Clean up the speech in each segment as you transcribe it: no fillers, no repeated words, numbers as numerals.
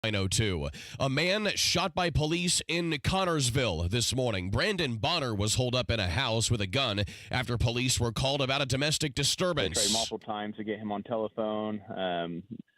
902. A man shot by police in Connorsville this morning. Brandon Bonner was holed up in a house with a gun after police were called about a domestic disturbance. They tried multiple times to get him on telephone.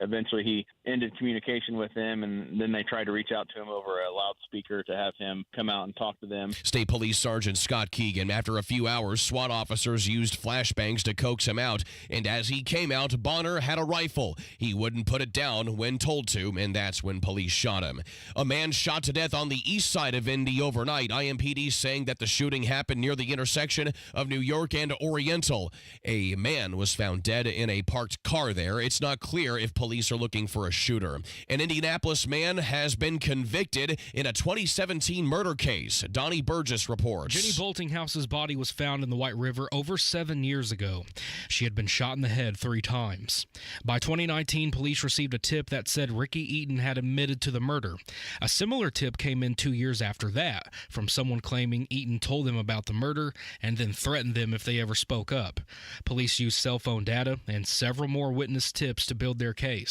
Eventually, he ended communication with them, and then they tried to reach out to him over a loudspeaker to have him come out and talk to them. State Police Sergeant Scott Keegan, after a few hours, SWAT officers used flashbangs to coax him out, and as he came out, Bonner had a rifle. He wouldn't put it down when told to, and that's when police shot him. A man shot to death on the east side of Indy overnight. IMPD saying that the shooting happened near the intersection of New York and Oriental. A man was found dead in a parked car there. It's not clear if police are looking for a shooter. An Indianapolis man has been convicted in a 2017 murder case. Donnie Burgess reports. Jenny Boltinghouse's body was found in the White River over 7 years ago. She had been shot in the head 3 times. By 2019, police received a tip that said Ricky Eaton had admitted to the murder. A similar tip came in 2 years after that from someone claiming Eaton told them about the murder and then threatened them if they ever spoke up. Police used cell phone data and several more witness tips to build their case.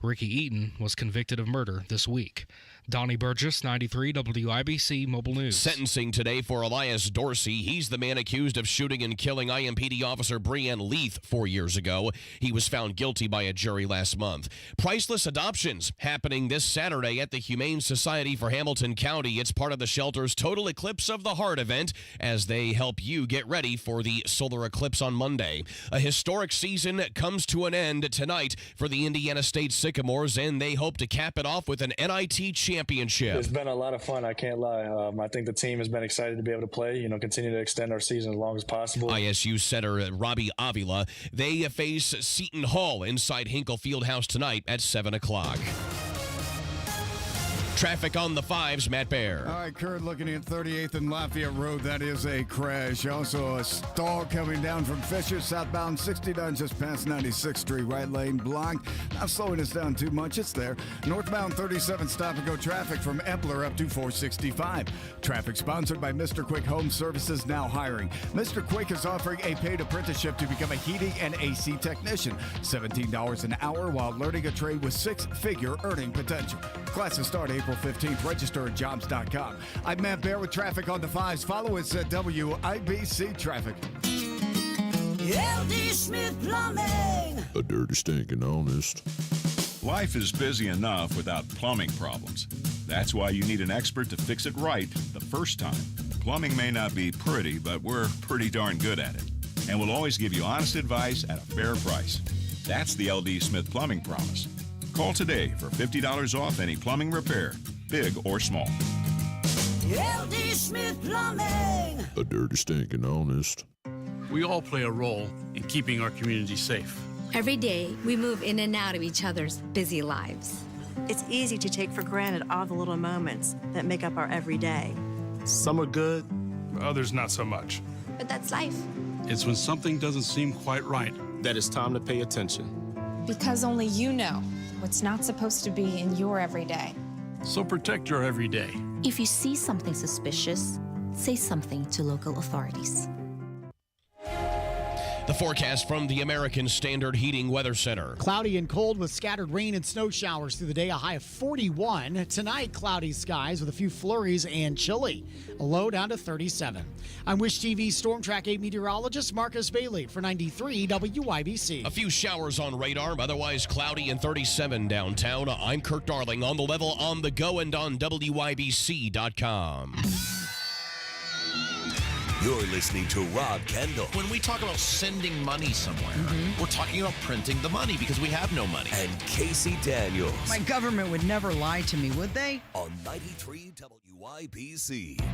Ricky Eaton was convicted of murder this week. Donnie Burgess, 93 WIBC Mobile News. Sentencing today for Elias Dorsey. He's the man accused of shooting and killing IMPD officer Breanne Leith 4 years ago. He was found guilty by a jury last month. Priceless adoptions happening this Saturday at the Humane Society for Hamilton County. It's part of the shelter's Total Eclipse of the Heart event as they help you get ready for the solar eclipse on Monday. A historic season comes to an end tonight for the Indiana State Sycamores, and they hope to cap it off with an NIT championship. It's been a lot of fun, I can't lie. I think the team has been excited to be able to play, continue to extend our season as long as possible. ISU center Robbie Avila, they face Seton Hall inside Hinkle Fieldhouse tonight at 7 o'clock. Traffic on the 5s, Matt Baer. All right, Kurt, looking at 38th and Lafayette Road, that is a crash. Also a stall coming down from Fisher, southbound 69 just past 96th Street, right lane blocked. Not slowing us down too much, it's there. Northbound 37 stop-and-go traffic from Epler up to 465. Traffic sponsored by Mr. Quick Home Services, now hiring. Mr. Quick is offering a paid apprenticeship to become a heating and AC technician. $17 an hour while learning a trade with 6-figure earning potential. Classes start April 15th. Register at jobs.com. I'm Matt Baer with traffic on the 5s. Follow us at WIBC Traffic. LD Smith Plumbing. A dirty, stinking honest. Life is busy enough without plumbing problems. That's why you need an expert to fix it right the first time. Plumbing may not be pretty, but we're pretty darn good at it. And we'll always give you honest advice at a fair price. That's the LD Smith Plumbing Promise. Call today for $50 off any plumbing repair, big or small. LD Smith Plumbing. A dirty, stinking honest. We all play a role in keeping our community safe. Every day, we move in and out of each other's busy lives. It's easy to take for granted all the little moments that make up our everyday. Some are good, others not so much. But that's life. It's when something doesn't seem quite right that it's time to pay attention. Because only you know what's not supposed to be in your everyday. So protect your everyday. If you see something suspicious, say something to local authorities. The forecast from the American Standard Heating Weather Center. Cloudy and cold with scattered rain and snow showers through the day, a high of 41. Tonight, cloudy skies with a few flurries and chilly. A low down to 37. I'm Wish TV Storm Track 8 meteorologist Marcus Bailey for 93 WIBC. A few showers on radar, otherwise cloudy and 37 downtown. I'm Kurt Darling on the level, on the go, and on WIBC.com. You're listening to Rob Kendall. When we talk about sending money somewhere, we're talking about printing the money because we have no money. And Casey Daniels. My government would never lie to me, would they? On 93 WIBC.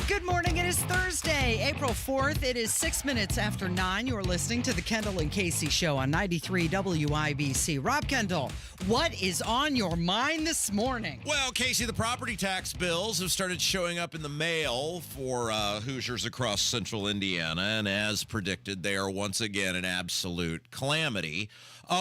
Good morning. It is Thursday, April 4th. It is 6 minutes after 9. You're listening to the Kendall and Casey Show on 93 WIBC. Rob Kendall, what is on your mind this morning? Well, Casey, the property tax bills have started showing up in the mail for Hoosiers across central Indiana, and as predicted, they are once again an absolute calamity.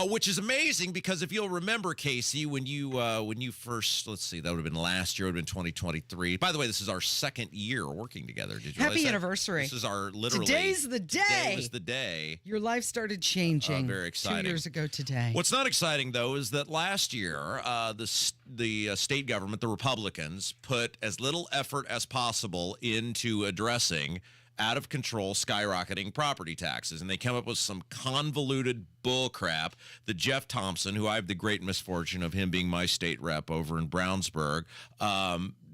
which is amazing because if you'll remember, Casey, when you first, let's see, that would have been last year, it would have been 2023. By the way, this is our second year working together. Did you realize Happy that? anniversary. This is our literally. Today's the day. Today was the day. Your life started changing. Very exciting. 2 years ago today. What's not exciting, though, is that last year, the state government, the Republicans, put as little effort as possible into addressing out-of-control skyrocketing property taxes. And they came up with some convoluted bull crap that Jeff Thompson, who I have the great misfortune of him being my state rep over in Brownsburg,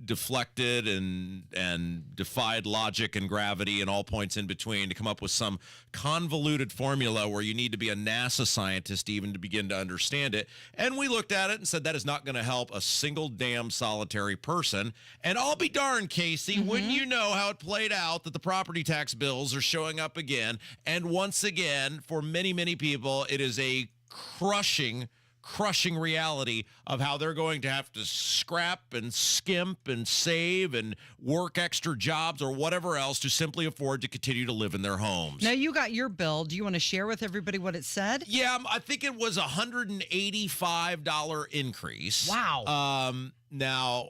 deflected and defied logic and gravity and all points in between to come up with some convoluted formula where you need to be a NASA scientist even to begin to understand it. And we looked at it and said that is not going to help a single damn solitary person. And I'll be darned, Casey, wouldn't you know how it played out that the property tax bills are showing up again. And once again, for many, many people, it is a crushing reality of how they're going to have to scrap and skimp and save and work extra jobs or whatever else to simply afford to continue to live in their homes. Now, you got your bill. Do you want to share with everybody what it said? Yeah, I think it was $185 increase. Wow. Now,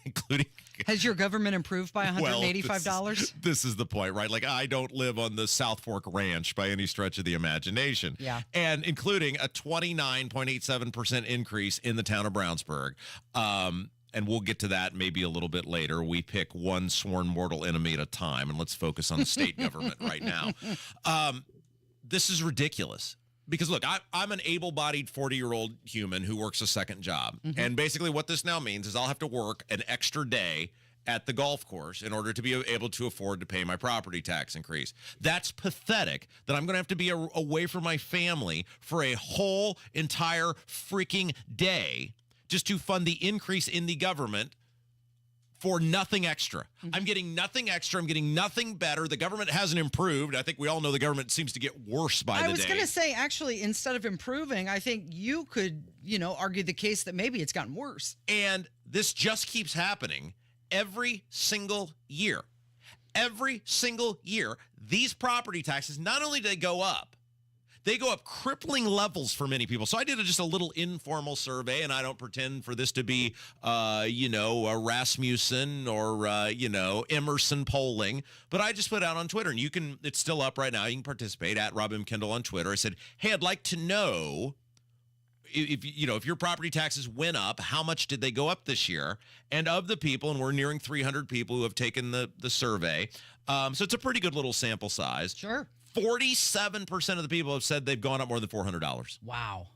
including... Has your government improved by $185? Well, this is the point, right? Like, I don't live on the South Fork Ranch by any stretch of the imagination. Yeah. And including a 29.87% increase in the town of Brownsburg. And we'll get to that maybe a little bit later. We pick one sworn mortal enemy at a time, and let's focus on the state government right now. This is ridiculous. Because, look, I'm an able-bodied 40-year-old human who works a second job. And basically what this now means is I'll have to work an extra day at the golf course in order to be able to afford to pay my property tax increase. That's pathetic that I'm going to have to be away from my family for a whole entire freaking day just to fund the increase in the government for nothing extra. I'm getting nothing extra. I'm getting nothing better. The government hasn't improved. I think we all know the government seems to get worse by the day. I was going to say, actually, instead of improving, I think you could, argue the case that maybe it's gotten worse. And this just keeps happening every single year. Every single year, these property taxes, not only do they go up, they go up crippling levels for many people. So I did just a little informal survey, and I don't pretend for this to be, a Rasmussen or, Emerson polling, but I just put out on Twitter, and it's still up right now. You can participate at Rob M. Kendall on Twitter. I said, hey, I'd like to know if your property taxes went up, how much did they go up this year? And of the people, and we're nearing 300 people who have taken the survey, so it's a pretty good little sample size. Sure. 47% of the people have said they've gone up more than $400. Wow.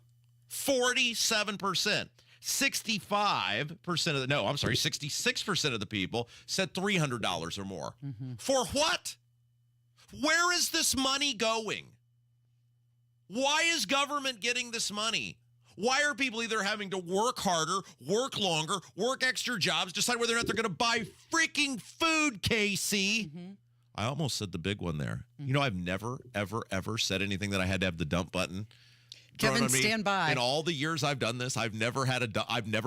47%. 66% of the people said $300 or more. For what? Where is this money going? Why is government getting this money? Why are people either having to work harder, work longer, work extra jobs, decide whether or not they're going to buy freaking food, Casey? I almost said the big one there. I've never, ever, ever said anything that I had to have the dump button. Kevin, stand by. In all the years I've done this, I've never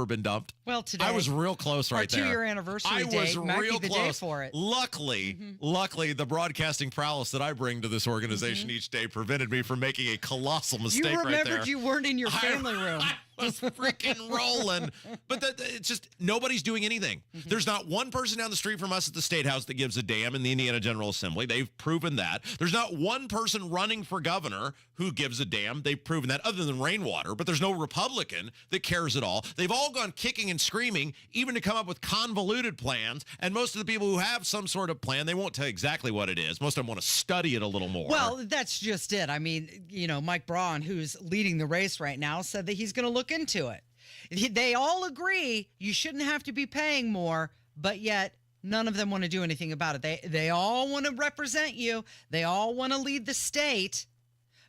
been dumped. Well, today I was real close right there. Our 2-year anniversary day might be the day for it. Luckily, the broadcasting prowess that I bring to this organization each day prevented me from making a colossal mistake right there. You remembered you weren't in your family room. I was freaking rolling. But it's just nobody's doing anything. There's not one person down the street from us at the State House that gives a damn in the Indiana General Assembly. They've proven that. There's not one person running for governor who gives a damn. They've proven that, other than Rainwater. But there's no Republican that cares at all. They've all gone kicking and screaming, even to come up with convoluted plans. And most of the people who have some sort of plan, they won't tell you exactly what it is. Most of them want to study it a little more. Well, that's just it. I mean, Mike Braun, who's leading the race right now, said that he's going to look into it. They all agree you shouldn't have to be paying more, but yet none of them want to do anything about it. They all want to represent you. They all want to lead the state,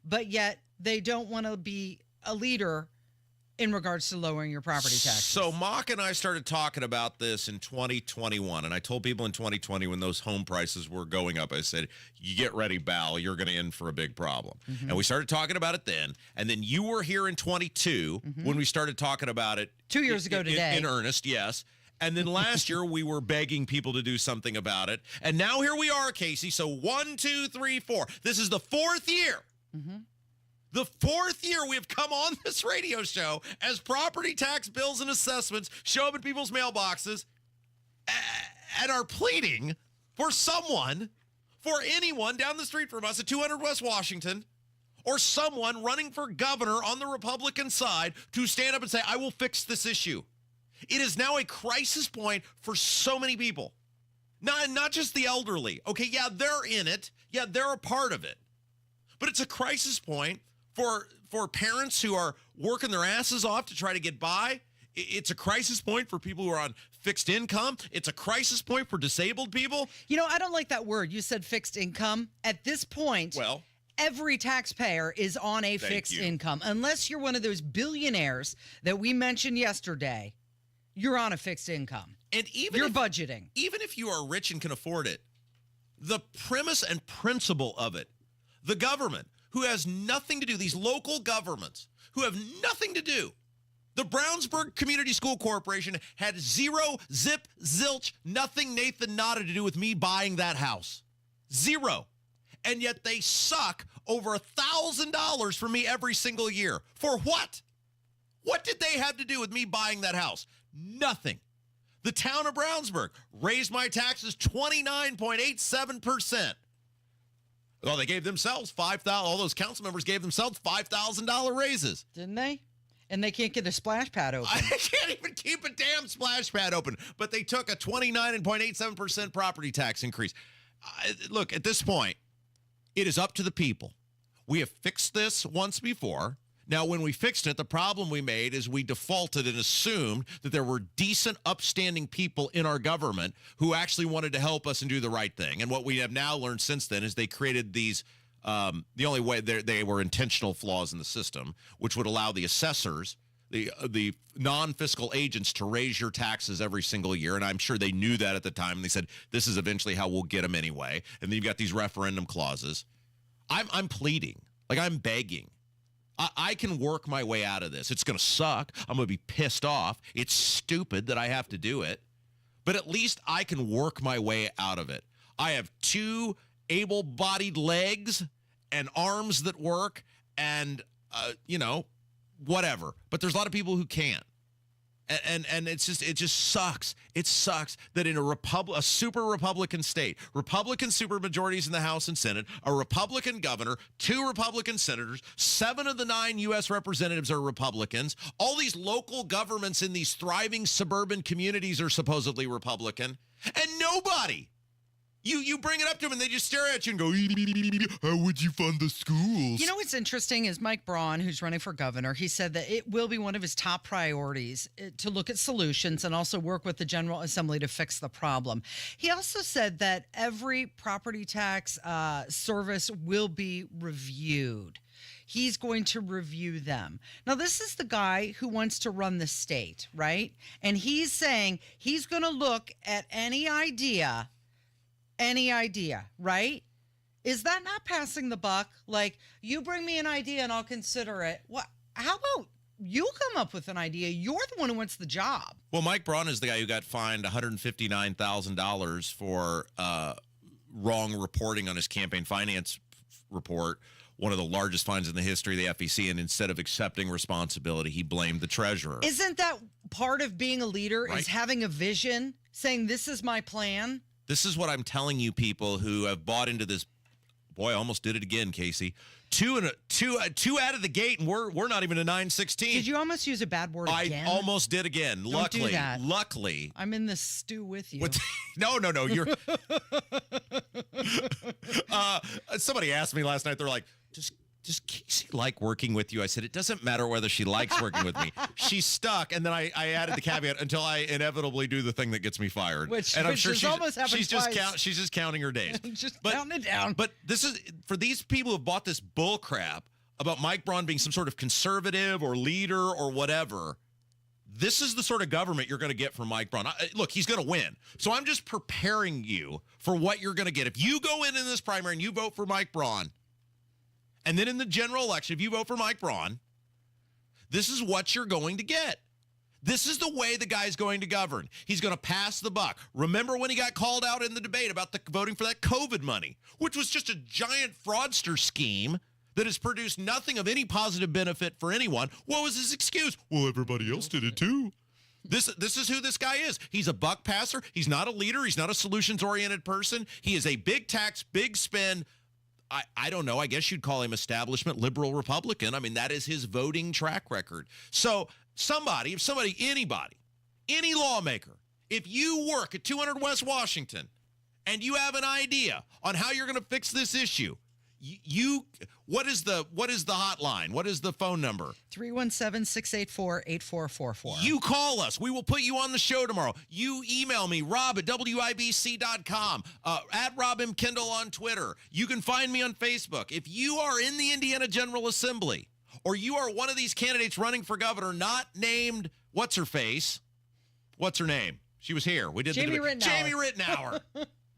but yet they don't want to be a leader in regards to lowering your property taxes. So Mock and I started talking about this in 2021, and I told people in 2020 when those home prices were going up, I said, you get ready, Bal, you're going to in for a big problem. And we started talking about it then, and then you were here in 22 when we started talking about it 2 years ago today. In earnest, yes. And then last year, we were begging people to do something about it. And now here we are, Casey. So 1, 2, 3, 4. This is the fourth year. The fourth year we have come on this radio show as property tax bills and assessments show up in people's mailboxes and are pleading for someone, for anyone down the street from us at 200 West Washington, or someone running for governor on the Republican side to stand up and say, I will fix this issue. It is now a crisis point for so many people. Not just the elderly. Okay, yeah, they're in it. Yeah, they're a part of it. But it's a crisis point for parents who are working their asses off to try to get by. It's a crisis point for people who are on fixed income. It's a crisis point for disabled people. You know, I don't like that word. You said fixed income. At this point, well, every taxpayer is on a fixed income. Unless you're one of those billionaires that we mentioned yesterday, you're on a fixed income. And even you're budgeting. Even if you are rich and can afford it, the premise and principle of it, the government, who has nothing to do, these local governments who have nothing to do. The Brownsburg Community School Corporation had zero, zip, zilch, nothing, Nathan, nada to do with me buying that house. Zero. And yet they suck over $1,000 from me every single year. For what? What did they have to do with me buying that house? Nothing. The town of Brownsburg raised my taxes 29.87%. Well, they gave themselves all those council members gave themselves $5,000 raises. Didn't they? And they can't get a splash pad open. I can't even keep a damn splash pad open. But they took a 29.87% property tax increase. Look, at this point, it is up to the people. We have fixed this once before. Now, when we fixed it, the problem we made is we defaulted and assumed that there were decent, upstanding people in our government who actually wanted to help us and do the right thing. And what we have now learned since then is they created these, the only way they were intentional flaws in the system, which would allow the assessors, the non-fiscal agents to raise your taxes every single year. And I'm sure they knew that at the time. And they said, this is eventually how we'll get them anyway. And then you've got these referendum clauses. I'm pleading, like I'm begging. I can work my way out of this. It's going to suck. I'm going to be pissed off. It's stupid that I have to do it. But at least I can work my way out of it. I have two able-bodied legs and arms that work and, whatever. But there's a lot of people who can't. And it just sucks. It sucks that in a super Republican state, Republican supermajorities in the House and Senate, a Republican governor, 2 Republican senators, 7 of the 9 U.S. representatives are Republicans. All these local governments in these thriving suburban communities are supposedly Republican, and nobody. You bring it up to them and they just stare at you and go, how would you fund the schools? You know what's interesting is Mike Braun, who's running for governor, he said that it will be one of his top priorities to look at solutions and also work with the General Assembly to fix the problem. He also said that every property tax service will be reviewed. He's going to review them. Now, this is the guy who wants to run the state, right? And he's saying he's going to look at any idea, right? Is that not passing the buck? Like, you bring me an idea and I'll consider it. What? How about you come up with an idea? You're the one who wants the job. Well, Mike Braun is the guy who got fined $159,000 for wrong reporting on his campaign finance report, one of the largest fines in the history of the FEC, and instead of accepting responsibility, he blamed the treasurer. Isn't that part of being a leader, Right. is having a vision, saying this is my plan? This is what I'm telling you, people who have bought into this. Boy, I almost did it again, Casey. Two out of the gate, and we're not even a 9-16. Did you almost use a bad word again? I almost did again. Don't do that. Luckily. I'm in this stew with you. No. You're. Somebody asked me last night. They're like, does Casey like working with you? I said, it doesn't matter whether she likes working with me. She's stuck. And then I added the caveat until I inevitably do the thing that gets me fired. And I'm sure she's just counting her days. Counting it down. But this is for these people who have bought this bull crap about Mike Braun being some sort of conservative or leader or whatever. This is the sort of government you're going to get from Mike Braun. Look, he's going to win. So I'm just preparing you for what you're going to get. If you go in this primary and you vote for Mike Braun, and then in the general election, if you vote for Mike Braun, this is what you're going to get. This is the way the guy's going to govern. He's going to pass the buck. Remember when he got called out in the debate about voting for that COVID money, which was just a giant fraudster scheme that has produced nothing of any positive benefit for anyone. What was his excuse? Well, everybody else did it too. This is who this guy is. He's a buck passer. He's not a leader. He's not a solutions-oriented person. He is a big tax, big spend. I don't know. I guess you'd call him establishment liberal Republican. I mean, that is his voting track record. So anybody, any lawmaker, if you work at 200 West Washington and you have an idea on how you're going to fix this issue, what is the hotline? What is the phone number? 317-684-8444. You call us. We will put you on the show tomorrow. You email me, rob@wibc.com, at Rob M. Kendall on Twitter. You can find me on Facebook. If you are in the Indiana General Assembly or you are one of these candidates running for governor not named what's-her-face, what's her name? She was here. We did Jamie Rittenauer. Jamie Rittenauer.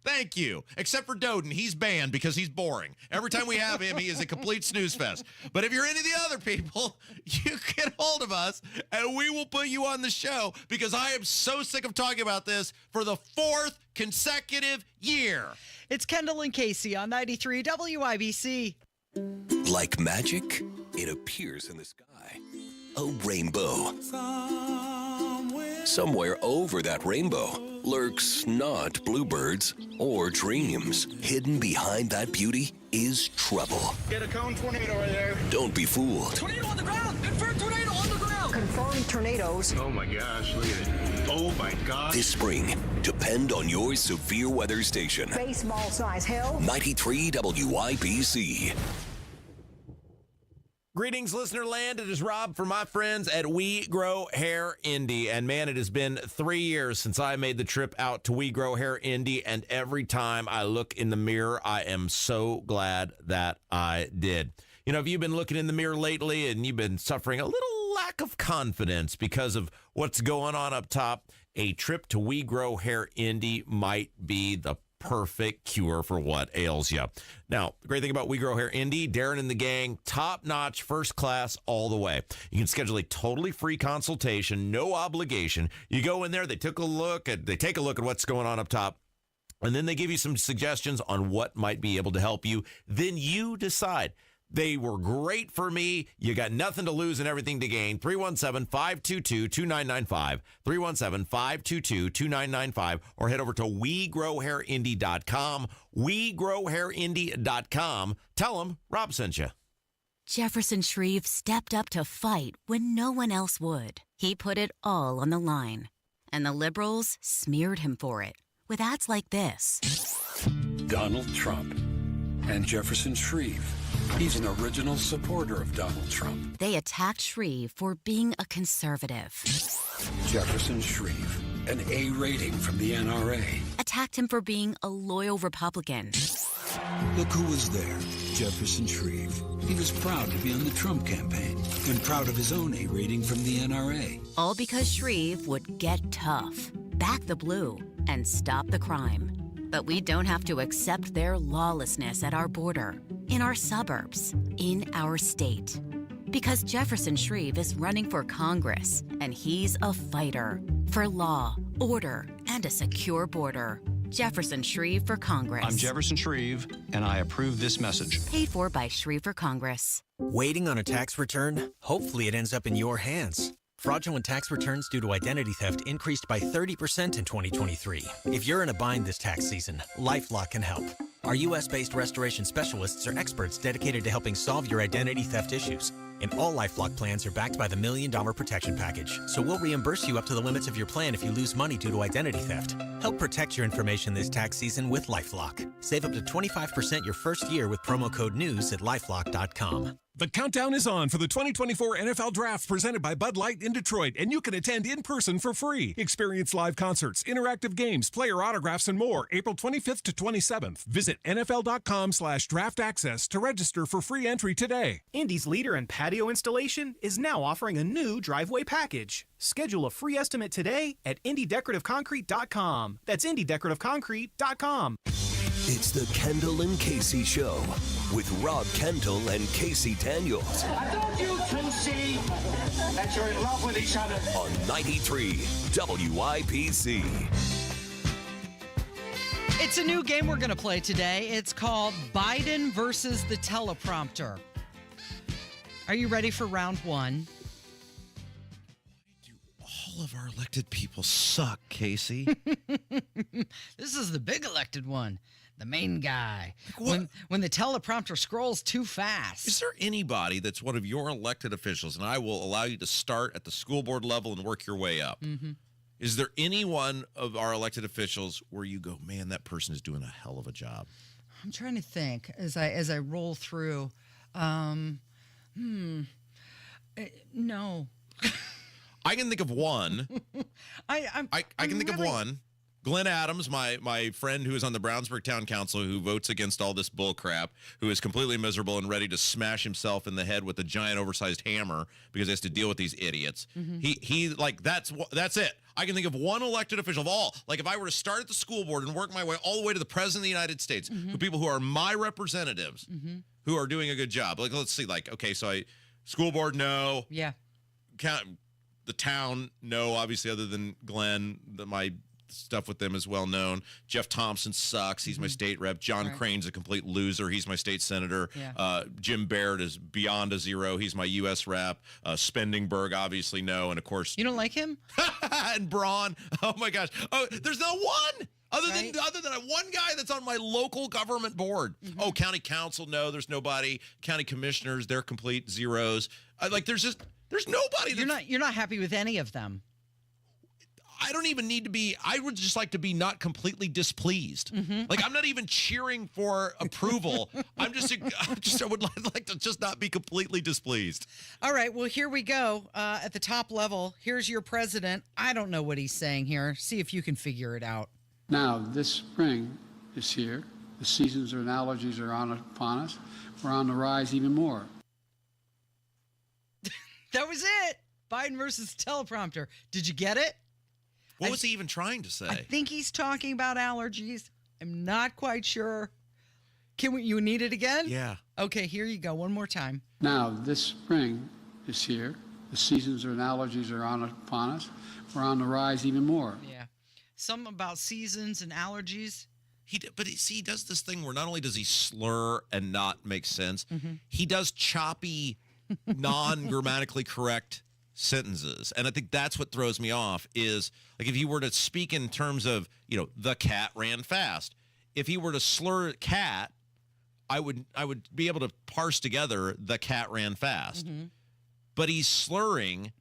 Thank you. Except for Doden. He's banned because he's boring. Every time we have him, he is a complete snooze fest. But if you're any of the other people, you get hold of us, and we will put you on the show because I am so sick of talking about this for the 4th consecutive year. It's Kendall and Casey on 93 WIBC. Like magic, it appears in the sky. A rainbow. Somewhere over that rainbow lurks not bluebirds or dreams. Hidden behind that beauty is trouble. Get a cone tornado right there. Don't be fooled. Tornado on the ground! Confirmed tornado on the ground! Confirmed tornadoes. Oh my gosh, look at it. Oh my gosh. This spring, depend on your severe weather station. Baseball size hell. 93 WIBC. Greetings, listener land. It is Rob for my friends at We Grow Hair Indy. And man, it has been 3 years since I made the trip out to We Grow Hair Indy. And every time I look in the mirror, I am so glad that I did. You know, if you've been looking in the mirror lately and you've been suffering a little lack of confidence because of what's going on up top, a trip to We Grow Hair Indy might be the perfect cure for what ails you. Now, the great thing about We Grow Hair Indy, Darren and the gang, top-notch, first class, all the way. You can schedule a totally free consultation, no obligation. You go in there, they take a look at what's going on up top, and then they give you some suggestions on what might be able to help you. Then you decide. They were great for me. You got nothing to lose and everything to gain. 317-522-2995. 317-522-2995. Or head over to WeGrowHairIndy.com. WeGrowHairIndy.com. Tell them Rob sent you. Jefferson Shreve stepped up to fight when no one else would. He put it all on the line. And the liberals smeared him for it with ads like this. Donald Trump and Jefferson Shreve. He's an original supporter of Donald Trump. They attacked Shreve for being a conservative. Jefferson Shreve, an A rating from the NRA. Attacked him for being a loyal Republican. Look who was there, Jefferson Shreve. He was proud to be on the Trump campaign and proud of his own A rating from the NRA. All because Shreve would get tough, back the blue, and stop the crime. But we don't have to accept their lawlessness at our border, in our suburbs, in our state. Because Jefferson Shreve is running for Congress, and he's a fighter for law, order, and a secure border. Jefferson Shreve for Congress. I'm Jefferson Shreve, and I approve this message. Paid for by Shreve for Congress. Waiting on a tax return? Hopefully it ends up in your hands. Fraudulent tax returns due to identity theft increased by 30% in 2023. If you're in a bind this tax season, LifeLock can help. Our U.S.-based restoration specialists are experts dedicated to helping solve your identity theft issues. And all LifeLock plans are backed by the $1 Million Protection Package. So we'll reimburse you up to the limits of your plan if you lose money due to identity theft. Help protect your information this tax season with LifeLock. Save up to 25% your first year with promo code NEWS at LifeLock.com. The countdown is on for the 2024 NFL Draft presented by Bud Light in Detroit, and you can attend in person for free. Experience live concerts, interactive games, player autographs, and more April 25th to 27th. Visit NFL.com/draft access to register for free entry today. Indy's leader in patio installation is now offering a new driveway package. Schedule a free estimate today at IndyDecorativeConcrete.com. That's IndyDecorativeConcrete.com. It's the Kendall and Casey Show with Rob Kendall and Casey Daniels. I told you to see that you're in love with each other. On 93 WIBC. It's a new game we're going to play today. It's called Biden versus the teleprompter. Are you ready for round one? All of our elected people suck, Casey. This is the big elected one, the main guy. When the teleprompter scrolls too fast. Is there anybody that's one of your elected officials, and I will allow you to start at the school board level and work your way up. Mm-hmm. Is there any one of our elected officials where you go, man, that person is doing a hell of a job? I'm trying to think as I roll through. No. I can think of one. I can think of one. Glenn Adams, my friend who is on the Brownsburg Town Council, who votes against all this bull crap, who is completely miserable and ready to smash himself in the head with a giant oversized hammer because he has to deal with these idiots. He like that's it. I can think of one elected official of all. Like if I were to start at the school board and work my way all the way to the president of the United States, who people who are my representatives, who are doing a good job. Like let's see, like okay, so school board no, yeah, the town no, obviously other than Glenn, my stuff with them is well known. Jeff Thompson sucks. He's my state rep. John Crane's a complete loser. He's my state senator. Yeah. Jim Baird is beyond a zero. He's my U.S. rep. Spendingberg, obviously no. And of course, you don't like him? And Braun. Oh my gosh. Oh, there's no one. Other than one guy that's on my local government board. Oh, county council, no, there's nobody. County commissioners, they're complete zeros. There's nobody. You're not happy with any of them. I don't even need to be. I would just like to be not completely displeased. Like I'm not even cheering for approval. I would like to just not be completely displeased. All right. Well, here we go. At the top level, here's your president. I don't know what he's saying here. See if you can figure it out. Now, this spring is here. The seasons and allergies are upon us. We're on the rise even more. That was it. Biden versus teleprompter. Did you get it? What was he even trying to say? I think he's talking about allergies. I'm not quite sure. You need it again? Yeah. Okay, here you go. One more time. Now, this spring is here. The seasons and allergies are upon us. We're on the rise even more. Yeah. Something about seasons and allergies. He does this thing where not only does he slur and not make sense, he does choppy, non-grammatically correct sentences. And I think that's what throws me off is like if he were to speak in terms of, the cat ran fast. If he were to slur cat, I would be able to parse together the cat ran fast. But he's slurring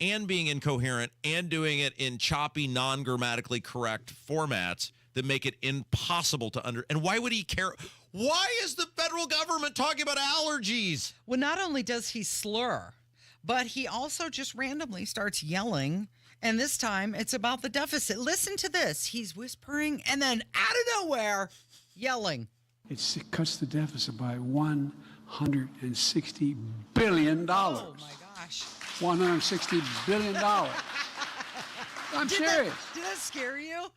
and being incoherent and doing it in choppy, non-grammatically correct formats that make it impossible to And why would he care? Why is the federal government talking about allergies? Well, not only does he slur, but he also just randomly starts yelling. And this time it's about the deficit. Listen to this. He's whispering and then out of nowhere, yelling. It cuts the deficit by $160 billion. Oh, my gosh. $160 billion. I'm serious. Did that scare you?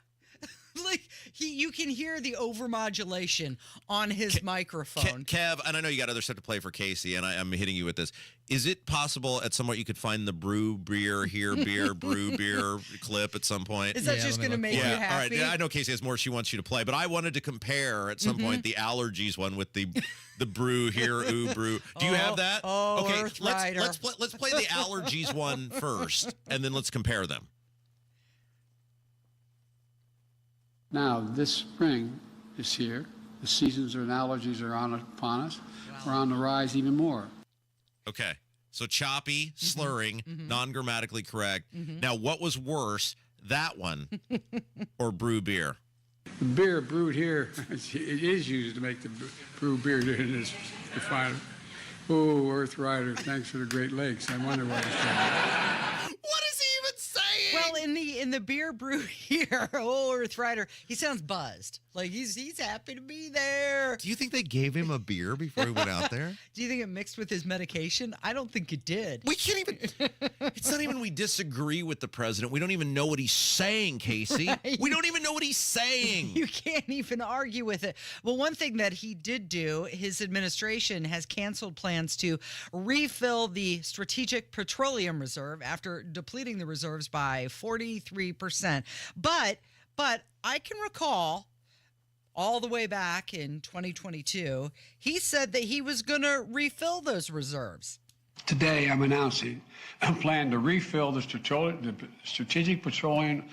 Like you can hear the overmodulation on his microphone. Kev, and I know you got other stuff to play for Casey, and I'm hitting you with this. Is it possible at some point you could find the brew beer brew beer clip at some point? Is that just going to make you happy? All right. Yeah, I know Casey has more she wants you to play, but I wanted to compare at some point the allergies one with the brew here, brew. Do you have that? Oh, okay. Earth Let's play the allergies one first, and then let's compare them. Now, this spring is here. The seasons and allergies are upon us. Wow. We're on the rise even more. Okay. So choppy, slurring, non-grammatically correct. Now, what was worse, that one or brew beer? The beer brewed here, it is used to make the brew beer in this refinery. Oh, Earth Rider, thanks for the Great Lakes. I wonder why it's called. What is he even saying? Well, in the beer brew here, Earth Rider, he sounds buzzed. Like he's happy to be there. Do you think they gave him a beer before he went out there? Do you think it mixed with his medication? I don't think it did. We can't even. It's not even we disagree with the president. We don't even know what he's saying, Casey. Right? We don't even know what he's saying. You can't even argue with it. Well, one thing that he did do, his administration has canceled plans to refill the Strategic Petroleum Reserve after depleting the reserves by 43%. But I can recall all the way back in 2022, he said that he was going to refill those reserves. Today, I'm announcing a plan to refill the Strategic Petroleum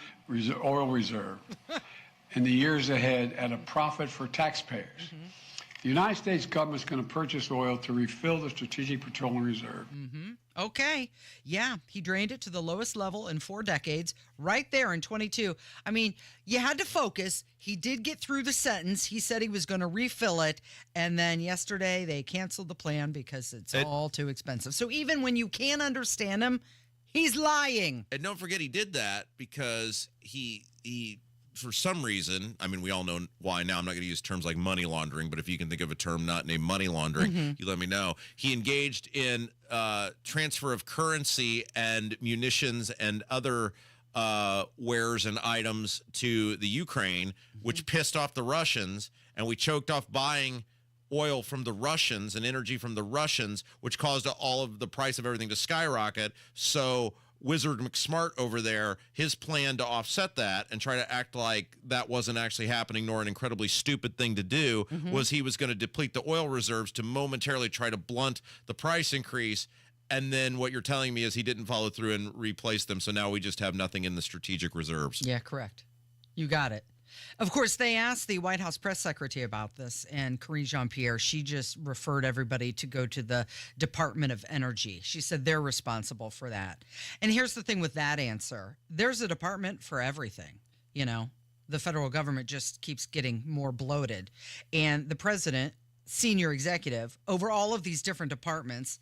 Oil Reserve in the years ahead at a profit for taxpayers. The United States government is going to purchase oil to refill the Strategic Petroleum Reserve. Okay. Yeah, he drained it to the lowest level in 4 decades, right there in 22. I mean, you had to focus. He did get through the sentence. He said he was going to refill it. And then yesterday they canceled the plan because it's all too expensive. So even when you can't understand him, he's lying. And don't forget he did that because he for some reason, I mean, we all know why now. I'm not going to use terms like money laundering, but if you can think of a term not named money laundering, you let me know. He engaged in transfer of currency and munitions and other wares and items to the Ukraine, which pissed off the Russians, and we choked off buying oil from the Russians and energy from the Russians, which caused all of the price of everything to skyrocket. So Wizard McSmart over there, his plan to offset that and try to act like that wasn't actually happening, nor an incredibly stupid thing to do, was he was going to deplete the oil reserves to momentarily try to blunt the price increase. And then what you're telling me is he didn't follow through and replace them. So now we just have nothing in the strategic reserves. Yeah, correct. You got it. Of course, they asked the White House press secretary about this, and Karine Jean-Pierre, she just referred everybody to go to the Department of Energy. She said they're responsible for that. And here's the thing with that answer. There's a department for everything, you know. The federal government just keeps getting more bloated. And the president, senior executive, over all of these different departments,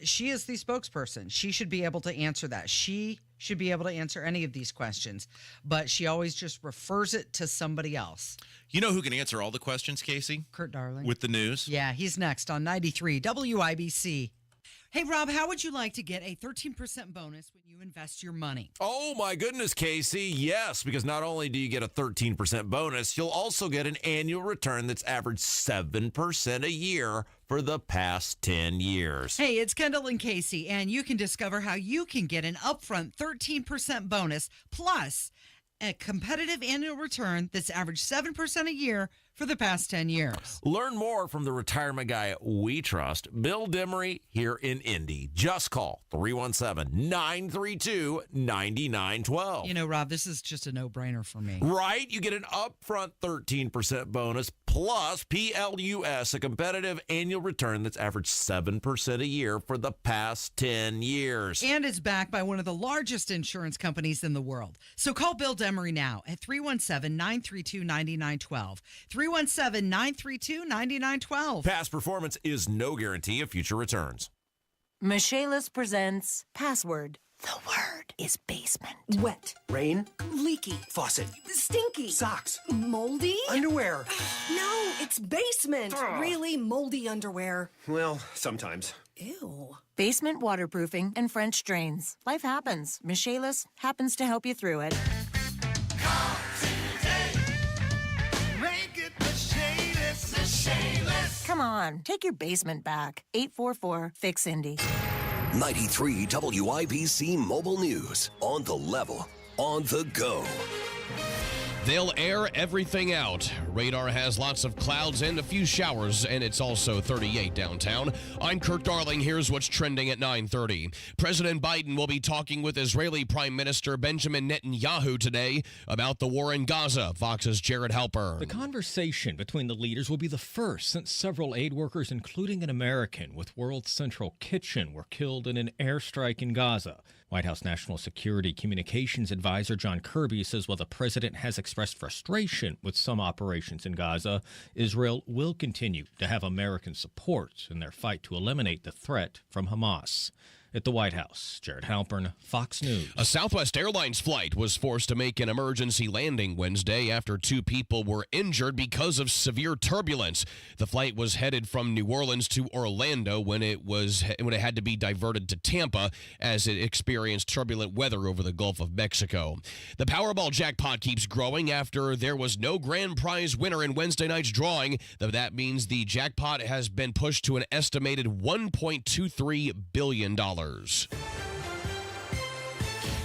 she is the spokesperson. She should be able to answer that. She should be able to answer any of these questions, but she always just refers it to somebody else. You know who can answer all the questions, Casey? Kurt Darling. With the news? Yeah, he's next on 93 WIBC. Hey, Rob, how would you like to get a 13% bonus when you invest your money? Oh, my goodness, Casey. Yes, because not only do you get a 13% bonus, you'll also get an annual return that's averaged 7% a year for the past 10 years. Hey, it's Kendall and Casey, and you can discover how you can get an upfront 13% bonus plus a competitive annual return that's averaged 7% a year for the past 10 years. Learn more from the retirement guy we trust, Bill Demery, here in Indy. Just call 317-932-9912. You know, Rob, this is just a no-brainer for me. Right? You get an upfront 13% bonus plus PLUS, a competitive annual return that's averaged 7% a year for the past 10 years. And it's backed by one of the largest insurance companies in the world. So call Bill Demery now at 317-932-9912. 317-932-9912. Past performance is no guarantee of future returns. Michaelis presents Password. The word is basement. Wet. Rain. Leaky. Faucet. Stinky. Socks. Moldy. Underwear. No, it's basement. Really moldy underwear. Well, sometimes. Ew. Basement waterproofing and French drains. Life happens. Michaelis happens to help you through it. Come on, take your basement back. 844-FIX-INDY. 93 WIBC Mobile News. On the level, on the go. They'll air everything out. Radar has lots of clouds and a few showers, and it's also 38 downtown. I'm Kurt Darling. Here's what's trending at 9:30. President Biden will be talking with Israeli Prime Minister Benjamin Netanyahu today about the war in Gaza. Fox's Jared Halpern. The conversation between the leaders will be the first since several aid workers, including an American with World Central Kitchen, were killed in an airstrike in Gaza. White House National Security Communications Advisor John Kirby says while the president has expressed frustration with some operations in Gaza, Israel will continue to have American support in their fight to eliminate the threat from Hamas. At the White House, Jared Halpern, Fox News. A Southwest Airlines flight was forced to make an emergency landing Wednesday after 2 people were injured because of severe turbulence. The flight was headed from New Orleans to Orlando when it had to be diverted to Tampa as it experienced turbulent weather over the Gulf of Mexico. The Powerball jackpot keeps growing after there was no grand prize winner in Wednesday night's drawing. That means the jackpot has been pushed to an estimated $1.23 billion.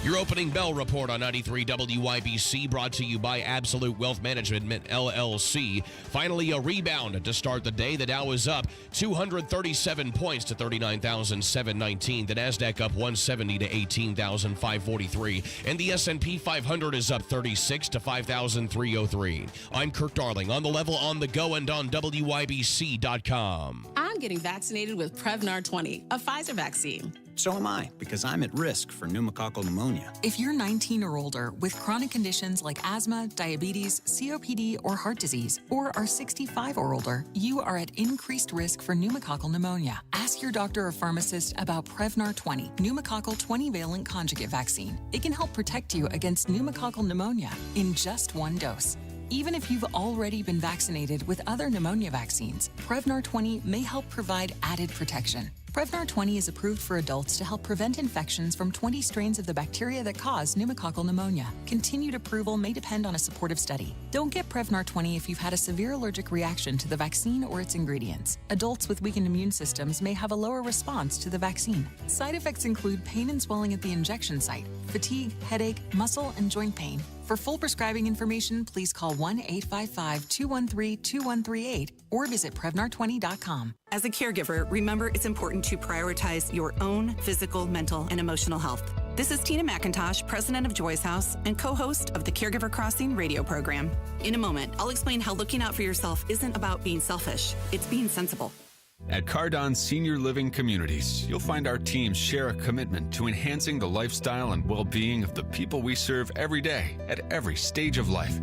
Your opening bell report on 93 WIBC brought to you by Absolute Wealth Management, LLC. Finally, a rebound to start the day. The Dow is up 237 points to 39,719. The NASDAQ up 170 to 18,543. And the S&P 500 is up 36 to 5,303. I'm Kirk Darling on the level, on the go, and on WIBC.com. I'm getting vaccinated with Prevnar 20, a Pfizer vaccine. So am I, because I'm at risk for pneumococcal pneumonia. If you're 19 or older with chronic conditions like asthma, diabetes, COPD, or heart disease, or are 65 or older, you are at increased risk for pneumococcal pneumonia. Ask your doctor or pharmacist about Prevnar 20, pneumococcal 20-valent conjugate vaccine. It can help protect you against pneumococcal pneumonia in just one dose. Even if you've already been vaccinated with other pneumonia vaccines, Prevnar 20 may help provide added protection. Prevnar 20 is approved for adults to help prevent infections from 20 strains of the bacteria that cause pneumococcal pneumonia. Continued approval may depend on a supportive study. Don't get Prevnar 20 if you've had a severe allergic reaction to the vaccine or its ingredients. Adults with weakened immune systems may have a lower response to the vaccine. Side effects include pain and swelling at the injection site, fatigue, headache, muscle, and joint pain. For full prescribing information, please call 1-855-213-2138 or visit Prevnar20.com. As a caregiver, remember it's important to prioritize your own physical, mental, and emotional health. This is Tina McIntosh, president of Joy's House and co-host of the Caregiver Crossing radio program. In a moment, I'll explain how looking out for yourself isn't about being selfish, it's being sensible. At Cardon Senior Living Communities, you'll find our teams share a commitment to enhancing the lifestyle and well-being of the people we serve every day at every stage of life.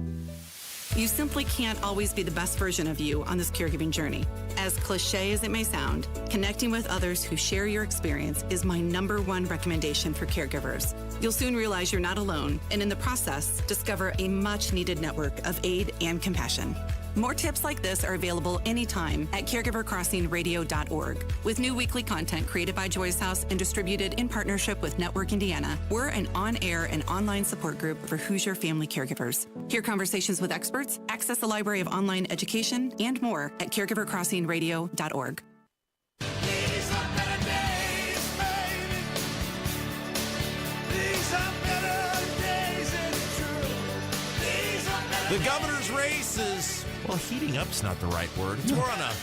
You simply can't always be the best version of you on this caregiving journey. As cliche as it may sound, connecting with others who share your experience is my #1 recommendation for caregivers. You'll soon realize you're not alone, and in the process, discover a much-needed network of aid and compassion. More tips like this are available anytime at caregivercrossingradio.org. With new weekly content created by Joy's House and distributed in partnership with Network Indiana, we're an on-air and online support group for Hoosier family caregivers. Hear conversations with experts, access the library of online education, and more at caregivercrossingradio.org. The governor's race is, well, heating up's not the right word. It's more on a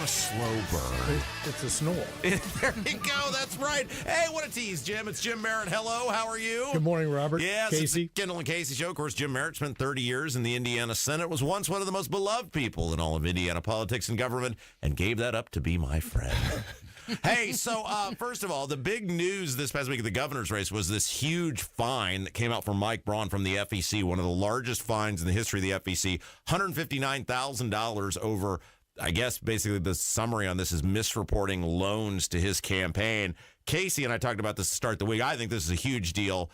slow burn. It's a snore. There you go. That's right. Hey, what a tease, Jim. It's Jim Merritt. Hello. How are you? Good morning, Robert. Yes, Casey. It's the Kendall and Casey show. Of course, Jim Merritt spent 30 years in the Indiana Senate, was once one of the most beloved people in all of Indiana politics and government, and gave that up to be my friend. Hey, so first of all, the big news this past week of the governor's race was this huge fine that came out from Mike Braun from the FEC, one of the largest fines in the history of the FEC, $159,000 over, I guess basically the summary on this is misreporting loans to his campaign. Casey and I talked about this to start the week. I think this is a huge deal,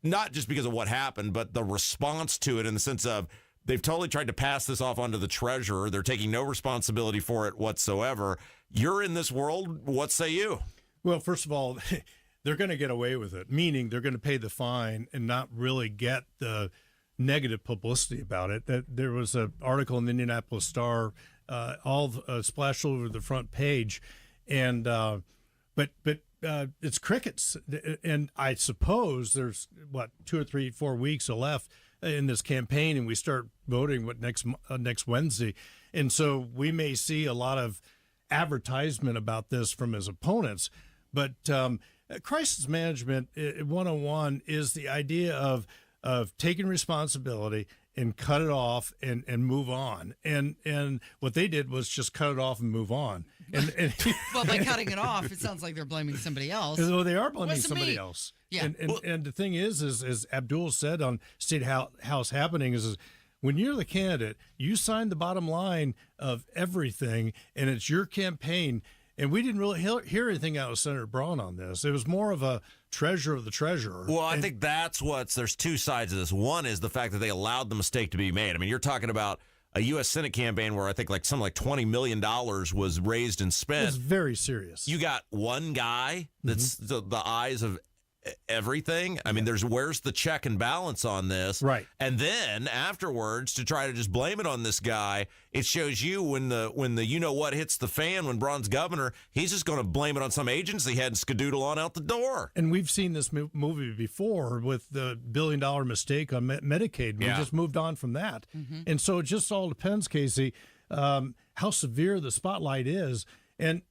not just because of what happened, but the response to it in the sense of they've totally tried to pass this off onto the treasurer. They're taking no responsibility for it whatsoever. You're in this world. What say you? Well, first of all, they're going to get away with it, meaning they're going to pay the fine and not really get the negative publicity about it. That there was an article in the Indianapolis Star, splashed over the front page, and but it's crickets. And I suppose there's 2 or 3, 4 weeks left in this campaign, and we start voting next Wednesday, and so we may see a lot of advertisement about this from his opponents. But crisis management 101 is the idea of taking responsibility and cut it off and move on. And what they did was just cut it off and move on. And well, by cutting it off, it sounds like they're blaming somebody else. Well, they are blaming somebody else. Yeah. And the thing is, as Abdul said on State House Happening, is when you're the candidate, you sign the bottom line of everything, and it's your campaign. And we didn't really hear anything out of Senator Braun on this. It was more of a treasure of the treasurer. Well, I think there's 2 sides of this. One is the fact that they allowed the mistake to be made. I mean, you're talking about a U.S. Senate campaign where I think something like $20 million was raised and spent. It's very serious. You got one guy that's the eyes of everything. I mean, where's the check and balance on this? Right. And then afterwards, to try to just blame it on this guy, it shows you when the you know what hits the fan, when Braun's governor, he's just going to blame it on some agency head and skedoodle on out the door. And we've seen this movie before with the $1 billion mistake on Medicaid. We just moved on from that. And so it just all depends, Casey, how severe the spotlight is. And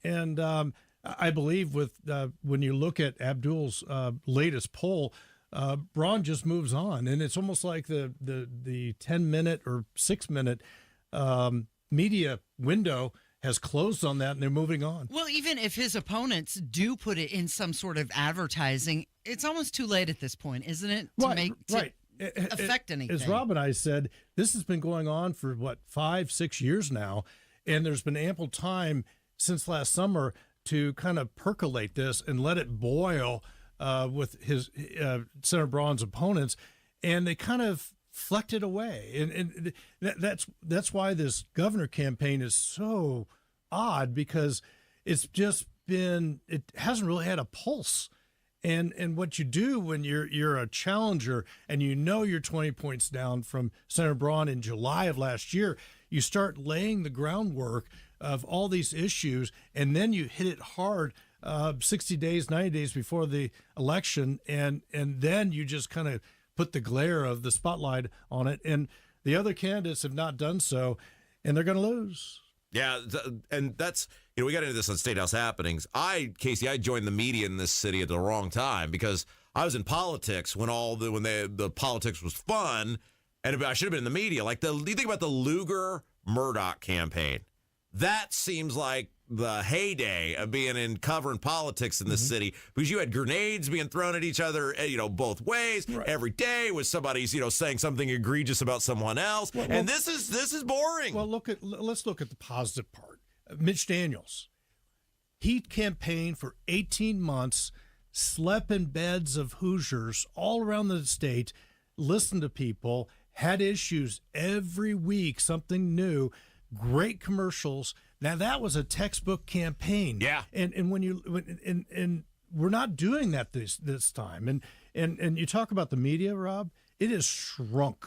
I believe with when you look at Abdul's latest poll, Braun just moves on, and it's almost like the 10-minute or 6-minute media window has closed on that, and they're moving on. Well, even if his opponents do put it in some sort of advertising, it's almost too late at this point, isn't it? To affect anything. As Rob and I said, this has been going on for 5-6 years now, and there's been ample time since last summer to kind of percolate this and let it boil with his Senator Braun's opponents, and they kind of flecked it away. And that's why this governor campaign is so odd, because it hasn't really had a pulse. And what you do when you're a challenger and you're 20 points down from Senator Braun in July of last year, you start laying the groundwork of all these issues, and then you hit it hard 60 days, 90 days before the election, and then you just kind of put the glare of the spotlight on it. And the other candidates have not done so, and they're going to lose. Yeah, and that's, we got into this on State House Happenings. Casey, I joined the media in this city at the wrong time, because I was in politics when the politics was fun, and I should have been in the media. Like, you think about the Lugar-Murdoch campaign. That seems like the heyday of being in covering politics in this city, because you had grenades being thrown at each other, both ways. Right. Every day was somebody, saying something egregious about someone else. And this is boring. Well, let's look at the positive part. Mitch Daniels, he campaigned for 18 months, slept in beds of Hoosiers all around the state, listened to people, had issues every week, something new. Great commercials. Now that was a textbook campaign. Yeah. And when we're not doing that this time. And you talk about the media, Rob, it has shrunk.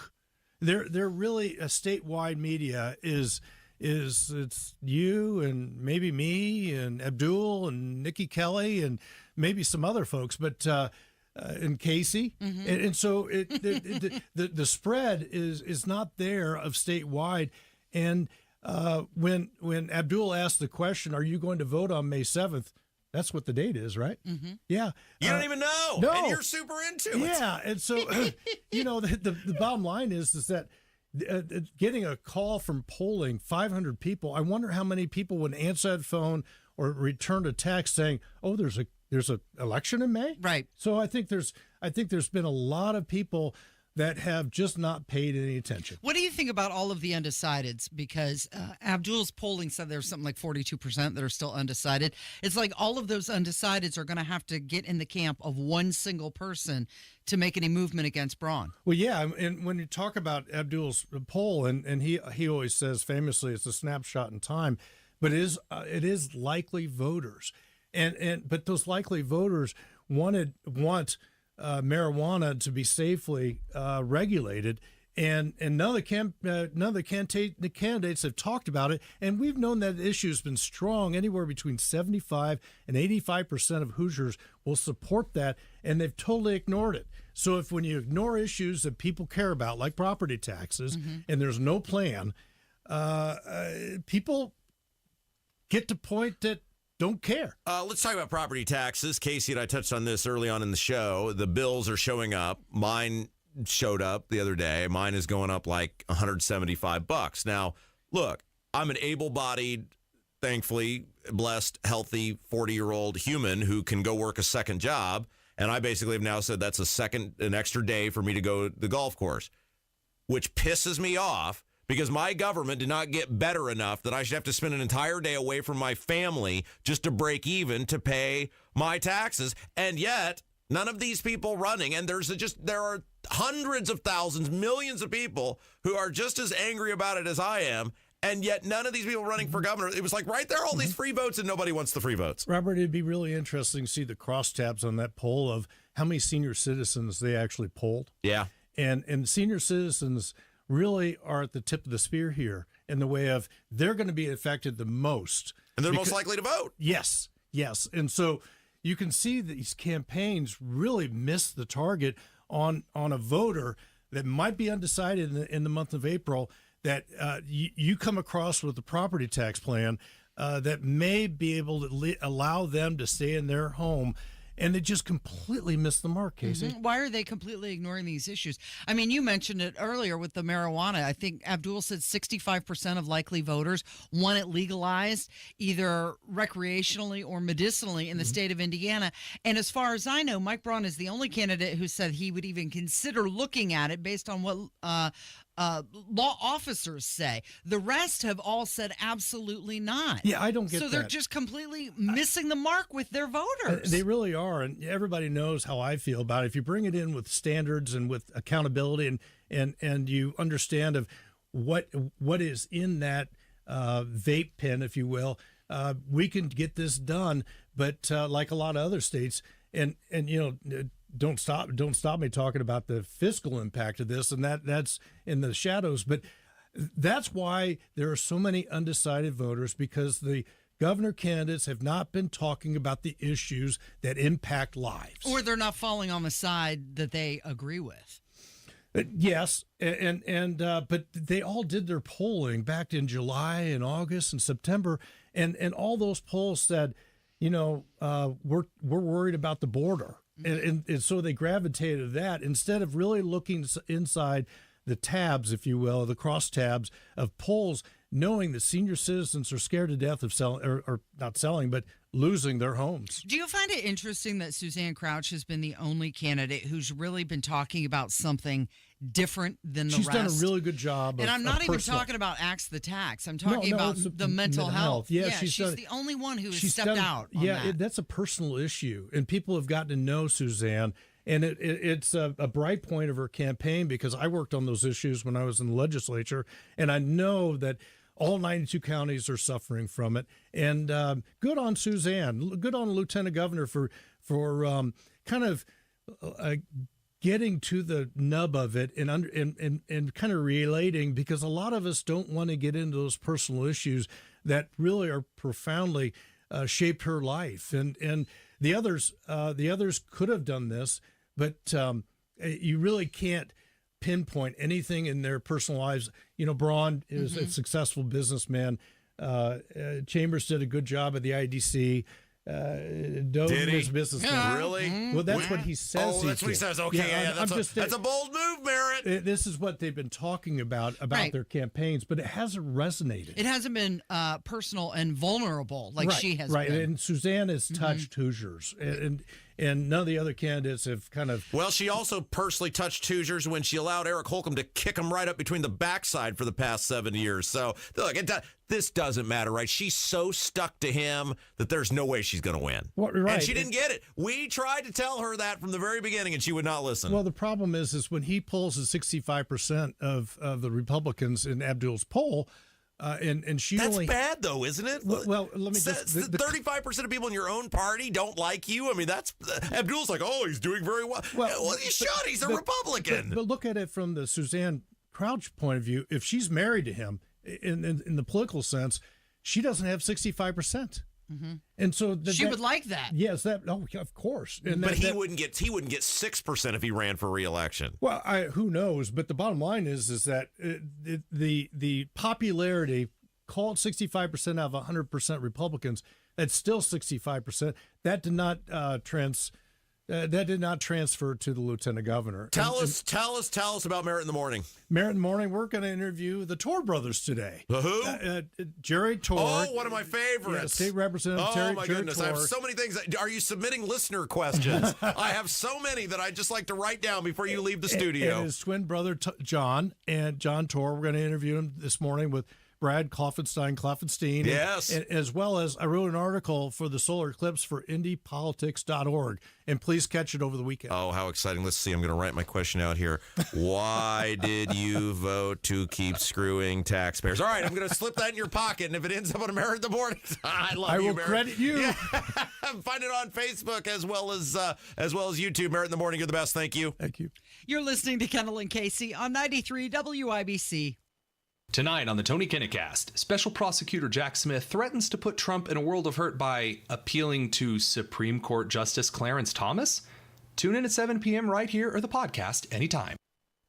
They're really a statewide media is it's you and maybe me and Abdul and Nikki Kelly and maybe some other folks, but and Casey. And so the spread is not there of statewide. And when Abdul asked the question, are you going to vote on May 7th? That's what the date is, right? Yeah. You don't even know. No. And you're super into it. Yeah. And so, the bottom line is that getting a call from polling 500 people, I wonder how many people would answer that phone or return a text saying, oh, there's a election in May? Right. So I think there's been a lot of people that have just not paid any attention. What do you think about all of the undecideds? Because Abdul's polling said there's something like 42% that are still undecided. It's like all of those undecideds are going to have to get in the camp of one single person to make any movement against Braun. Well, yeah, and when you talk about Abdul's poll, and he always says famously it's a snapshot in time, but it is likely voters, but those likely voters want marijuana to be safely regulated, and none of the candidates have talked about it. And we've known that issue has been strong. Anywhere between 75 and 85% of Hoosiers will support that, and they've totally ignored it. So when you ignore issues that people care about, like property taxes, and there's no plan, people get to point that don't care. Let's talk about property taxes. Casey and I touched on this early on in the show. The bills are showing up. Mine showed up the other day. Mine is going up like $175. Now, look, I'm an able-bodied, thankfully blessed, healthy 40-year-old human who can go work a second job, and I basically have now said that's an extra day for me to go to the golf course, which pisses me off. Because my government did not get better enough that I should have to spend an entire day away from my family just to break even to pay my taxes. And yet, none of these people running, and there are hundreds of thousands, millions of people who are just as angry about it as I am. And yet none of these people running for governor, it was like right there, all these free votes, and nobody wants the free votes. Robert, it'd be really interesting to see the crosstabs on that poll of how many senior citizens they actually polled. Yeah. And senior citizens really are at the tip of the spear here in the way of they're going to be affected the most. And they're most likely to vote. Yes. And so you can see that these campaigns really miss the target on a voter that might be undecided in the month of April, that you come across with a property tax plan that may be able to allow them to stay in their home. And they just completely missed the mark, Casey. Mm-hmm. Why are they completely ignoring these issues? I mean, you mentioned it earlier with the marijuana. I think Abdul said 65% of likely voters want it legalized either recreationally or medicinally in the state of Indiana. And as far as I know, Mike Braun is the only candidate who said he would even consider looking at it based on what law officers say. The rest have all said absolutely not. Yeah, I don't get that. So they're just completely missing the mark with their voters. They really are, and everybody knows how I feel about it. If you bring it in with standards and with accountability and you understand of what is in that vape pen, if you will, we can get this done. But like a lot of other states, and you know, don't stop me talking about the fiscal impact of this, and that's in the shadows. But that's why there are so many undecided voters, because the governor candidates have not been talking about the issues that impact lives, or they're not falling on the side that they agree with. Yes, and but they all did their polling back in July and August and September, and all those polls said, you know, we're worried about the border. And so they gravitated to that instead of really looking inside the tabs, if you will, the cross tabs of polls, knowing that senior citizens are scared to death of selling, or not selling, but losing their homes. Do you find it interesting that Suzanne Crouch has been the only candidate who's really been talking about something different than the rest? She's done a really good job. And I'm not even talking about Axe the Tax. I'm talking about the mental health. Yeah, she's the only one who has stepped out on that. That's a personal issue, and people have gotten to know Suzanne. And it's a bright point of her campaign, because I worked on those issues when I was in the legislature, and I know that all 92 counties are suffering from it. And good on Suzanne, good on the Lieutenant Governor for kind of getting to the nub of it and kind of relating, because a lot of us don't want to get into those personal issues that really are profoundly shaped her life. And the others could have done this. But you really can't pinpoint anything in their personal lives. You know, Braun is a successful businessman. Chambers did a good job at the IDC. Did he? Businessman. Really? Well, that's what he says. Oh, that's what he says. Okay, that's a bold move, Merritt. This is what they've been talking about right. their campaigns, but it hasn't resonated. It hasn't been personal and vulnerable like she has been. And Suzanne has touched Hoosiers, and none of the other candidates have kind of... Well, she also personally touched Hoosiers when she allowed Eric Holcomb to kick him right up between the backside for the past 7 years. So, look, this doesn't matter, right? She's so stuck to him that there's no way she's going to win. Well, right. And she didn't get it. We tried to tell her that from the very beginning, and she would not listen. Well, the problem is when he polls the 65% of the Republicans in Abdul's poll, and she That's only... bad, though, isn't it? Well, let me just... 35% of people in your own party don't like you. I mean, that's... Abdul's like, oh, he's doing very well. Well, he should. He's a Republican. But look at it from the Suzanne Crouch point of view. If she's married to him, in the political sense, she doesn't have 65%. And so she would like that. Yes, of course. And but he wouldn't get 6% if he ran for re-election. Well, who knows? But the bottom line is that the popularity, called 65% out of 100% Republicans, that's still 65%. That did not transfer to the lieutenant governor. Tell us about Merritt in the Morning. Merritt in the Morning, we're going to interview the Tor brothers today. The who? Jerry Tor. Oh, one of my favorites. Yeah, State Representative Jerry Tor. I have so many things. Are you submitting listener questions? I have so many that I just like to write down before you leave the studio. And his twin brother, John Tor. We're going to interview him this morning with Brad Klopfenstein. Yes. And as well as I wrote an article for the solar eclipse for indiepolitics.org. And please catch it over the weekend. Oh, how exciting. Let's see. I'm going to write my question out here. Why did you vote to keep screwing taxpayers? All right, I'm going to slip that in your pocket, and if it ends up on Merit in the Morning, I love you, I will Merit. credit you. Yeah. Find it on Facebook as well as YouTube. Merit in the Morning, you're the best. Thank you. Thank you. You're listening to Kendall and Casey on 93 WIBC. Tonight on the Tony Kinnecast, Special Prosecutor Jack Smith threatens to put Trump in a world of hurt by appealing to Supreme Court Justice Clarence Thomas. Tune in at 7 p.m. right here or the podcast anytime.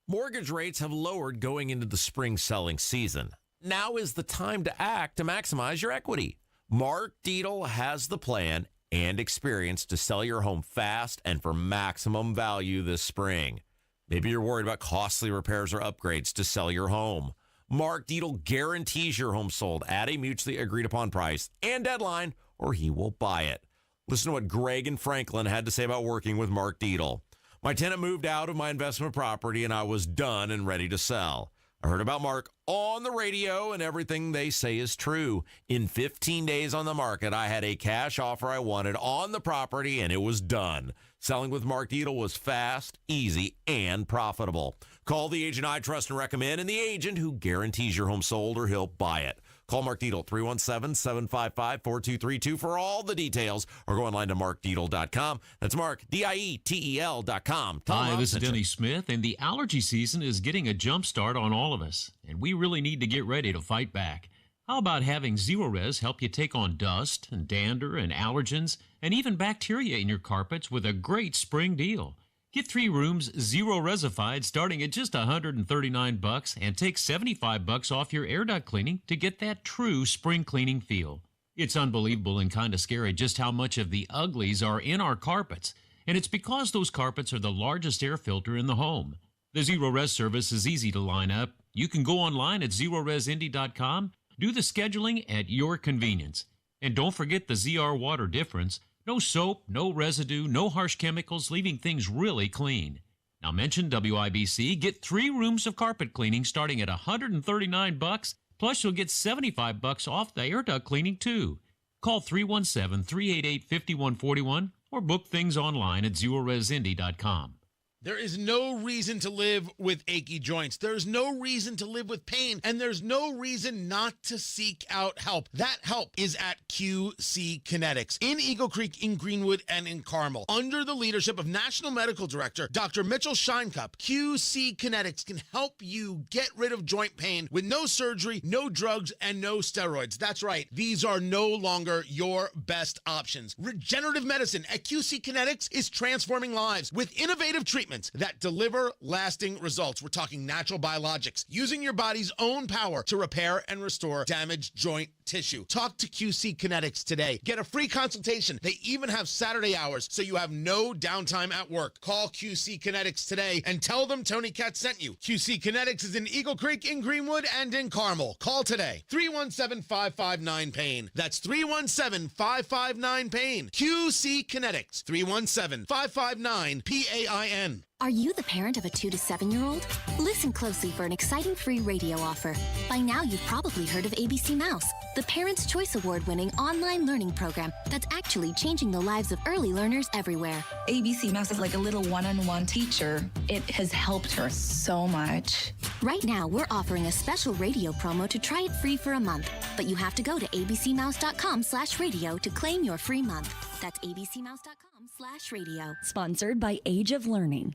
Mortgage rates have lowered going into the spring selling season. Now is the time to act to maximize your equity. Mark Dietel has the plan and experience to sell your home fast and for maximum value this spring. Maybe you're worried about costly repairs or upgrades to sell your home. Mark Dietel guarantees your home sold at a mutually agreed upon price and deadline, or he will buy it. Listen to what Greg and Franklin had to say about working with Mark Dietel. My tenant moved out of my investment property and I was done and ready to sell. I heard about Mark on the radio and everything they say is true. In 15 days on the market, I had a cash offer I wanted on the property and it was done. Selling with Mark Dietel was fast, easy, and profitable. Call the agent I trust and recommend and the agent who guarantees your home sold or he'll buy it. Call Mark Dietel, 317-755-4232 for all the details or go online to markdietel.com. That's Mark, Dietel.com. Hi, this is Denny Smith, and the allergy season is getting a jump start on all of us, and we really need to get ready to fight back. How about having Zero-Res help you take on dust and dander and allergens and even bacteria in your carpets with a great spring deal? Get 3 rooms Zero-Resified starting at just $139 and take $75 off your air duct cleaning to get that true spring cleaning feel. It's unbelievable and kind of scary just how much of the uglies are in our carpets, and it's because those carpets are the largest air filter in the home. The Zero-Res service is easy to line up. You can go online at ZeroResIndy.com. Do the scheduling at your convenience. And don't forget the ZR water difference. No soap, no residue, no harsh chemicals, leaving things really clean. Now mention WIBC. Get 3 rooms of carpet cleaning starting at $139, plus you'll get $75 off the air duct cleaning too. Call 317-388-5141 or book things online at ZeroResIndy.com. There is no reason to live with achy joints. There's no reason to live with pain, and there's no reason not to seek out help. That help is at QC Kinetics in Eagle Creek, in Greenwood, and in Carmel. Under the leadership of National Medical Director Dr. Mitchell Scheinkup, QC Kinetics can help you get rid of joint pain with no surgery, no drugs, and no steroids. That's right. These are no longer your best options. Regenerative medicine at QC Kinetics is transforming lives with innovative treatments that deliver lasting results. We're talking natural biologics, using your body's own power to repair and restore damaged joint tissue. Talk to QC Kinetics today. Get a free consultation. They even have Saturday hours, so you have no downtime at work. Call QC Kinetics today and tell them Tony Katz sent you. QC Kinetics is in Eagle Creek, in Greenwood, and in Carmel. Call today. 317-559-PAIN. That's 317-559-PAIN. QC Kinetics. 317-559-PAIN. Are you the parent of a 2 to 7-year-old? Listen closely for an exciting free radio offer. By now, you've probably heard of ABC Mouse, the Parents' Choice Award-winning online learning program that's actually changing the lives of early learners everywhere. ABC Mouse is like a little one-on-one teacher. It has helped her so much. Right now, we're offering a special radio promo to try it free for a month, but you have to go to abcmouse.com/radio to claim your free month. That's abcmouse.com/radio. Sponsored by Age of Learning.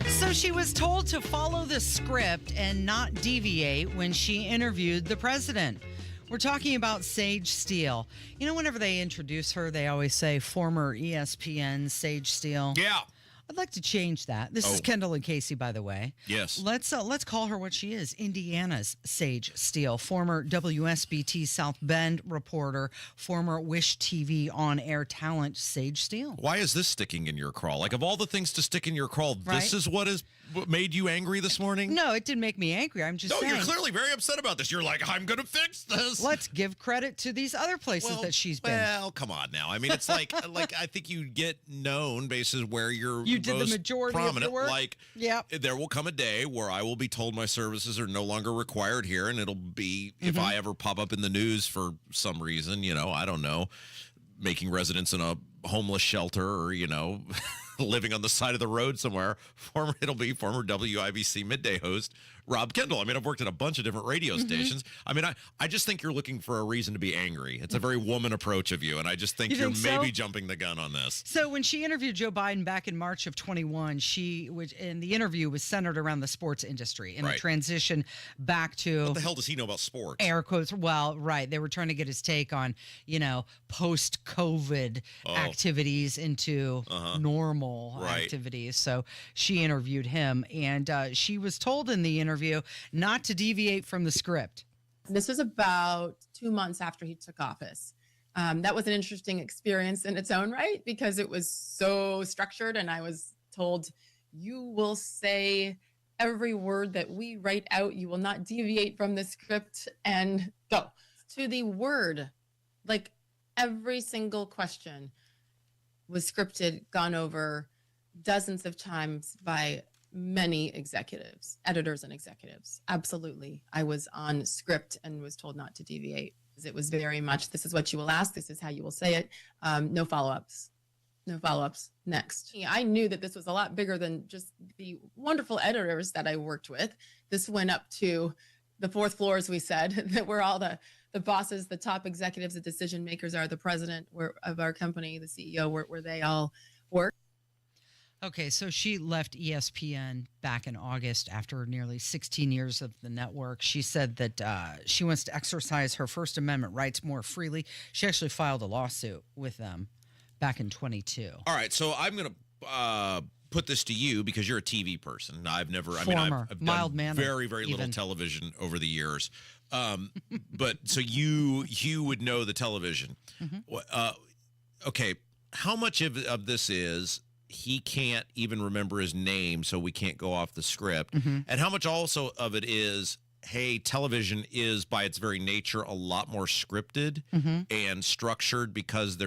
So she was told to follow the script and not deviate when she interviewed the president. We're talking about Sage Steele. You know, whenever they introduce her, they always say former ESPN Sage Steele. Yeah. I'd like to change that. This is Kendall and Casey, by the way. Yes. Let's call her what she is. Indiana's Sage Steele, former WSBT South Bend reporter, former Wish TV on-air talent, Sage Steele. Why is this sticking in your crawl? Like, of all the things to stick in your crawl, this is what made you angry this morning? No, it didn't make me angry. I'm just saying. No, you're clearly very upset about this. You're like, I'm going to fix this. Let's give credit to these other places that she's been. Well, come on now. I mean, it's like I think you get known basis where you're did the majority prominent, of the work. like, yep. there will come a day where I will be told my services are no longer required here, and it'll be, if I ever pop up in the news for some reason, I don't know, making residents in a homeless shelter or, living on the side of the road somewhere, it'll be former WIBC midday host Rob Kendall. I mean, I've worked at a bunch of different radio stations. I mean, I just think you're looking for a reason to be angry. It's a very woman approach of you, and I just think you're maybe jumping the gun on this. So when she interviewed Joe Biden back in March of 21, and the interview was centered around the sports industry and the transition back to... What the hell does he know about sports? Air quotes. Well, right. They were trying to get his take on, post-COVID activities into normal activities. So she interviewed him, and she was told in the interview not to deviate from the script. This was about 2 months after he took office. That was an interesting experience in its own right because it was so structured, and I was told, you will say every word that we write out. You will not deviate from the script, and go. To the word, like every single question was scripted, gone over dozens of times by many executives, editors and executives. Absolutely. I was on script and was told not to deviate. It was very much, this is what you will ask, this is how you will say it. No follow-ups. No follow-ups. Next. I knew that this was a lot bigger than just the wonderful editors that I worked with. This went up to the fourth floor, as we said, that were all the bosses, the top executives, the decision makers are the president of our company, the CEO, where they all work. Okay, so she left ESPN back in August after nearly 16 years of the network. She said that she wants to exercise her First Amendment rights more freely. She actually filed a lawsuit with them back in 22. All right, so I'm going to put this to you because you're a TV person. I've never, I've done very, very little television over the years. But so you would know the television. Okay, how much of this is he can't even remember his name, so we can't go off the script? And how much also of it is, hey, television is by its very nature a lot more scripted and structured because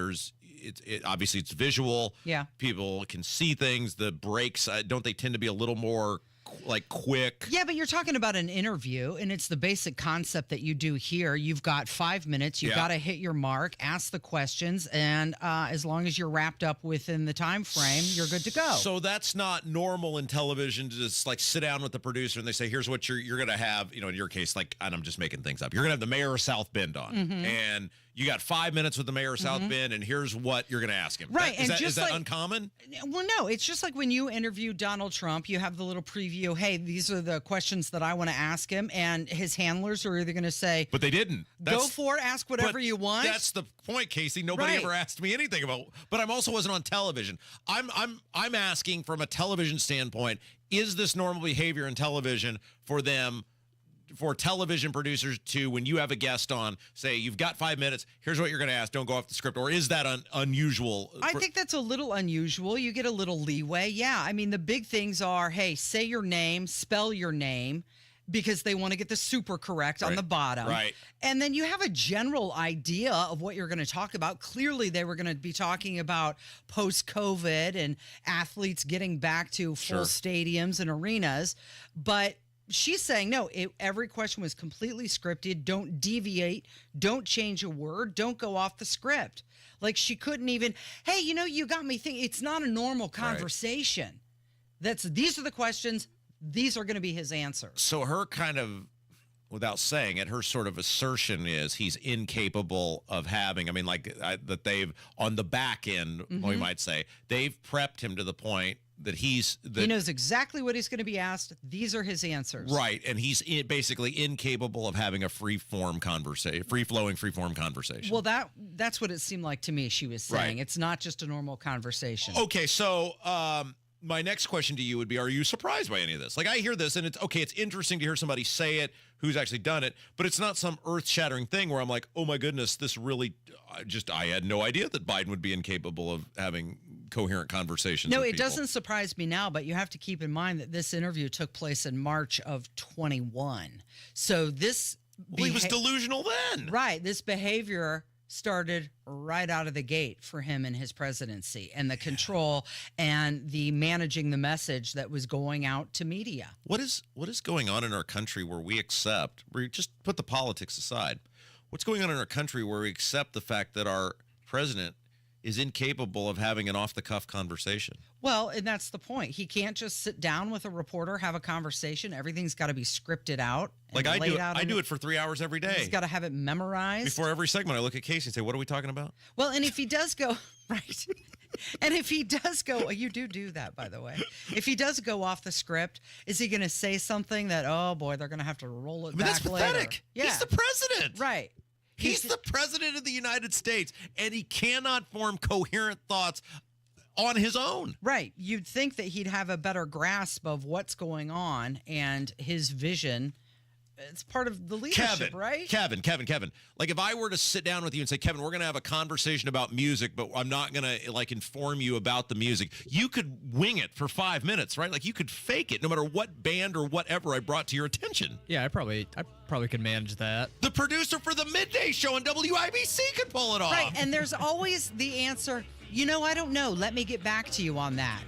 obviously it's visual. Yeah. People can see things. The breaks, don't they tend to be a little more like quick? Yeah, but you're talking about an interview, and it's the basic concept that you do here. You've got 5 minutes. You've got to hit your mark, ask the questions, and as long as you're wrapped up within the time frame, you're good to go. So that's not normal in television to just like sit down with the producer and they say, here's what you're going to have, in your case, like, and I'm just making things up. You're going to have the mayor of South Bend on, and you got 5 minutes with the mayor of South Bend, and here's what you're going to ask him. Right. Is that uncommon? Well, no. It's just like when you interview Donald Trump, you have the little preview. Hey, these are the questions that I want to ask him. And his handlers are either going to say, but they didn't. Go for it. Ask whatever you want. That's the point, Casey. Nobody ever asked me anything about, but I'm also wasn't on television. I'm asking from a television standpoint, is this normal behavior in television for television producers to, when you have a guest on, say, you've got 5 minutes, here's what you're going to ask, don't go off the script? Or is that unusual? I think that's a little unusual. You get a little leeway. Yeah. I mean, the big things are, hey, say your name, spell your name, because they want to get the super correct on the bottom. Right. And then you have a general idea of what you're going to talk about. Clearly, they were going to be talking about post-COVID and athletes getting back to full stadiums and arenas. But she's saying, no, every question was completely scripted. Don't deviate. Don't change a word. Don't go off the script. Like, she couldn't even, hey, you got me thinking. It's not a normal conversation. These are the questions. These are going to be his answers. So her kind of, without saying it, her sort of assertion is he's incapable of having, that they've, on the back end, we might say, they've prepped him to the point that he knows exactly what he's going to be asked. These are his answers. Right. And he's basically incapable of having a free-flowing conversation. Well, that's what it seemed like to me she was saying. Right. It's not just a normal conversation. Okay, so my next question to you would be, are you surprised by any of this? Like, I hear this, and it's interesting to hear somebody say it who's actually done it, but it's not some earth-shattering thing where I'm like, oh my goodness, this really, I had no idea that Biden would be incapable of having coherent conversations. No, with it people. Doesn't surprise me now, but you have to keep in mind that this interview took place in March of 21. So this... he was delusional then. Right. This behavior started right out of the gate for him and his presidency, and the control and the managing the message that was going out to media. What is going on in our country where we just put the politics aside? What's going on in our country where we accept the fact that our president is incapable of having an off-the-cuff conversation? Well, and that's the point. He can't just sit down with a reporter, have a conversation. Everything's got to be scripted out. Like I do it for 3 hours every day. He's got to have it memorized. Before every segment, I look at Casey and say, what are we talking about? Well, and if he does go, right. And if he does go, you do that, by the way. If he does go off the script, is he going to say something that, oh boy, they're going to have to roll it back that's later? Pathetic. Yeah. He's the president. Right. He's the president of the United States, and he cannot form coherent thoughts on his own. Right. You'd think that he'd have a better grasp of what's going on and his vision. It's part of the leadership, right? Kevin. Like if I were to sit down with you and say, Kevin, we're going to have a conversation about music, but I'm not going to like inform you about the music. You could wing it for 5 minutes, right? Like you could fake it no matter what band or whatever I brought to your attention. Yeah, I probably could manage that. The producer for the midday show on WIBC could pull it off. Right. And there's always the answer, I don't know. Let me get back to you on that.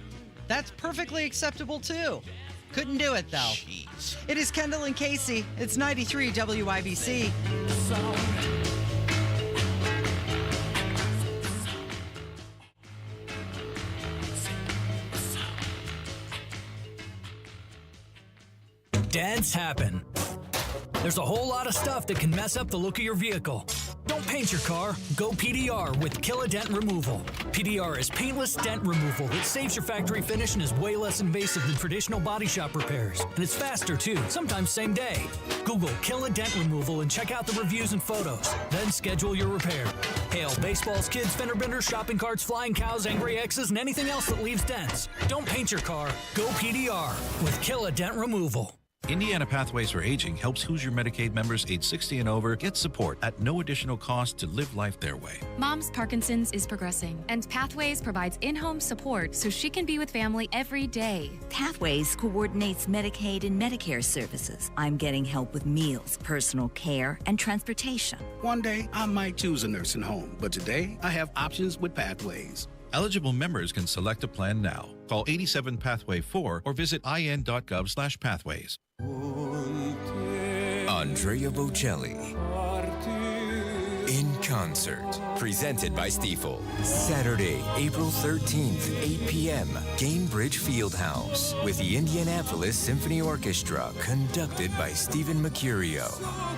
That's perfectly acceptable too. Couldn't do it, though. Jeez. It is Kendall and Casey. It's 93 WIBC. Dents happen. There's a whole lot of stuff that can mess up the look of your vehicle. Don't paint your car. Go PDR with Kill a Dent Removal. PDR is paintless dent removal that saves your factory finish and is way less invasive than traditional body shop repairs. And it's faster too, sometimes same day. Google Kill a Dent Removal and check out the reviews and photos. Then schedule your repair. Hail baseballs, kids, fender benders, shopping carts, flying cows, angry X's, and anything else that leaves dents. Don't paint your car. Go PDR with Kill a Dent Removal. Indiana Pathways for Aging helps Hoosier Medicaid members age 60 and over get support at no additional cost to live life their way. Mom's Parkinson's is progressing, and Pathways provides in-home support so she can be with family every day. Pathways coordinates Medicaid and Medicare services. I'm getting help with meals, personal care, and transportation. One day, I might choose a nursing home, but today, I have options with Pathways. Eligible members can select a plan now. Call 87 Pathway 4 or visit in.gov/pathways. Andrea Bocelli in concert, presented by Stiefel. Saturday, April 13th, 8 p.m., Gainbridge Fieldhouse, with the Indianapolis Symphony Orchestra, conducted by Stephen Mercurio.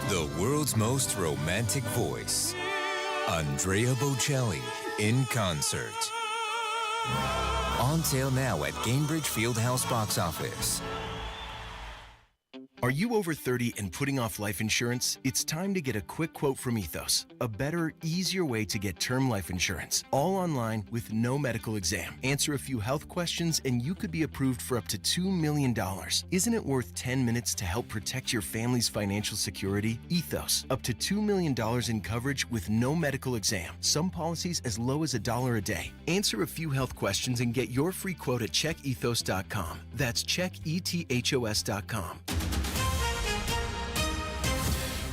The world's most romantic voice, Andrea Bocelli in concert. On sale now at Gainbridge Fieldhouse box office. Are you over 30 and putting off life insurance? It's time to get a quick quote from Ethos. A better, easier way to get term life insurance. All online with no medical exam. Answer a few health questions and you could be approved for up to $2 million. Isn't it worth 10 minutes to help protect your family's financial security? Ethos. Up to $2 million in coverage with no medical exam. Some policies as low as $1 a day. Answer a few health questions and get your free quote at checkethos.com. That's checkethos.com.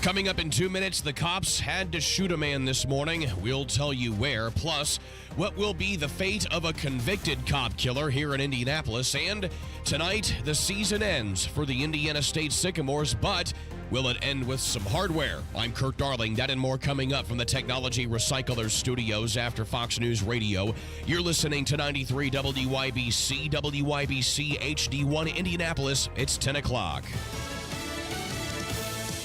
Coming up in 2 minutes, the cops had to shoot a man this morning. We'll tell you where. Plus, what will be the fate of a convicted cop killer here in Indianapolis. And tonight, the season ends for the Indiana State Sycamores, but will it end with some hardware? I'm Kurt Darling. That and more coming up from the Technology Recyclers Studios after Fox News Radio. You're listening to 93 WIBC, WIBC HD1 Indianapolis. It's 10 o'clock.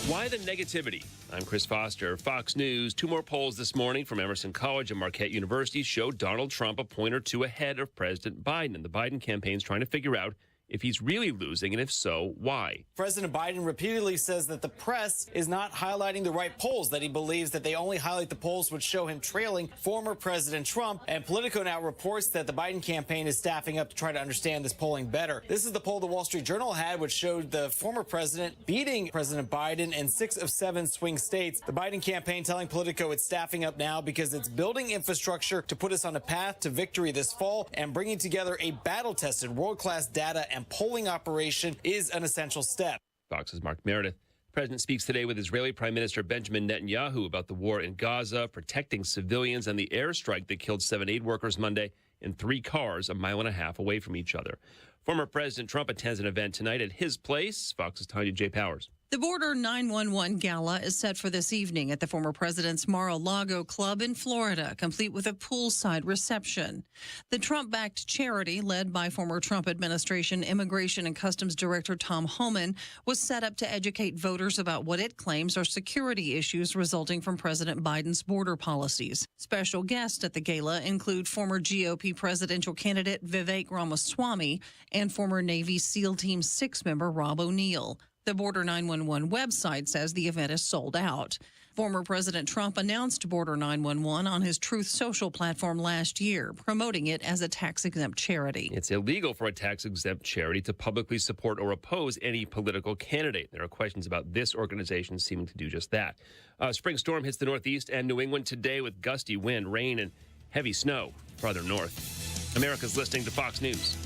Why the negativity? I'm Chris Foster, Fox News. 2 more polls this morning from Emerson College and Marquette University show Donald Trump a point or two ahead of President Biden. And the Biden campaign's trying to figure out if he's really losing, and if so, why? President Biden repeatedly says that the press is not highlighting the right polls, that he believes that they only highlight the polls which show him trailing former President Trump. And Politico now reports that the Biden campaign is staffing up to try to understand this polling better. This is the poll the Wall Street Journal had, which showed the former president beating President Biden in 6 of 7 swing states. The Biden campaign telling Politico it's staffing up now because it's building infrastructure to put us on a path to victory this fall, and bringing together a battle-tested world-class data and polling operation is an essential step. Fox's Mark Meredith. The president speaks today with Israeli Prime Minister Benjamin Netanyahu about the war in Gaza, protecting civilians, and the airstrike that killed 7 aid workers Monday in 3 cars a mile and a half away from each other. Former President Trump attends an event tonight at his place. Fox's Tanya J. Powers. The Border 911 Gala is set for this evening at the former president's Mar-a-Lago Club in Florida, complete with a poolside reception. The Trump-backed charity, led by former Trump administration Immigration and Customs Director Tom Homan, was set up to educate voters about what it claims are security issues resulting from President Biden's border policies. Special guests at the gala include former GOP presidential candidate Vivek Ramaswamy and former Navy SEAL Team 6 member Rob O'Neill. The Border 911 website says the event is sold out. Former President Trump announced Border 911 on his Truth Social platform last year, promoting it as a tax-exempt charity. It's illegal for a tax-exempt charity to publicly support or oppose any political candidate. There are questions about this organization seeming to do just that. A spring storm hits the Northeast and New England today with gusty wind, rain, and heavy snow farther north. America's listening to Fox News.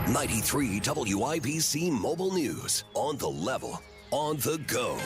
93 WIBC Mobile News. On the level, on the go.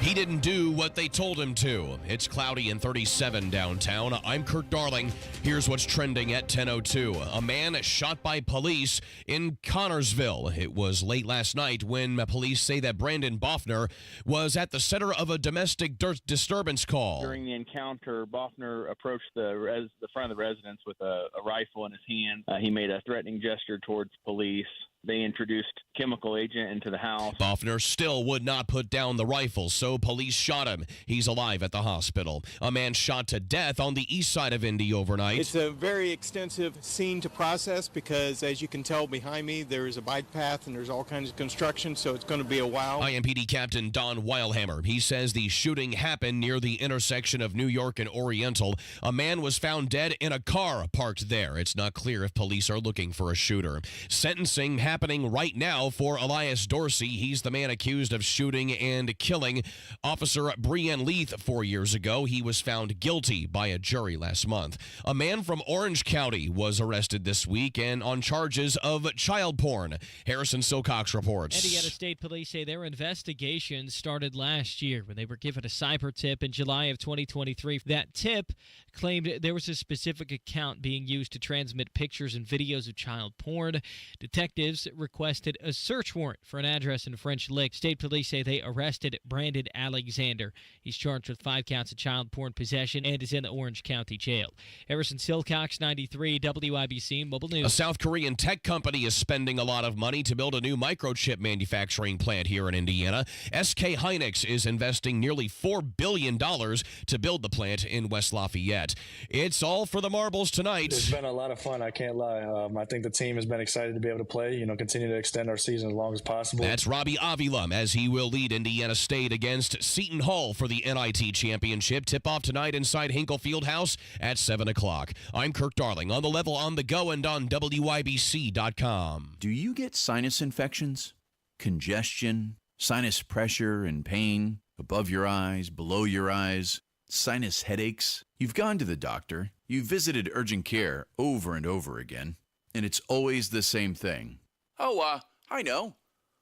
He didn't do what they told him to. It's cloudy and 37 downtown. I'm Kirk Darling. Here's what's trending at 10:02. A man shot by police in Connorsville. It was late last night when police say that Brandon Boffner was at the center of a domestic disturbance call. During the encounter, Boffner approached the front of the residence with a rifle in his hand. He made a threatening gesture towards police. They introduced chemical agent into the house. Boffner still would not put down the rifle, so police shot him. He's alive at the hospital. A man shot to death on the east side of Indy overnight. It's a very extensive scene to process because, as you can tell behind me, there is a bike path and there's all kinds of construction, so it's going to be a while. IMPD Captain Don Weilhammer. He says the shooting happened near the intersection of New York and Oriental. A man was found dead in a car parked there. It's not clear if police are looking for a shooter. Sentencing happening right now for Elias Dorsey. He's the man accused of shooting and killing Officer Brian Leith 4 years ago. He was found guilty by a jury last month. A man from Orange County was arrested this week and on charges of child porn. Harrison Silcox reports. Indiana State Police say their investigation started last year when they were given a cyber tip in July of 2023. That tip claimed there was a specific account being used to transmit pictures and videos of child porn. Detectives requested a search warrant for an address in French Lick. State police say they arrested Brandon Alexander. He's charged with 5 counts of child porn possession and is in the Orange County Jail. Harrison Silcox, 93 WIBC Mobile News. A South Korean tech company is spending a lot of money to build a new microchip manufacturing plant here in Indiana. SK Hynix is investing nearly $4 billion to build the plant in West Lafayette. It's all for the marbles tonight. It's been a lot of fun, I can't lie. I think the team has been excited to be able to play, continue to extend our season as long as possible. That's Robbie Avila as he will lead Indiana State against Seton Hall for the NIT Championship. Tip-off tonight inside Hinkle Fieldhouse at 7 o'clock. I'm Kirk Darling on the level, on the go, and on WIBC.com. Do you get sinus infections, congestion, sinus pressure and pain, above your eyes, below your eyes, sinus headaches? You've gone to the doctor, you've visited urgent care over and over again, and it's always the same thing. Oh, I know.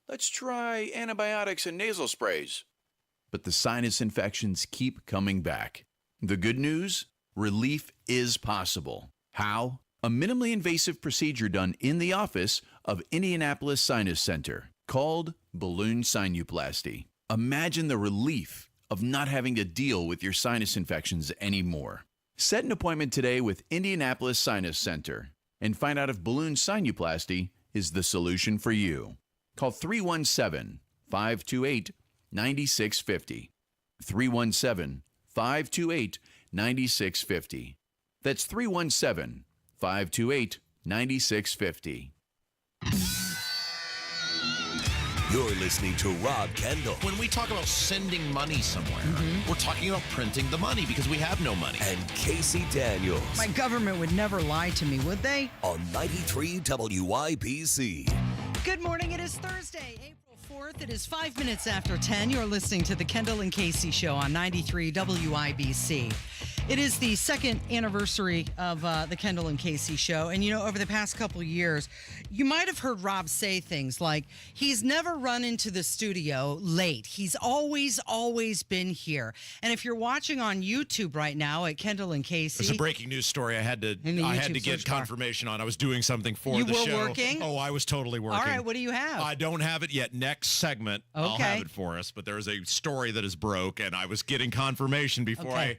Let's try antibiotics and nasal sprays. But the sinus infections keep coming back. The good news? Relief is possible. How? A minimally invasive procedure done in the office of Indianapolis Sinus Center called balloon sinuplasty. Imagine the relief of not having to deal with your sinus infections anymore. Set an appointment today with Indianapolis Sinus Center and find out if balloon sinuplasty is the solution for you. Call 317-528-9650. 317-528-9650. That's 317-528-9650. You're listening to Rob Kendall. When we talk about sending money somewhere, we're talking about printing the money because we have no money. And Casey Daniels. My government would never lie to me, would they? On 93 WIBC. Good morning. It is Thursday, April 4th. It is 5 minutes after 10. You're listening to the Kendall and Casey Show on 93 WIBC. It is the second anniversary of the Kendall and Casey Show. And, you know, over the past couple years, you might have heard Rob say things like, he's never run into the studio late. He's always been here. And if you're watching on YouTube right now at Kendall and Casey. It's a breaking news story I had to get confirmation on. I was doing something for the show. You were working? Oh, I was totally working. All right, what do you have? I don't have it yet. Next segment, I'll have it for us. But there is a story that is broke, and I was getting confirmation before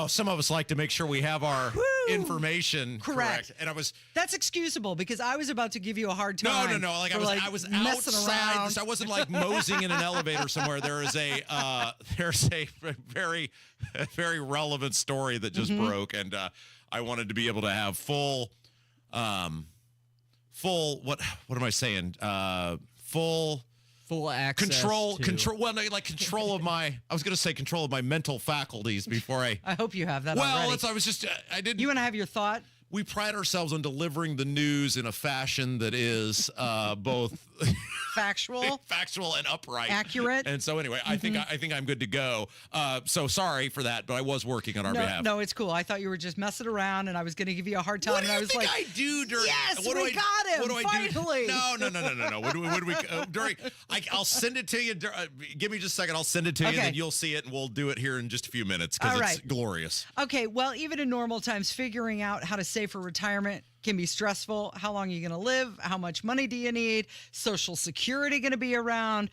some of us like to make sure we have our information correct. And That's excusable because I was about to give you a hard time. No. I was outside. I wasn't like moseying in an elevator somewhere. There's a very, very relevant story that just broke, and I wanted to be able to have full. What am I saying? Full access. Control. Well, no, like control of my. I was going to say control of my mental faculties before I. I hope you have that. Well, already. I was just. I didn't. You want to have your thought? We pride ourselves on delivering the news in a fashion that is both factual and upright, accurate. And so, anyway, I think I'm good to go. So sorry for that, but I was working on our behalf. No, it's cool. I thought you were just messing around, and I was going to give you a hard time. What do and you I was think like, I do during? Yes, what we do got him. What do I finally. do? No. What do we during? I'll send it to you. Give me just a second. I'll send it to you, and then you'll see it, and we'll do it here in just a few minutes because it's glorious. Okay. Well, even in normal times, figuring out how to save for retirement can be stressful. How long are you going to live? How much money do you need? Social Security going to be around?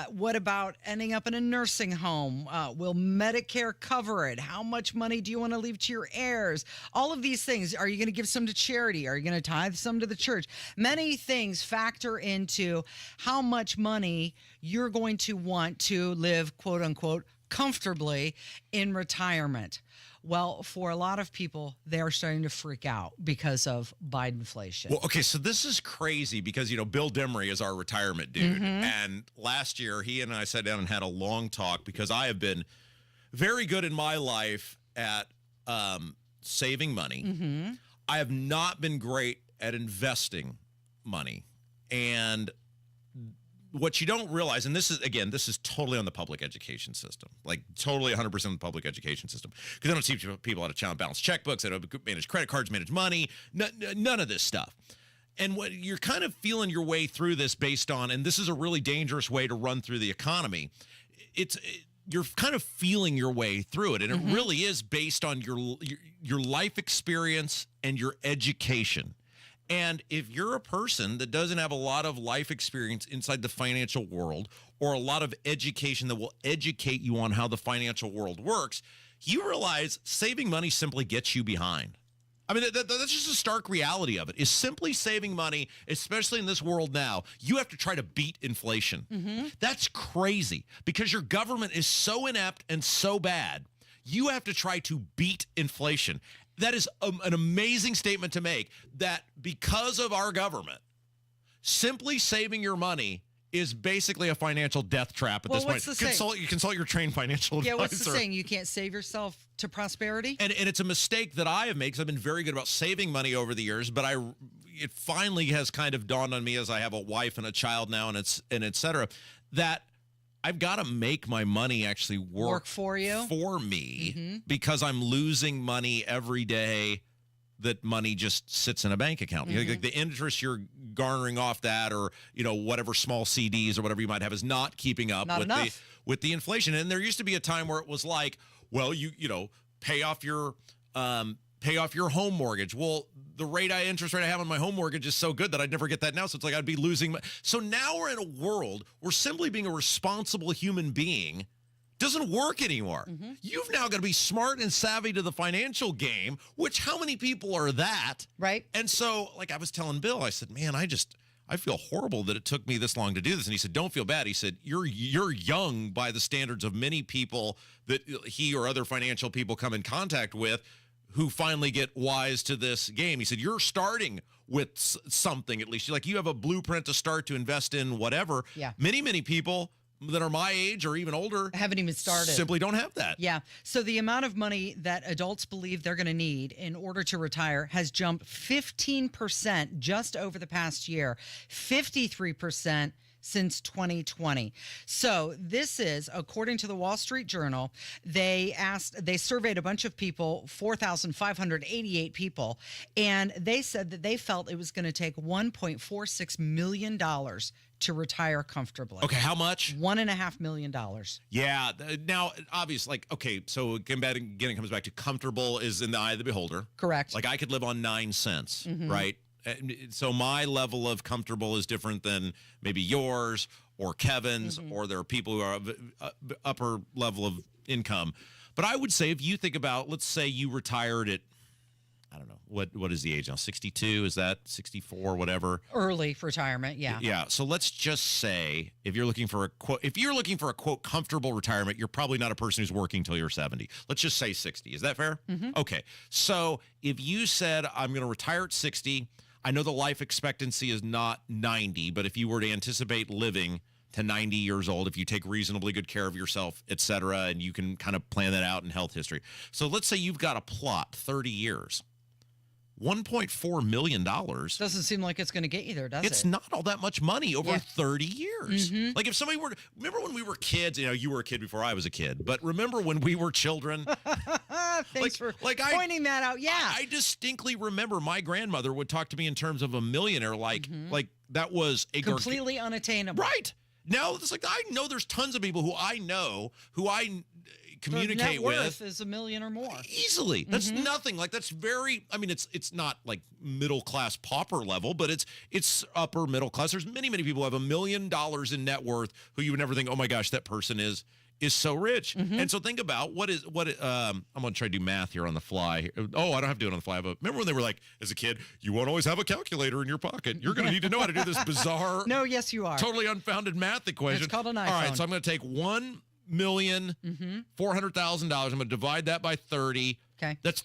What about ending up in a nursing home? Will Medicare cover it? How much money do you want to leave to your heirs? All of these things. Are you going to give some to charity? Are you going to tithe some to the church? Many things factor into how much money you're going to want to live, quote unquote, comfortably in retirement. Well, for a lot of people, they are starting to freak out because of Bidenflation. Well, okay, so this is crazy because, Bill Demery is our retirement dude. And last year, he and I sat down and had a long talk because I have been very good in my life at saving money. I have not been great at investing money. And what you don't realize, and this is totally on the public education system, like totally 100% on the public education system, because they don't teach people how to balance checkbooks, they don't manage credit cards, manage money, none of this stuff. And what you're kind of feeling your way through this based on, and this is a really dangerous way to run through the economy, you're kind of feeling your way through it, and it really is based on your life experience and your education. And if you're a person that doesn't have a lot of life experience inside the financial world or a lot of education that will educate you on how the financial world works, you realize saving money simply gets you behind. I mean, that's just a stark reality of it, is simply saving money, especially in this world now. You have to try to beat inflation. That's crazy because your government is so inept and so bad. You have to try to beat inflation. That is an amazing statement to make, that because of our government, simply saving your money is basically a financial death trap at this point. Consult your trained financial advisor. Yeah, what's the saying? You can't save yourself to prosperity? And it's a mistake that I have made because I've been very good about saving money over the years, but it finally has kind of dawned on me as I have a wife and a child now and et cetera, that I've got to make my money actually work for you, for me, because I'm losing money every day. That money just sits in a bank account. Like the interest you're garnering off that, or whatever small CDs or whatever you might have, is not keeping up with the inflation. And there used to be a time where it was like, well, you pay off your home mortgage. Well, the interest rate I have on my home mortgage is so good that I'd never get that now. So it's like I'd be losing. So now we're in a world where simply being a responsible human being doesn't work anymore. You've now got to be smart and savvy to the financial game, which how many people are that? Right. And so, like I was telling Bill, I said, man, I feel horrible that it took me this long to do this. And he said, don't feel bad. He said, you're young by the standards of many people that he or other financial people come in contact with who finally get wise to this game. He said, you're starting with something at least. Like you have a blueprint to start to invest in whatever. Yeah. Many people that are my age or even older haven't even started. Simply don't have that. Yeah. So the amount of money that adults believe they're going to need in order to retire has jumped 15% just over the past year, 53% since 2020. So this is, according to the Wall Street Journal, they surveyed a bunch of people, 4,588 people, and they said that they felt it was going to take $1.46 million to retire comfortably. Okay, how much? $1.5 million. Yeah. Now, obviously, like, okay, so again, it comes back to comfortable is in the eye of the beholder. Correct. Like I could live on 9 cents, right? So my level of comfortable is different than maybe yours or Kevin's, or there are people who are of upper level of income. But I would say if you think about, let's say you retired at, I don't know, what is the age now? 62? Is that 64? Whatever. Early retirement, yeah. Yeah. So let's just say if you're looking for a quote comfortable retirement, you're probably not a person who's working until you're 70. Let's just say 60. Is that fair? Okay. So if you said I'm going to retire at 60, I know the life expectancy is not 90, but if you were to anticipate living to 90 years old, if you take reasonably good care of yourself, et cetera, and you can kind of plan that out in health history. So let's say you've got a plot 30 years. $1.4 million. Doesn't seem like it's going to get you there, does it? It's not all that much money over 30 years. Like if somebody were, remember when we were kids, you were a kid before I was a kid, but remember when we were children? Thanks for pointing that out. Yeah. I distinctly remember my grandmother would talk to me in terms of a millionaire, like that was a completely unattainable. Right. Now it's like, I know there's tons of people who I know, who I communicate net worth with is $1 million or more easily. That's nothing. Like that's very, I mean, it's not like middle class pauper level, but it's upper middle class. There's many people who have $1 million in net worth who you would never think, oh my gosh, that person is so rich. And so think about I'm going to try to do math here on the fly. Oh, I don't have to do it on the fly. But remember when they were like, as a kid, you won't always have a calculator in your pocket. You're going to need to know how to do this bizarre, no, yes, you are. Totally unfounded math equation. It's called an iPhone. All right, so I'm going to take $1,400,000. I'm going to divide that by 30. Okay. That's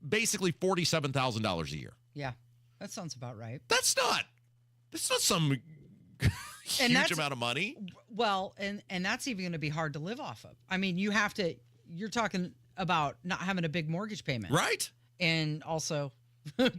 basically $47,000 a year. Yeah, that sounds about right. That's not some huge amount of money. Well, and that's even going to be hard to live off of. I mean, you're talking about not having a big mortgage payment. Right. And also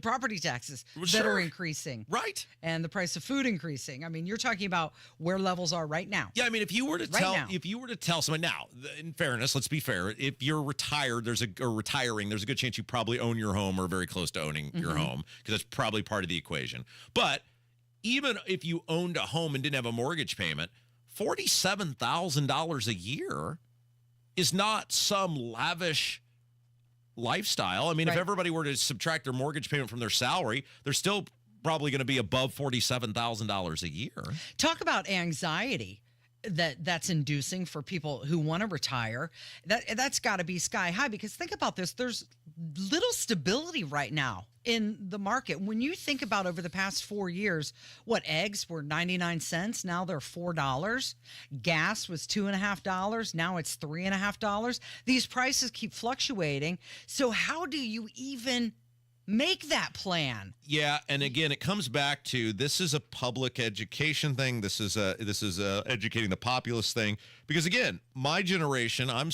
property taxes that are increasing. Right. And the price of food increasing. I mean, you're talking about where levels are right now. Yeah, I mean, if you were to tell someone now, in fairness, let's be fair, if you're retired, retiring, there's a good chance you probably own your home or very close to owning your home, because that's probably part of the equation. But even if you owned a home and didn't have a mortgage payment, $47,000 a year is not some lavish lifestyle. I mean, if everybody were to subtract their mortgage payment from their salary, they're still probably going to be above $47,000 a year. Talk about anxiety that's inducing for people who want to retire. That's got to be sky high, because think about this. There's little stability right now in the market. When you think about over the past 4 years, eggs were 99 cents. Now they're $4. Gas was $2.50. Now it's $3.50. These prices keep fluctuating. So how do you even make that plan? Yeah, and again, it comes back to, this is a public education thing. This is educating the populace thing. Because again, my generation, I'm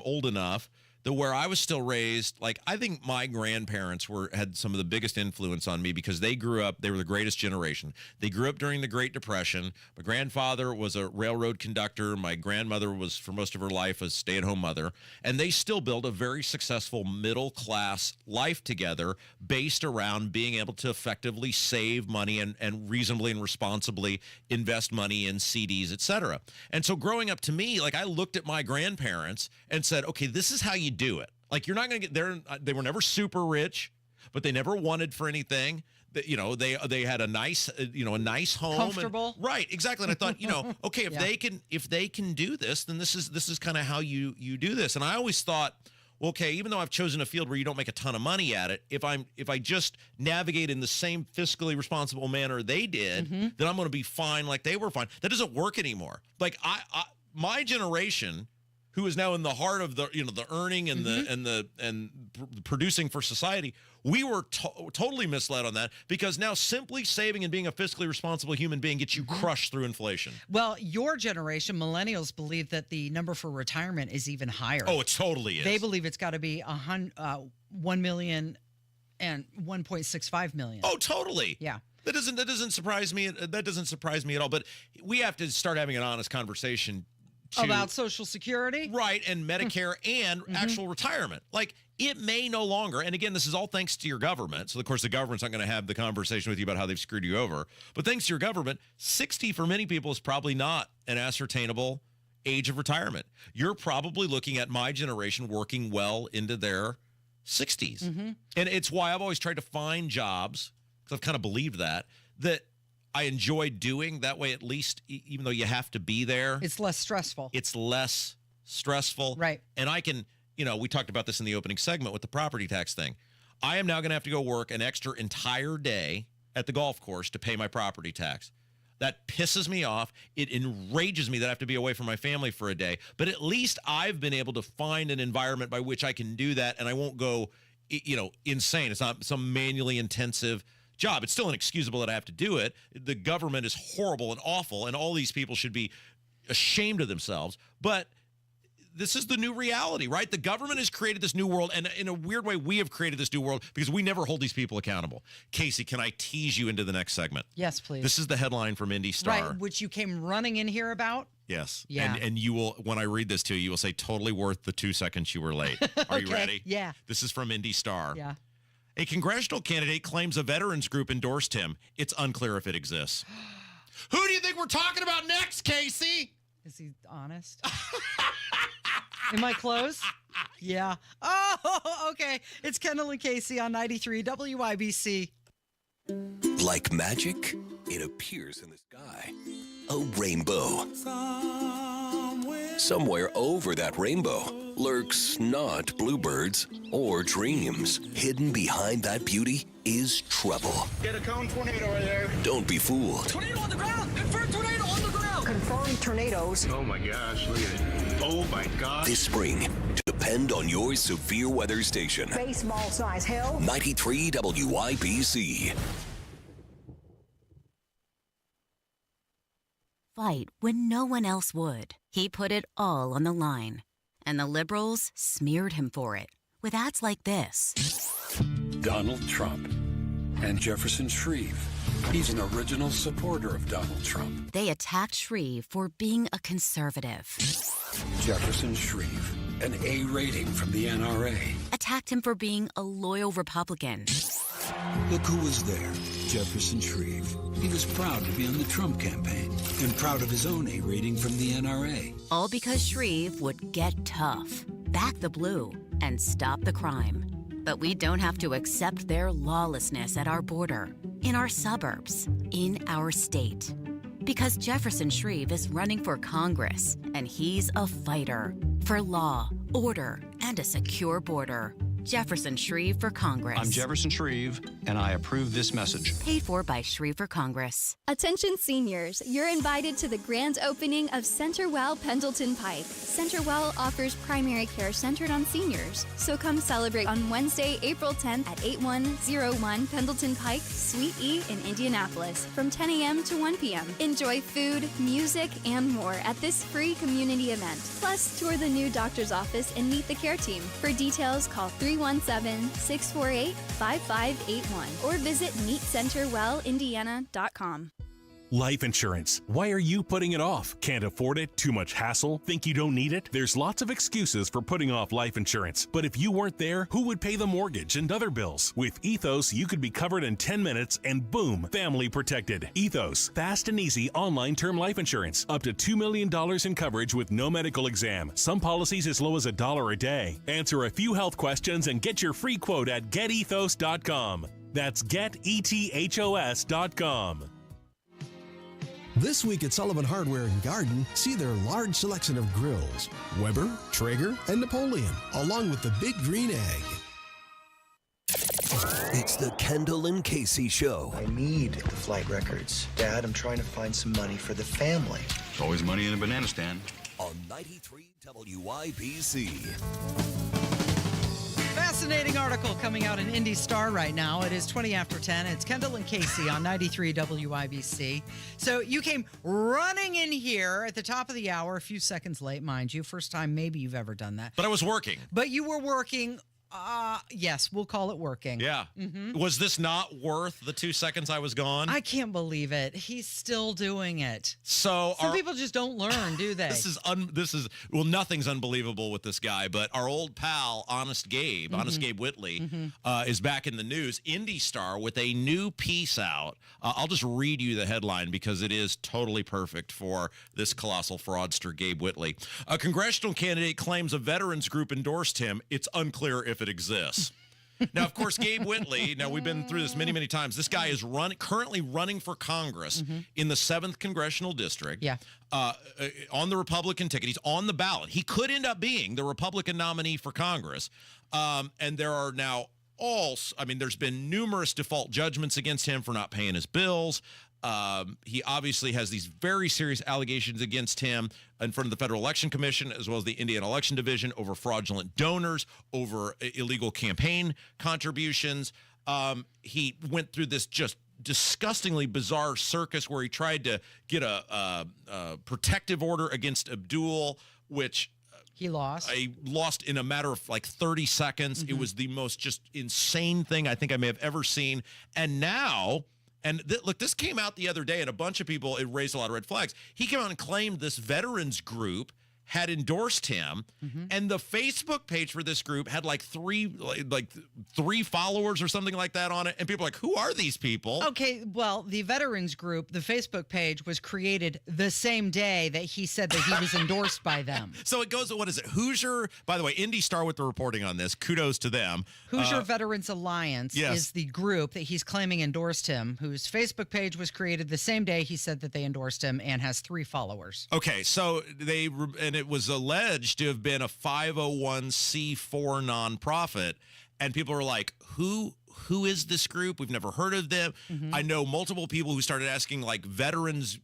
old enough that where I was still raised, like, I think my grandparents had some of the biggest influence on me, because they were the greatest generation. They grew up during the Great Depression. My grandfather was a railroad conductor. My grandmother was, for most of her life, a stay-at-home mother. And they still built a very successful middle-class life together based around being able to effectively save money and reasonably and responsibly invest money in CDs, et cetera. And so growing up, to me, like, I looked at my grandparents and said, okay, this is how you do it. Like, you're not going to get there. They were never super rich, but they never wanted for anything. They had a nice, a nice home, comfortable. Right, exactly. And I thought, okay, if they can do this, then this is kind of how you do this. And I always thought, well, okay, even though I've chosen a field where you don't make a ton of money at it, if I just navigate in the same fiscally responsible manner they did, then I'm going to be fine, like they were fine. That doesn't work anymore. Like my generation, who is now in the heart of the the earning and the producing for society, we were totally misled on that, because now simply saving and being a fiscally responsible human being gets you crushed through inflation. Well, your generation, millennials, believe that the number for retirement is even higher. Oh, it totally is. They believe it's got to be 1 million and 1.65 million. Oh, totally. Yeah. That doesn't surprise me. That doesn't surprise me at all. But we have to start having an honest conversation about Social Security, right, and Medicare and actual retirement. Like, it may no longer, and again, this is all thanks to your government. So, of course, the government's not going to have the conversation with you about how they've screwed you over. But thanks to your government, 60 for many people is probably not an ascertainable age of retirement. You're probably looking at my generation working well into their 60s. And it's why I've always tried to find jobs, because I've kind of believed that I enjoy doing. That way, at least, even though you have to be there, it's less stressful. It's less stressful. Right. And I can, we talked about this in the opening segment with the property tax thing. I am now going to have to go work an extra entire day at the golf course to pay my property tax. That pisses me off. It enrages me that I have to be away from my family for a day. But at least I've been able to find an environment by which I can do that, and I won't go, insane. It's not some manually intensive job. It's still inexcusable that I have to do it. The government is horrible and awful, and all these people should be ashamed of themselves. But this is the new reality, right? The government has created this new world, and in a weird way, we have created this new world because we never hold these people accountable. Casey, can I tease you into the next segment? Yes, please. This is the headline from Indy Star. Right, which you came running in here about? Yes. Yeah. And you will, when I read this to you, you will say, totally worth the 2 seconds you were late. Are you ready? Yeah. This is from Indy Star. Yeah. A congressional candidate claims a veterans group endorsed him. It's unclear if it exists. Who do you think we're talking about next, Casey? Is he honest? Am I close? Yeah. Oh, okay. It's Kendall and Casey on 93 WIBC. Like magic, it appears in the sky. A rainbow. Somewhere over that rainbow lurks not bluebirds or dreams. Hidden behind that beauty is trouble. Get a cone tornado right there. Don't be fooled. Tornado on the ground! Confirmed tornado on the ground! Confirmed tornadoes. Oh my gosh, look at it. Oh my gosh. This spring, depend on your severe weather station. Baseball size hail. 93 WIBC. Fight when no one else would. He put it all on the line. And the liberals smeared him for it with ads like this. Donald Trump and Jefferson Shreve. He's an original supporter of Donald Trump. They attacked Shreve for being a conservative. Jefferson Shreve, an A rating from the NRA. Attacked him for being a loyal Republican. Look who was there, Jefferson Shreve. He was proud to be on the Trump campaign and proud of his own A rating from the NRA. All because Shreve would get tough, back the blue, and stop the crime. But we don't have to accept their lawlessness at our border, in our suburbs, in our state. Because Jefferson Shreve is running for Congress, and he's a fighter for law, order, and a secure border. Jefferson Shreve for Congress. I'm Jefferson Shreve, and I approve this message. Paid for by Shreve for Congress. Attention seniors, you're invited to the grand opening of CenterWell Pendleton Pike. CenterWell offers primary care centered on seniors. So come celebrate on Wednesday, April 10th at 8101 Pendleton Pike, Suite E in Indianapolis from 10 a.m. to 1 p.m. Enjoy food, music, and more at this free community event. Plus, tour the new doctor's office and meet the care team. For details, call 317-648-5581 or visit meetcenterwellindiana.com. Life insurance. Why are you putting it off? Can't afford it? Too much hassle? Think you don't need it? There's lots of excuses for putting off life insurance. But if you weren't there, who would pay the mortgage and other bills? With Ethos, you could be covered in 10 minutes and boom, family protected. Ethos, fast and easy online term life insurance. Up to $2 million in coverage with no medical exam. Some policies as low as $1 a day. Answer a few health questions and get your free quote at getethos.com. That's getethos.com. This week at Sullivan Hardware and Garden, see their large selection of grills, Weber, Traeger, and Napoleon, along with the Big Green Egg. It's the Kendall and Casey Show. I need the flight records. Dad, I'm trying to find some money for the family. There's always money in a banana stand. On 93 WIBC. Fascinating article coming out in Indy Star right now. It is 20 after 10. It's Kendall and Casey on 93 WIBC. So you came running in here at the top of the hour, a few seconds late, mind you. First time maybe you've ever done that. But I was working. But you were working Yes, we'll call it working. Yeah. Was this not worth the 2 seconds I was gone? I can't believe it. He's still doing it. So some people just don't learn, do they? Well, nothing's unbelievable with this guy, but our old pal, Honest Gabe Whitley, is back in the news. Indy Star with a new piece out. I'll just read you the headline because it is totally perfect for this colossal fraudster, Gabe Whitley. A congressional candidate claims a veterans group endorsed him. It's unclear if it exists. Now, of course, Gabe Whitley, now we've been through this many, many times. This guy is currently running for Congress in the 7th Congressional District on the Republican ticket. He's on the ballot. He could end up being the Republican nominee for Congress. And there are now there's been numerous default judgments against him for not paying his bills. He obviously has these very serious allegations against him in front of the Federal Election Commission, as well as the Indiana Election Division, over fraudulent donors, over illegal campaign contributions. He went through this just disgustingly bizarre circus where he tried to get a protective order against Abdul, which he lost. I lost in a matter of like 30 seconds. It was the most just insane thing I think I may have ever seen. And now... And look, this came out the other day, and a bunch of people, it raised a lot of red flags. He came out and claimed this veterans group had endorsed him, and the Facebook page for this group had like three followers or something like that on it. And people are like, who are these people? Okay, well, the veterans group, the Facebook page was created the same day that he said that he was endorsed by them. So it goes, what is it? Hoosier, by the way, Indy Star with the reporting on this. Kudos to them. Hoosier Veterans Alliance is the group that he's claiming endorsed him, whose Facebook page was created the same day he said that they endorsed him and has 3 followers. Okay, so it was alleged to have been a 501c4 nonprofit, and people were like, who is this group? We've never heard of them. I know multiple people who started asking, like, veterans,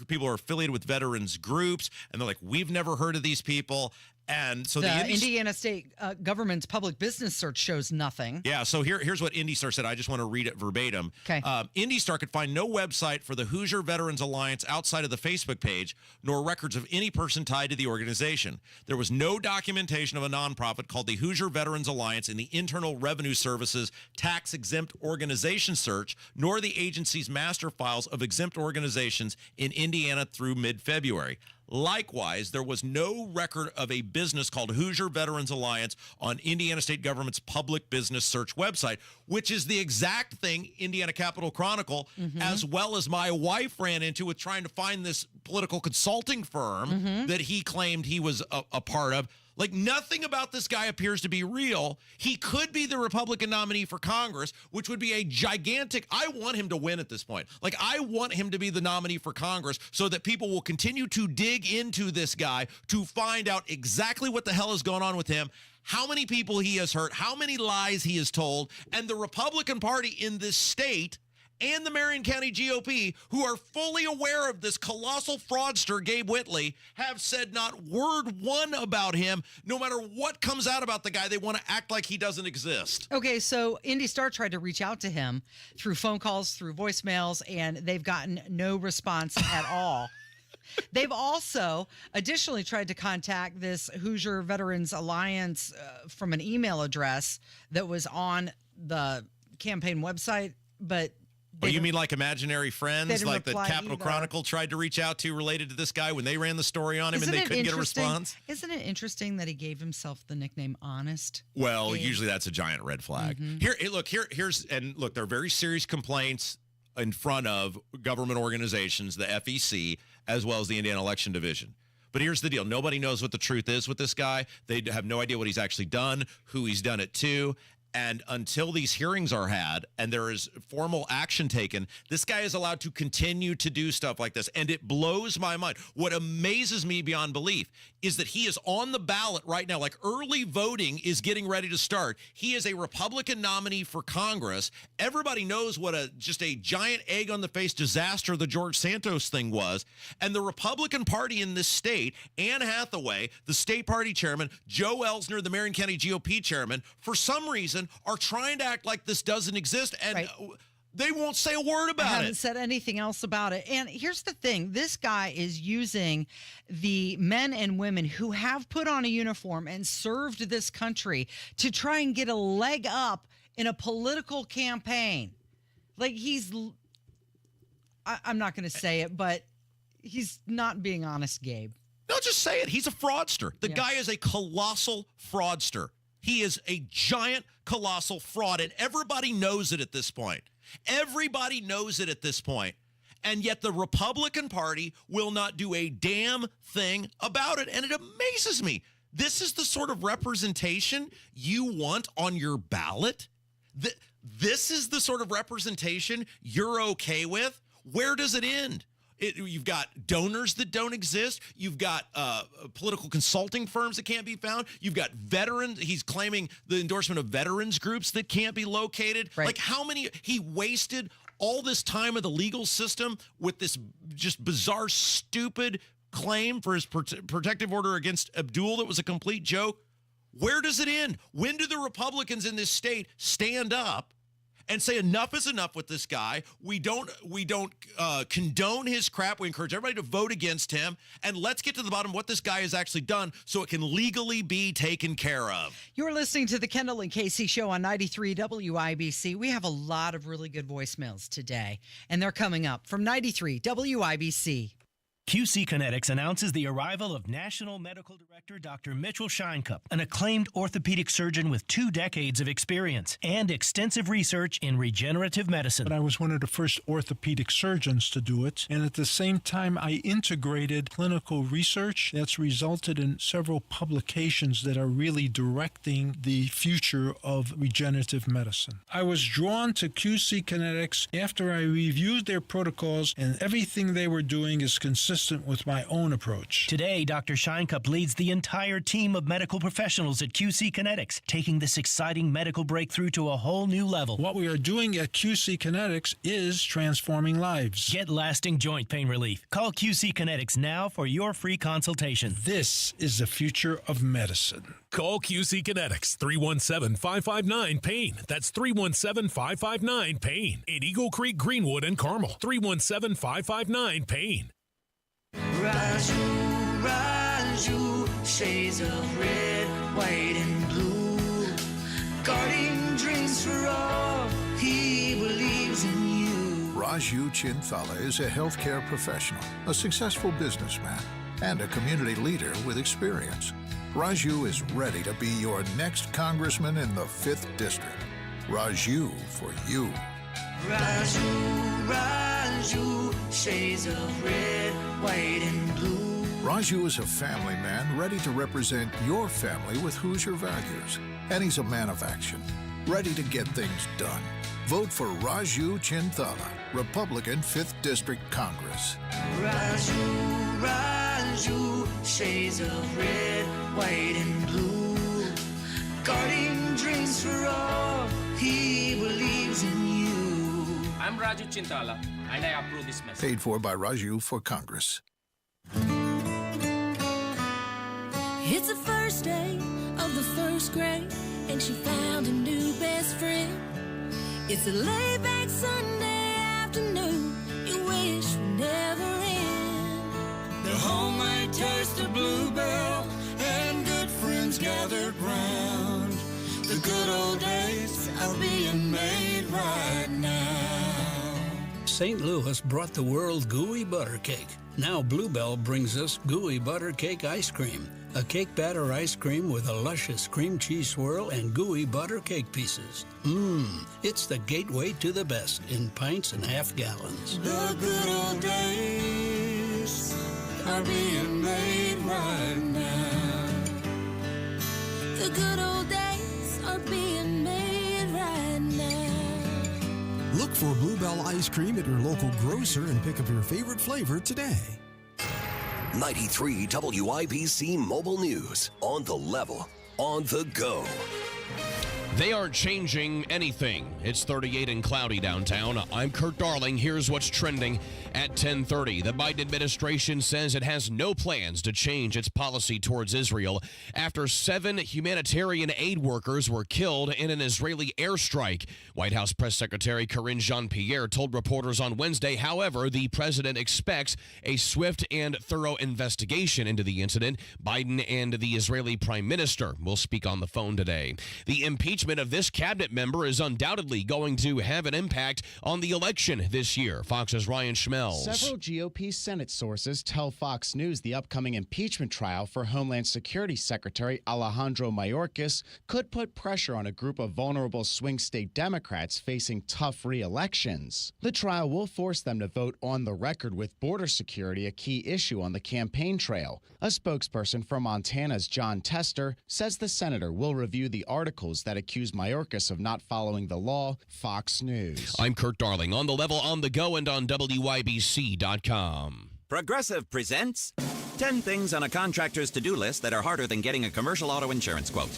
people who are affiliated with veterans groups, and they're like, we've never heard of these people. And so the Indiana State Government's public business search shows nothing. Yeah, so here's what Indy Star said. I just want to read it verbatim. Okay. Indy Star could find no website for the Hoosier Veterans Alliance outside of the Facebook page, nor records of any person tied to the organization. There was no documentation of a nonprofit called the Hoosier Veterans Alliance in the Internal Revenue Service's tax-exempt organization search, nor the agency's master files of exempt organizations in Indiana through mid-February. Likewise, there was no record of a business called Hoosier Veterans Alliance on Indiana State Government's public business search website, which is the exact thing Indiana Capital Chronicle, as well as my wife, ran into with trying to find this political consulting firm that he claimed he was a part of. Like, nothing about this guy appears to be real. He could be the Republican nominee for Congress, which would be a gigantic... I want him to win at this point. Like, I want him to be the nominee for Congress so that people will continue to dig into this guy to find out exactly what the hell is going on with him, how many people he has hurt, how many lies he has told, and the Republican Party in this state and the Marion County GOP, who are fully aware of this colossal fraudster, Gabe Whitley, have said not word one about him. No matter what comes out about the guy, they want to act like he doesn't exist. Okay, so Indy Star tried to reach out to him through phone calls, through voicemails, and they've gotten no response at all. They've also additionally tried to contact this Hoosier Veterans Alliance from an email address that was on the campaign website, but... Oh, you mean like imaginary friends, like the Capital either. Chronicle tried to reach out to related to this guy when they ran the story on him and they couldn't get a response? Isn't it interesting that he gave himself the nickname Honest? Well, usually that's a giant red flag. Here's there are very serious complaints in front of government organizations, the FEC, as well as the Indiana Election Division. But here's the deal. Nobody knows what the truth is with this guy. They have no idea what he's actually done, who he's done it to. And until these hearings are had and there is formal action taken, this guy is allowed to continue to do stuff like this. And it blows my mind. What amazes me beyond belief is that he is on the ballot right now. Like, early voting is getting ready to start. He is a Republican nominee for Congress. Everybody knows what just a giant egg on the face disaster the George Santos thing was. And the Republican Party in this state, Anne Hathaway, the state party chairman, Joe Elsner, the Marion County GOP chairman, for some reason are trying to act like this doesn't exist. And They won't say a word about it. Haven't said anything else about it. And here's the thing. This guy is using the men and women who have put on a uniform and served this country to try and get a leg up in a political campaign. Like I'm not going to say it, but he's not being honest, Gabe. No, just say it. He's a fraudster. The guy is a colossal fraudster. He is a giant, colossal fraud, and everybody knows it at this point. Everybody knows it at this point. And yet the Republican Party will not do a damn thing about it, and it amazes me. This is the sort of representation you want on your ballot? This is the sort of representation you're okay with? Where does it end? You've got donors that don't exist. You've got political consulting firms that can't be found. You've got veterans. He's claiming the endorsement of veterans groups that can't be located. Right. Like how many? He wasted all this time of the legal system with this just bizarre, stupid claim for his protective order against Abdul that was a complete joke. Where does it end? When do the Republicans in this state stand up and say enough is enough with this guy? We don't condone his crap. We encourage everybody to vote against him, and let's get to the bottom of what this guy has actually done so it can legally be taken care of. You're listening to the Kendall and Casey Show on 93 WIBC. We have a lot of really good voicemails today, and they're coming up from 93 WIBC. QC Kinetics announces the arrival of National Medical Director Dr. Mitchell Scheinkup, an acclaimed orthopedic surgeon with 2 decades of experience and extensive research in regenerative medicine. But I was one of the first orthopedic surgeons to do it, and at the same time I integrated clinical research that's resulted in several publications that are really directing the future of regenerative medicine. I was drawn to QC Kinetics after I reviewed their protocols, and everything they were doing is consistent with my own approach. Today, Dr. Scheinkup leads the entire team of medical professionals at QC Kinetics, taking this exciting medical breakthrough to a whole new level. What we are doing at QC Kinetics is transforming lives. Get lasting joint pain relief. Call QC Kinetics now for your free consultation. This is the future of medicine. Call QC Kinetics, 317-559-PAIN. That's 317-559-PAIN. In Eagle Creek, Greenwood, and Carmel, 317-559-PAIN. Raju, Raju, shades of red, white, and blue. Guarding dreams for all, he believes in you. Raju Chinthala is a healthcare professional, a successful businessman, and a community leader with experience. Raju is ready to be your next congressman in the 5th District. Raju for you. Raju, Raju, shades of red, white, and blue. Raju is a family man ready to represent your family with Hoosier values. And he's a man of action, ready to get things done. Vote for Raju Chinthala, Republican 5th District Congress. Raju, Raju, shades of red, white, and blue. Guarding dreams for all, he believes in you. I'm Raju Chintala, and I approve this message. Paid for by Raju for Congress. It's the first day of the first grade, and she found a new best friend. It's a laid-back Sunday afternoon you wish would never end. The homemade taste of Bluebell and good friends gathered round. The good old days are being made right now. St. Louis brought the world gooey butter cake. Now Bluebell brings us gooey butter cake ice cream, a cake batter ice cream with a luscious cream cheese swirl and gooey butter cake pieces. It's the gateway to the best in pints and half gallons. The good old days are being made right now. The good old days are being made right now. Look for Bluebell ice cream at your local grocer and pick up your favorite flavor today. 93 WIBC Mobile News. On the level, on the go. They aren't changing anything. It's 38 and cloudy downtown. I'm Kurt Darling. Here's what's trending at 10:30. The Biden administration says it has no plans to change its policy towards Israel after 7 humanitarian aid workers were killed in an Israeli airstrike. White House Press Secretary Karine Jean-Pierre told reporters on Wednesday, however, the president expects a swift and thorough investigation into the incident. Biden and the Israeli prime minister will speak on the phone today. The impeachment of this cabinet member is undoubtedly going to have an impact on the election this year. Fox's Ryan Schmelz. Several GOP Senate sources tell Fox News the upcoming impeachment trial for Homeland Security Secretary Alejandro Mayorkas could put pressure on a group of vulnerable swing state Democrats facing tough re-elections. The trial will force them to vote on the record, with border security a key issue on the campaign trail. A spokesperson for Montana's John Tester says the senator will review the articles that accuse Mayorkas of not following the law. Fox News. I'm Kurt Darling, on the level, on the go, and on WIBC.com. Progressive presents 10 things on a contractor's to-do list that are harder than getting a commercial auto insurance quote.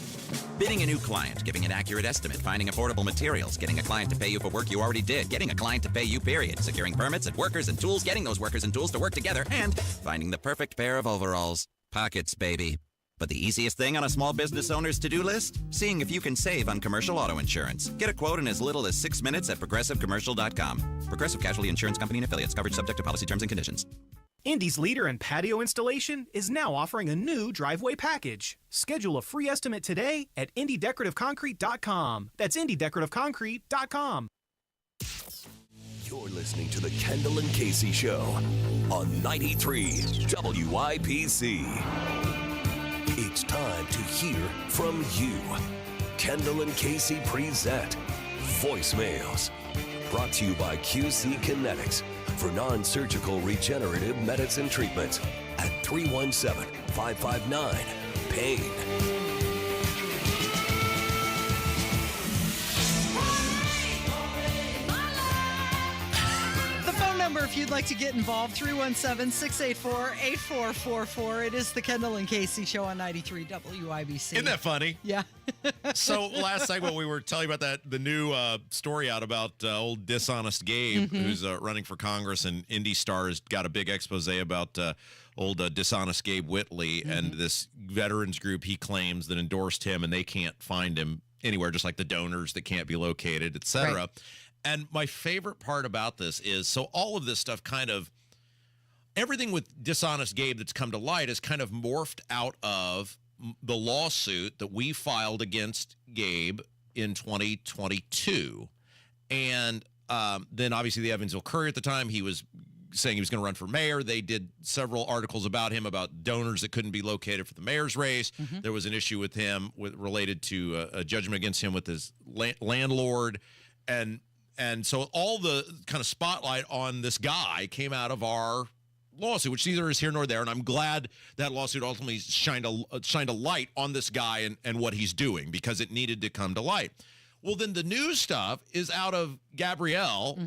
Bidding a new client, giving an accurate estimate, finding affordable materials, getting a client to pay you for work you already did, getting a client to pay you, period, securing permits and workers and tools, getting those workers and tools to work together, and finding the perfect pair of overalls. Pockets, baby. But the easiest thing on a small business owner's to-do list? Seeing if you can save on commercial auto insurance. Get a quote in as little as 6 minutes at progressivecommercial.com. Progressive Casualty Insurance Company and Affiliates. Coverage subject to policy terms and conditions. Indy's leader in patio installation is now offering a new driveway package. Schedule a free estimate today at IndyDecorativeConcrete.com. That's IndyDecorativeConcrete.com. You're listening to the Kendall and Casey Show on 93 WIBC. It's time to hear from you. Kendall and Casey present Voicemails. Brought to you by QC Kinetics for non-surgical regenerative medicine treatments at 317-559-PAIN. Number if you'd like to get involved, 317-684-8444. It is the Kendall and Casey Show on 93 WIBC. Isn't that funny? Yeah. So last segment we were telling you about the new story out about old dishonest Gabe, who's running for Congress, and Indy Star has got a big expose about old dishonest Gabe Whitley and this veterans group he claims that endorsed him, and they can't find him anywhere, just like the donors that can't be located, et cetera. Right. And my favorite part about this is, so all of this stuff everything with dishonest Gabe that's come to light is kind of morphed out of the lawsuit that we filed against Gabe in 2022. And then obviously the Evansville Courier at the time, he was saying he was going to run for mayor. They did several articles about him, about donors that couldn't be located for the mayor's race. There was an issue with him related to a judgment against him with his landlord. And so all the kind of spotlight on this guy came out of our lawsuit, which neither is here nor there. And I'm glad that lawsuit ultimately shined a light on this guy and what he's doing, because it needed to come to light. Well, then the new stuff is out of Gabrielle,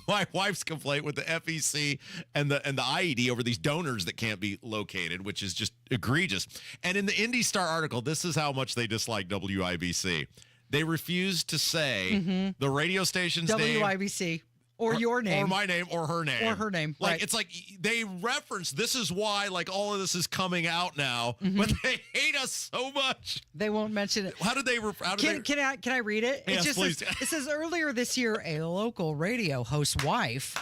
my wife's complaint with the FEC and the IED over these donors that can't be located, which is just egregious. And in the Indy Star article, this is how much they dislike WIBC. They refuse to say the radio station's name. WIBC. Or your name. Or my name, or her name. Or her name, Like, right. It's like they reference, this is why, like, all of this is coming out now, but they hate us so much. They won't mention it. How did they... Can I read it? Yes, it just please. Says, it says, earlier this year, a local radio host's wife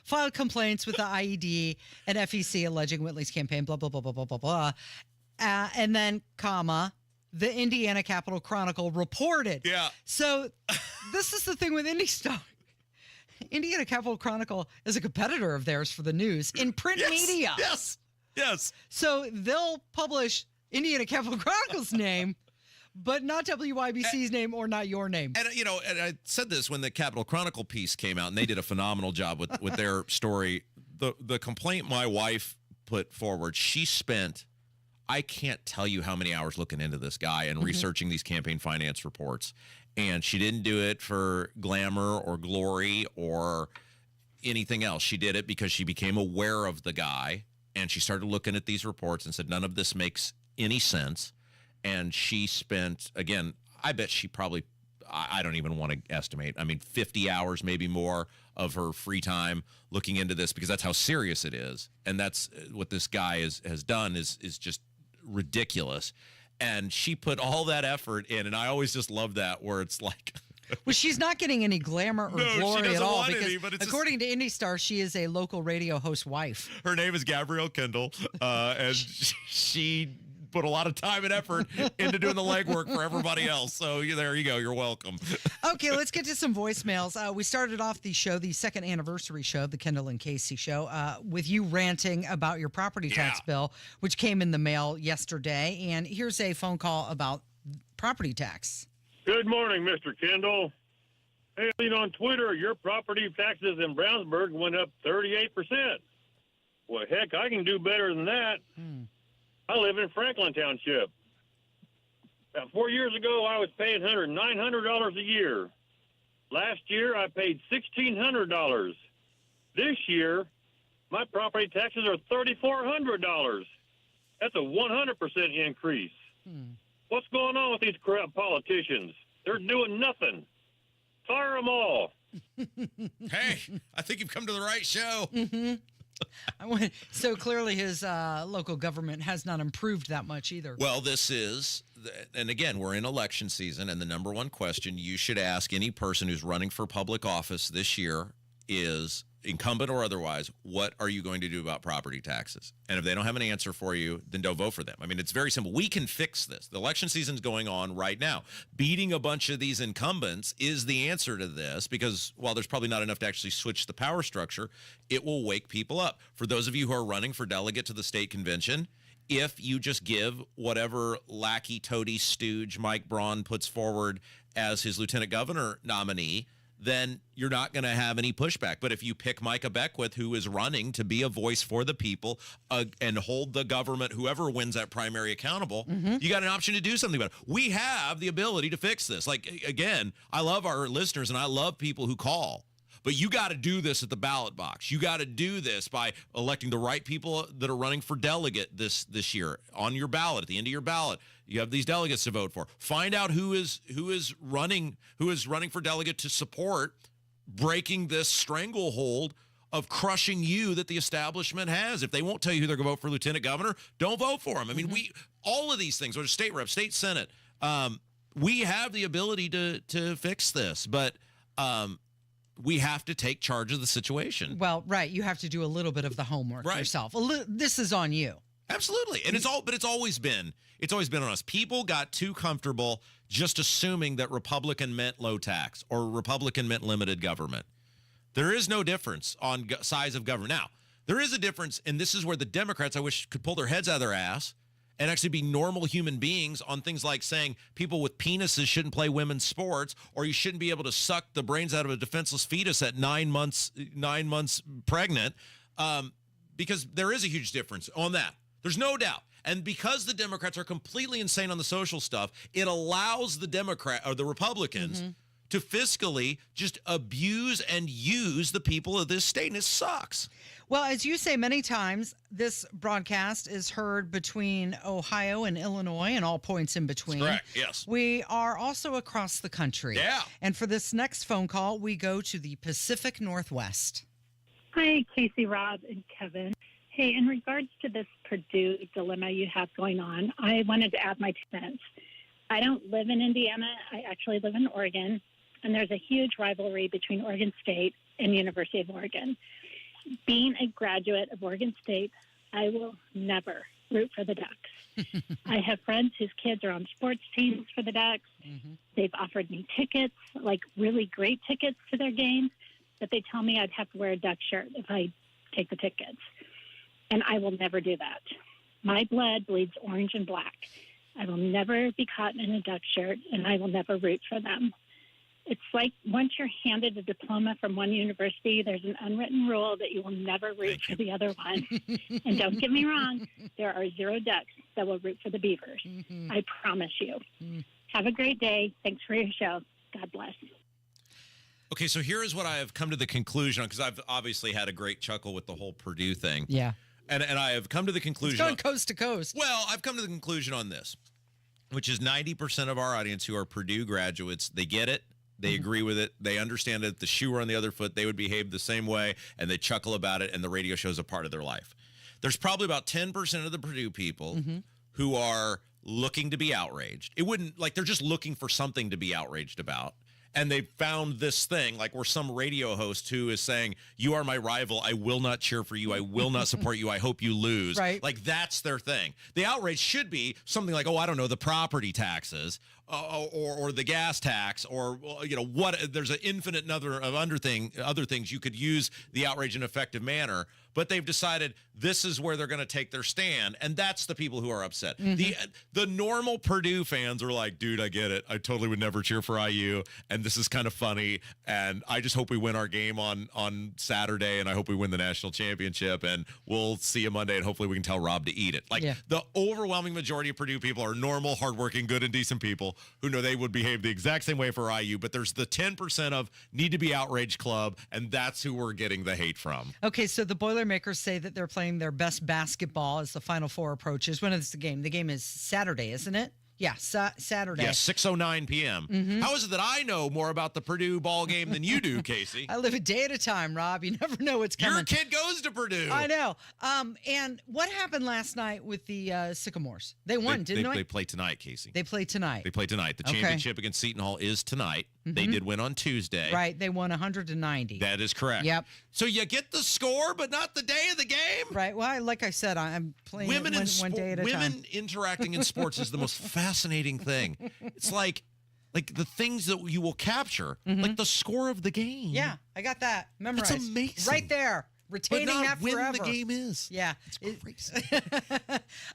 filed complaints with the IED and FEC alleging Whitley's campaign, blah, blah, blah, blah, blah, blah, blah. And then, the Indiana Capital Chronicle reported. Yeah. So this is the thing with Indy Star. Indiana Capital Chronicle is a competitor of theirs for the news in print media. Yes. So they'll publish Indiana Capital Chronicle's name, but not WIBC's name or not your name. And, and I said this when the Capital Chronicle piece came out, and they did a phenomenal job with their story. The complaint my wife put forward, she spent... I can't tell you how many hours looking into this guy and researching these campaign finance reports. And she didn't do it for glamour or glory or anything else. She did it because she became aware of the guy, and she started looking at these reports and said, none of this makes any sense. And she spent, again, I bet she probably, I don't even want to estimate. I mean, 50 hours, maybe more of her free time looking into this, because that's how serious it is. And that's what this guy has done is just ridiculous. And she put all that effort in. And I always just love that, where it's like, well, she's not getting any glamour or No, she glory doesn't at all, want because any, but it's according to Indie Star, she is a local radio host wife. her name is Gabrielle Kendall, and she put a lot of time and effort into doing the legwork for everybody else. So there you go. You're welcome. Okay, let's get to some voicemails. We started off the show, the second anniversary show, the Kendall and Casey show, with you ranting about your property tax bill, which came in the mail yesterday. And here's a phone call about property tax. Good morning, Mr. Kendall. Hey, on Twitter, your property taxes in Brownsburg went up 38%. Well, heck, I can do better than that. I live in Franklin Township. About 4 years ago, I was paying $900 a year. Last year, I paid $1,600. This year, my property taxes are $3,400. That's a 100% increase. What's going on with these corrupt politicians? They're doing nothing. Fire them all. Hey, I think you've come to the right show. So clearly his local government has not improved that much either. Well, this is, and again, we're in election season, and the number one question you should ask any person who's running for public office this year is, incumbent or otherwise, what are you going to do about property taxes? And if they don't have an answer for you, then don't vote for them. I mean, it's very simple. We can fix this. The election season's going on right now. Beating a bunch of these incumbents is the answer to this, because while there's probably not enough to actually switch the power structure, it will wake people up. For those of you who are running for delegate to the state convention, if you just give whatever lackey toady stooge Mike Braun puts forward as his lieutenant governor nominee, then you're not going to have any pushback. But if you pick Micah Beckwith, who is running to be a voice for the people and hold the government, whoever wins that primary, accountable, you got an option to do something about it. We have the ability to fix this. Like, again, I love our listeners and I love people who call. But you got to do this at the ballot box. You got to do this by electing the right people that are running for delegate this year on your ballot. At the end of your ballot, you have these delegates to vote for. Find out who is running for delegate to support breaking this stranglehold of crushing you that the establishment has. If they won't tell you who they're going to vote for lieutenant governor, don't vote for them. I mean, all of these things, or state rep, state senate, we have the ability to fix this, but we have to take charge of the situation. Well, right. You have to do a little bit of the homework yourself. This is on you. Absolutely. And it's always been on us. People got too comfortable just assuming that Republican meant low tax or Republican meant limited government. There is no difference on size of government. Now, there is a difference, and this is where the Democrats, I wish, could pull their heads out of their ass and actually be normal human beings on things like saying people with penises shouldn't play women's sports, or you shouldn't be able to suck the brains out of a defenseless fetus at 9 months pregnant, because there is a huge difference on that. There's no doubt. And because the Democrats are completely insane on the social stuff, it allows the Republicans to fiscally just abuse and use the people of this state, and it sucks. Well, as you say many times, this broadcast is heard between Ohio and Illinois and all points in between. That's correct, yes. We are also across the country. Yeah. And for this next phone call, we go to the Pacific Northwest. Hi, Casey, Rob, and Kevin. Hey, in regards to this Purdue dilemma you have going on, I wanted to add my 2 cents. I don't live in Indiana. I actually live in Oregon, and there's a huge rivalry between Oregon State and University of Oregon. Being a graduate of Oregon State, I will never root for the Ducks. I have friends whose kids are on sports teams for the Ducks. They've offered me tickets, like really great tickets to their games, but they tell me I'd have to wear a Duck shirt if I take the tickets. And I will never do that. My blood bleeds orange and black. I will never be caught in a Duck shirt, and I will never root for them. It's like once you're handed a diploma from one university, there's an unwritten rule that you will never root for the other one. And don't get me wrong, there are 0 Ducks that will root for the Beavers. I promise you. Have a great day. Thanks for your show. God bless. Okay, so here is what I have come to the conclusion on, because I've obviously had a great chuckle with the whole Purdue thing. Yeah. And I have come to the conclusion. It's going coast to coast. Well, I've come to the conclusion on this. which is 90% of our audience who are Purdue graduates. They get it. They agree with it. They understand that if the shoe were on the other foot, they would behave the same way, and they chuckle about it, and the radio show is a part of their life. There's probably about 10% of the Purdue people who are looking to be outraged. It wouldn't, like, they're just looking for something to be outraged about. And they found this thing, like we're some radio host who is saying, you are my rival. I will not cheer for you. I will not support you. I hope you lose. Right. Like, that's their thing. The outrage should be something like, oh, I don't know, the property taxes or the gas tax or, you know, what. There's an infinite number of other things you could use the outrage in an effective manner. But they've decided this is where they're going to take their stand, and that's the people who are upset. The normal Purdue fans are like, dude, I get it. I totally would never cheer for IU, and this is kind of funny, and I just hope we win our game on Saturday, and I hope we win the national championship, and we'll see you Monday, and hopefully we can tell Rob to eat it. Like, the overwhelming majority of Purdue people are normal, hardworking, good, and decent people who know they would behave the exact same way for IU, but there's the 10% of need to be outraged club, and that's who we're getting the hate from. Okay, so the Boilermakers say that they're playing their best basketball as the Final Four approaches. When is the game? The game is Saturday, isn't it? Yeah, Saturday. Yeah, 6:09 p.m. How is it that I know more about the Purdue ball game than you do, Casey? I live a day at a time, Rob. You never know what's coming. Your kid goes to Purdue. I know. And what happened last night with the Sycamores? They won, didn't they? They play tonight, Casey. They play tonight. They play tonight. The championship against Seton Hall is tonight. They did win on Tuesday. Right. They won 190. That is correct. Yep. So you get the score, but not the day of the game? Right. Well, like I said, I'm playing one day at a time. Women interacting in sports is the most fascinating thing. It's like the things that you will capture, like the score of the game. Yeah, I got that memorized. It's amazing. Right there. Retaining but not that forever. when the game is. Yeah. It's crazy.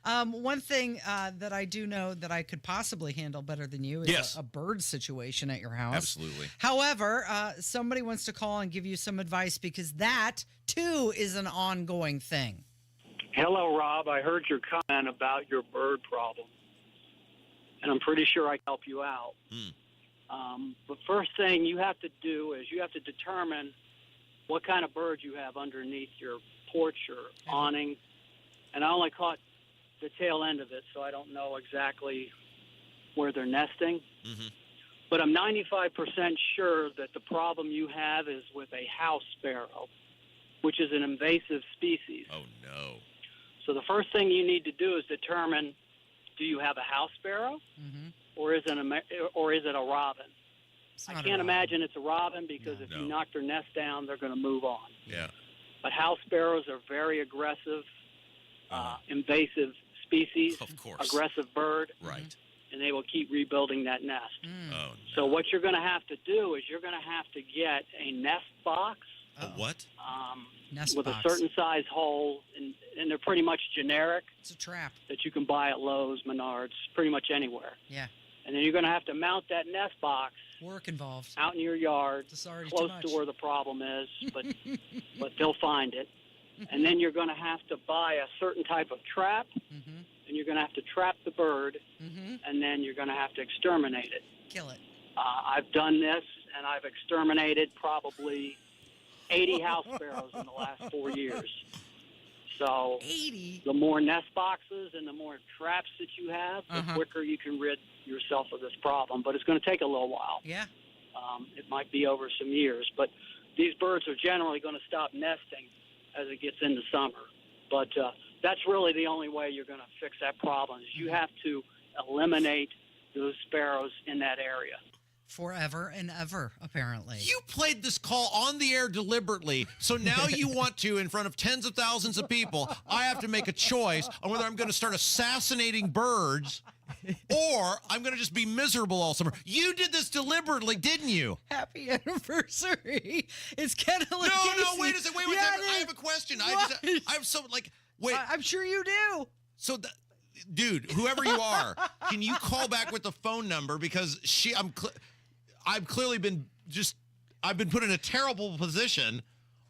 One thing that I do know that I could possibly handle better than you is a bird situation at your house. Absolutely. However, somebody wants to call and give you some advice because that, too, is an ongoing thing. Hello, Rob. I heard your comment about your bird problem, and I'm pretty sure I can help you out. But first thing you have to do is you have to determine what kind of birds you have underneath your porch or awning. And I only caught the tail end of it, so I don't know exactly where they're nesting. But I'm 95% sure that the problem you have is with a house sparrow, which is an invasive species. Oh, no. So the first thing you need to do is determine, do you have a house sparrow or is it a robin? I can't imagine it's a robin because if you knock their nest down, they're going to move on. Yeah. But house sparrows are very aggressive, invasive species. Of course. Aggressive bird. Right. And they will keep rebuilding that nest. Oh, no. So what you're going to have to do is you're going to have to get a nest box. A what? Nest with box. a certain size hole, and they're pretty much generic. It's a trap. That you can buy at Lowe's, Menards, pretty much anywhere. Yeah. And then you're going to have to mount that nest box. Work involved. Out in your yard, close to where the problem is, but they'll find it. And then you're going to have to buy a certain type of trap, and you're going to have to trap the bird, and then you're going to have to exterminate it. Kill it. I've done this, and I've exterminated probably 80 house sparrows in the last 4 years. So 80? The more nest boxes and the more traps that you have, the quicker you can rid yourself of this problem. But it's going to take a little while. Yeah. It might be over some years. But these birds are generally going to stop nesting as it gets into summer. But that's really the only way you're going to fix that problem is you have to eliminate those sparrows in that area. Forever and ever, apparently. You played this call on the air deliberately, so now you want to, in front of tens of thousands of people, I have to make a choice on whether I'm going to start assassinating birds or I'm going to just be miserable all summer. You did this deliberately, didn't you? Happy anniversary. It's Kendall and Casey. Casey. No, wait a second. Wait, I have a question. What? I have so, like, wait. I'm sure you do. So, dude, whoever you are, can you call back with the phone number? Because I've clearly been I've been put in a terrible position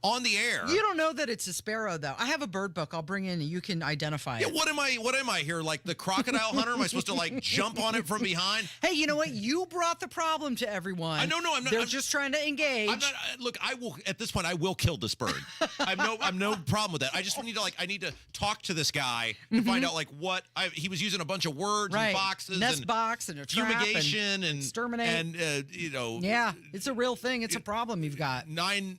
on the air. You don't know that it's a sparrow, though. I have a bird book. I'll bring in, and you can identify it. What am I here? Like the crocodile hunter? Am I supposed to like jump on it from behind? Hey, you know what? You brought the problem to everyone. I'm not. They're just trying to engage. I'm not. Look, I will. At this point, I will kill this bird. I'm no problem with that. I just need to I need to talk to this guy to find out what he was using a bunch of words and boxes, nest and box and a trap fumigation and exterminate, and yeah, it's a real thing. It's a problem you've got. 9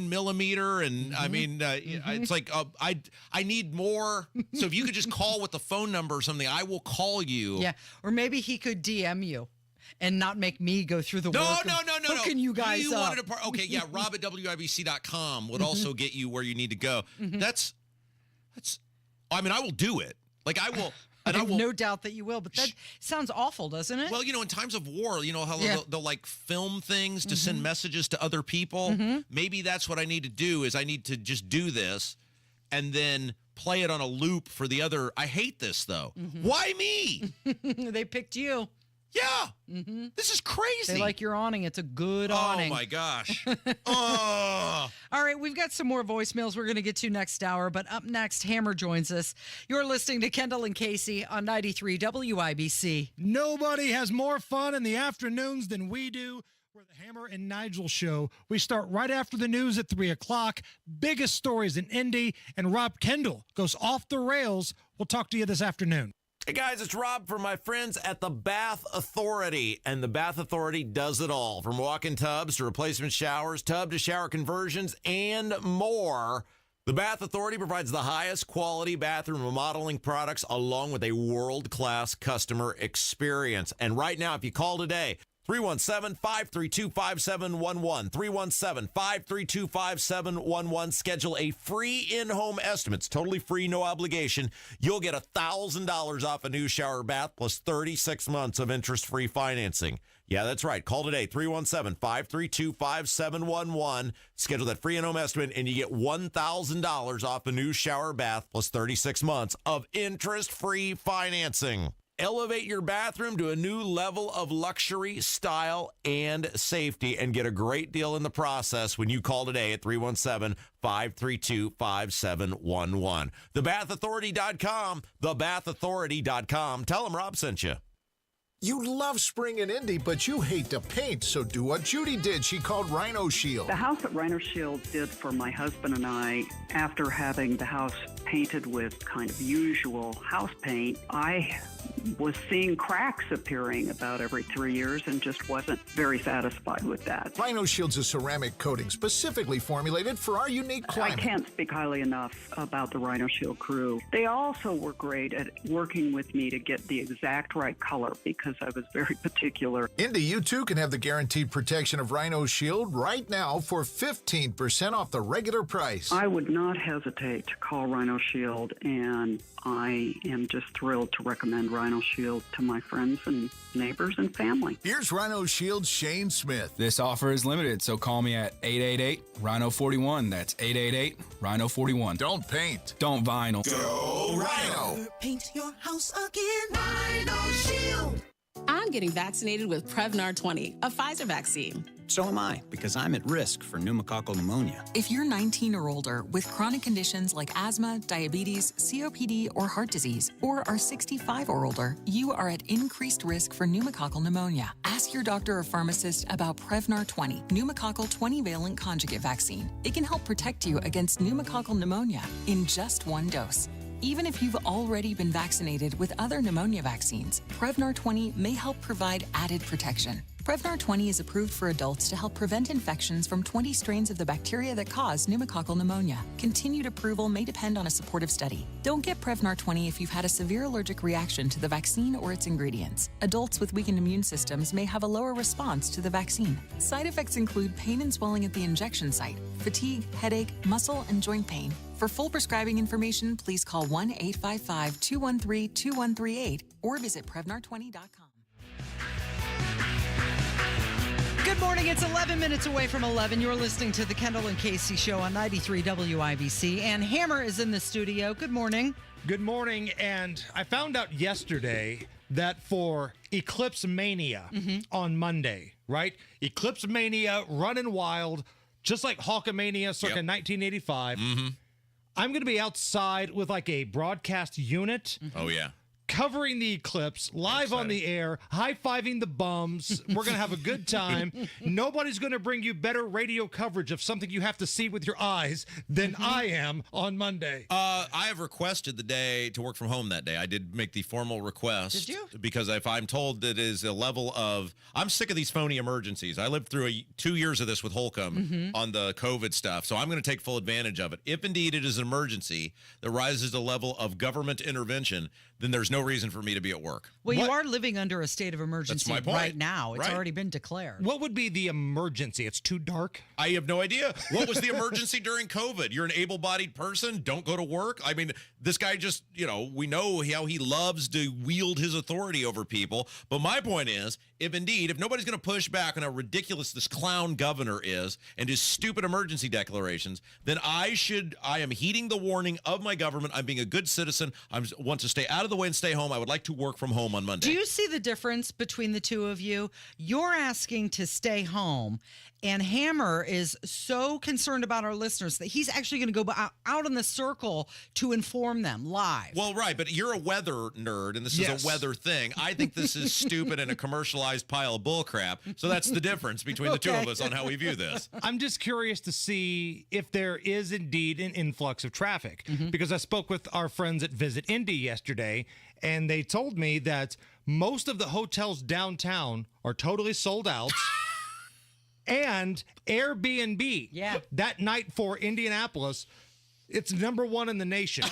millimeter, and I mean, it's like I need more. So if you could just call with the phone number or something, I will call you. Yeah, or maybe he could DM you and not make me go through the work. No. Hooking you guys up. Wanted to okay, yeah. Rob at WIBC.com would also get you where you need to go. That's. I mean, I will do it. Like I will. And I have no doubt that you will, but that sounds awful, doesn't it? Well, in times of war, how they'll like film things to send messages to other people. Mm-hmm. Maybe that's what I need to do is I need to just do this and then play it on a loop for the other. I hate this, though. Mm-hmm. Why me? They picked you. Yeah. Mm-hmm. This is crazy. They like your awning. It's a good awning. Oh, my gosh. Oh. All right, we've got some more voicemails we're going to get to next hour, but up next, Hammer joins us. You're listening to Kendall and Casey on 93 WIBC. Nobody has more fun in the afternoons than we do. We're the Hammer and Nigel show. We start right after the news at 3 o'clock. Biggest stories in Indy, and Rob Kendall goes off the rails. We'll talk to you this afternoon. Hey guys, it's Rob from my friends at the Bath Authority, and the Bath Authority does it all, from walk-in tubs to replacement showers, tub to shower conversions, and more. The Bath Authority provides the highest quality bathroom remodeling products along with a world-class customer experience. And right now, if you call today, 317-532-5711. 317-532-5711. Schedule a free in-home estimate. It's totally free, no obligation. You'll get $1,000 off a new shower bath plus 36 months of interest-free financing. Yeah, that's right. Call today, 317-532-5711. Schedule that free in-home estimate, and you get $1,000 off a new shower bath plus 36 months of interest-free financing. Elevate your bathroom to a new level of luxury, style, and safety, and get a great deal in the process when you call today at 317-532-5711. TheBathAuthority.com, TheBathAuthority.com. Tell them Rob sent you. You love spring and Indy, but you hate to paint, so do what Judy did. She called Rhino Shield. The house that Rhino Shield did for my husband and I, after having the house painted with kind of usual house paint, I was seeing cracks appearing about every 3 years and just wasn't very satisfied with that. Rhino Shield's a ceramic coating specifically formulated for our unique climate. I can't speak highly enough about the Rhino Shield crew. They also were great at working with me to get the exact right color because I was very particular. Indy, you too can have the guaranteed protection of Rhino Shield right now for 15% off the regular price. I would not hesitate to call Rhino Shield, and I am just thrilled to recommend Rhino Shield to my friends and neighbors and family. Here's Rhino Shield's Shane Smith. This offer is limited, so call me at 888-RHINO-41. That's 888-RHINO-41. Don't paint. Don't vinyl. Go Rhino. Paint your house again. Rhino Shield. I'm getting vaccinated with Prevnar 20, a Pfizer vaccine. So am I, because I'm at risk for pneumococcal pneumonia. If you're 19 or older with chronic conditions like asthma, diabetes, COPD, or heart disease, or are 65 or older, you are at increased risk for pneumococcal pneumonia. Ask your doctor or pharmacist about Prevnar 20, pneumococcal 20-valent conjugate vaccine. It can help protect you against pneumococcal pneumonia in just one dose. Even if you've already been vaccinated with other pneumonia vaccines, Prevnar 20 may help provide added protection. Prevnar 20 is approved for adults to help prevent infections from 20 strains of the bacteria that cause pneumococcal pneumonia. Continued approval may depend on a supportive study. Don't get Prevnar 20 if you've had a severe allergic reaction to the vaccine or its ingredients. Adults with weakened immune systems may have a lower response to the vaccine. Side effects include pain and swelling at the injection site, fatigue, headache, muscle, and joint pain. For full prescribing information, please call 1-855-213-2138 or visit Prevnar20.com. Good morning. It's 11 minutes away from 11. You're listening to the Kendall and Casey show on 93 WIBC. And Hammer is in the studio. Good morning. Good morning. And I found out yesterday that for Eclipse Mania on Monday, right? Eclipse Mania, running wild, just like Hulkamania circa 1985. Mm-hmm. I'm going to be outside with like a broadcast unit. Oh, yeah. Covering the eclipse, live on the air, high-fiving the bums. We're going to have a good time. Nobody's going to bring you better radio coverage of something you have to see with your eyes than I am on Monday. I have requested the day to work from home that day. I did make the formal request. Did you? Because if I'm told that it is a level of... I'm sick of these phony emergencies. I lived through 2 years of this with Holcomb on the COVID stuff, so I'm going to take full advantage of it. If indeed it is an emergency that rises to the level of government intervention, then there's no reason for me to be at work. Well, you are living under a state of emergency That's my point. right now. It's already been declared. What would be the emergency? It's too dark? I have no idea. What was the emergency during COVID? You're an able-bodied person. Don't go to work. I mean, this guy just, we know how he loves to wield his authority over people. But my point is, if nobody's going to push back on how ridiculous this clown governor is and his stupid emergency declarations, then I am heeding the warning of my government. I'm being a good citizen. I want to stay out of the way and stay home. I would like to work from home on Monday. Do you see the difference between the two of you? You're asking to stay home, and Hammer is so concerned about our listeners that he's actually going to go out in the circle to inform them live. Well, right, but you're a weather nerd, and this is a weather thing. I think this is stupid and a commercialized pile of bullcrap. So that's the difference between the two of us on how we view this. I'm just curious to see if there is indeed an influx of traffic, because I spoke with our friends at Visit Indy yesterday, and they told me that most of the hotels downtown are totally sold out. And Airbnb, that night for Indianapolis, it's #1 in the nation.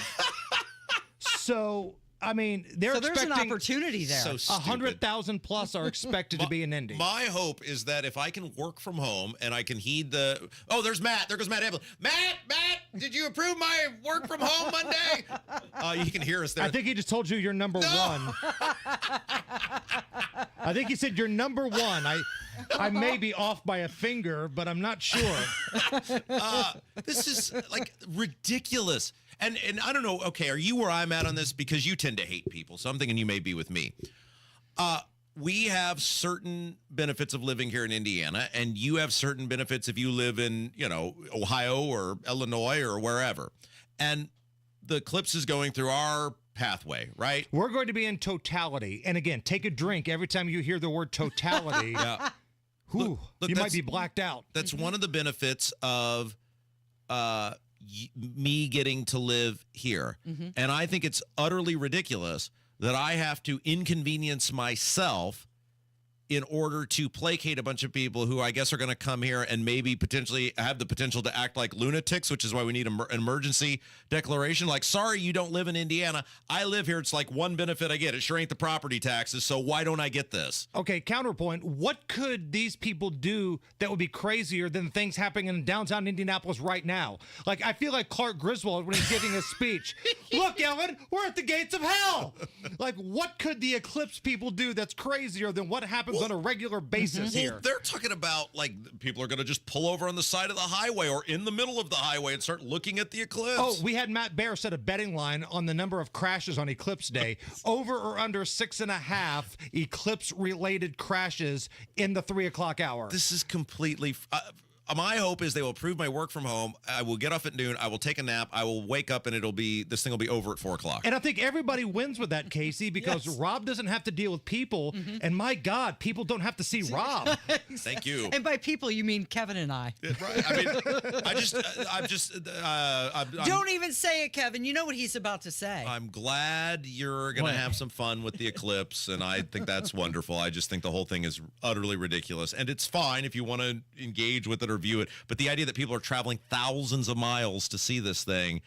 So, I mean, they're there's expecting an opportunity there. So stupid. 100,000 plus are expected to be in Indy. My hope is that if I can work from home and I can heed the... Oh, there's Matt. There goes Matt Evelyn. Matt, did you approve my work from home Monday? You can hear us there. I think he just told you you're #1. I think he said you're #1. I may be off by a finger, but I'm not sure. This is like ridiculous. And I don't know, okay, are you where I'm at on this? Because you tend to hate people, so I'm thinking you may be with me. We have certain benefits of living here in Indiana, and you have certain benefits if you live in, Ohio or Illinois or wherever. And the eclipse is going through our pathway, right? We're going to be in totality. And again, take a drink every time you hear the word totality. Yeah. Look, you might be blacked out. That's one of the benefits of me getting to live here. And I think it's utterly ridiculous that I have to inconvenience myself in order to placate a bunch of people who I guess are going to come here and maybe potentially have the potential to act like lunatics, which is why we need an emergency declaration. Like, sorry, you don't live in Indiana. I live here. It's like one benefit I get. It sure ain't the property taxes, so why don't I get this? Okay, counterpoint. What could these people do that would be crazier than things happening in downtown Indianapolis right now? Like, I feel like Clark Griswold when he's giving his speech. Look, Ellen, we're at the gates of hell. Like, what could the eclipse people do that's crazier than what happens on a regular basis here? Well, they're talking about, like, people are going to just pull over on the side of the highway or in the middle of the highway and start looking at the eclipse. Oh, we had Matt Baer set a betting line on the number of crashes on Eclipse Day. Over or under 6.5 eclipse-related crashes in the 3 o'clock hour. This is completely... my hope is they will approve my work from home. I will get off at noon. I will take a nap. I will wake up and this thing will be over at 4 o'clock. And I think everybody wins with that, Casey, because Rob doesn't have to deal with people. And my God, people don't have to see Rob. Thank you. And by people, you mean Kevin and I. Right. I mean, don't even say it, Kevin. You know what he's about to say. I'm glad you're going to have some fun with the eclipse, and I think that's wonderful. I just think the whole thing is utterly ridiculous. And it's fine if you want to engage with it or view it, but the idea that people are traveling thousands of miles to see this thing,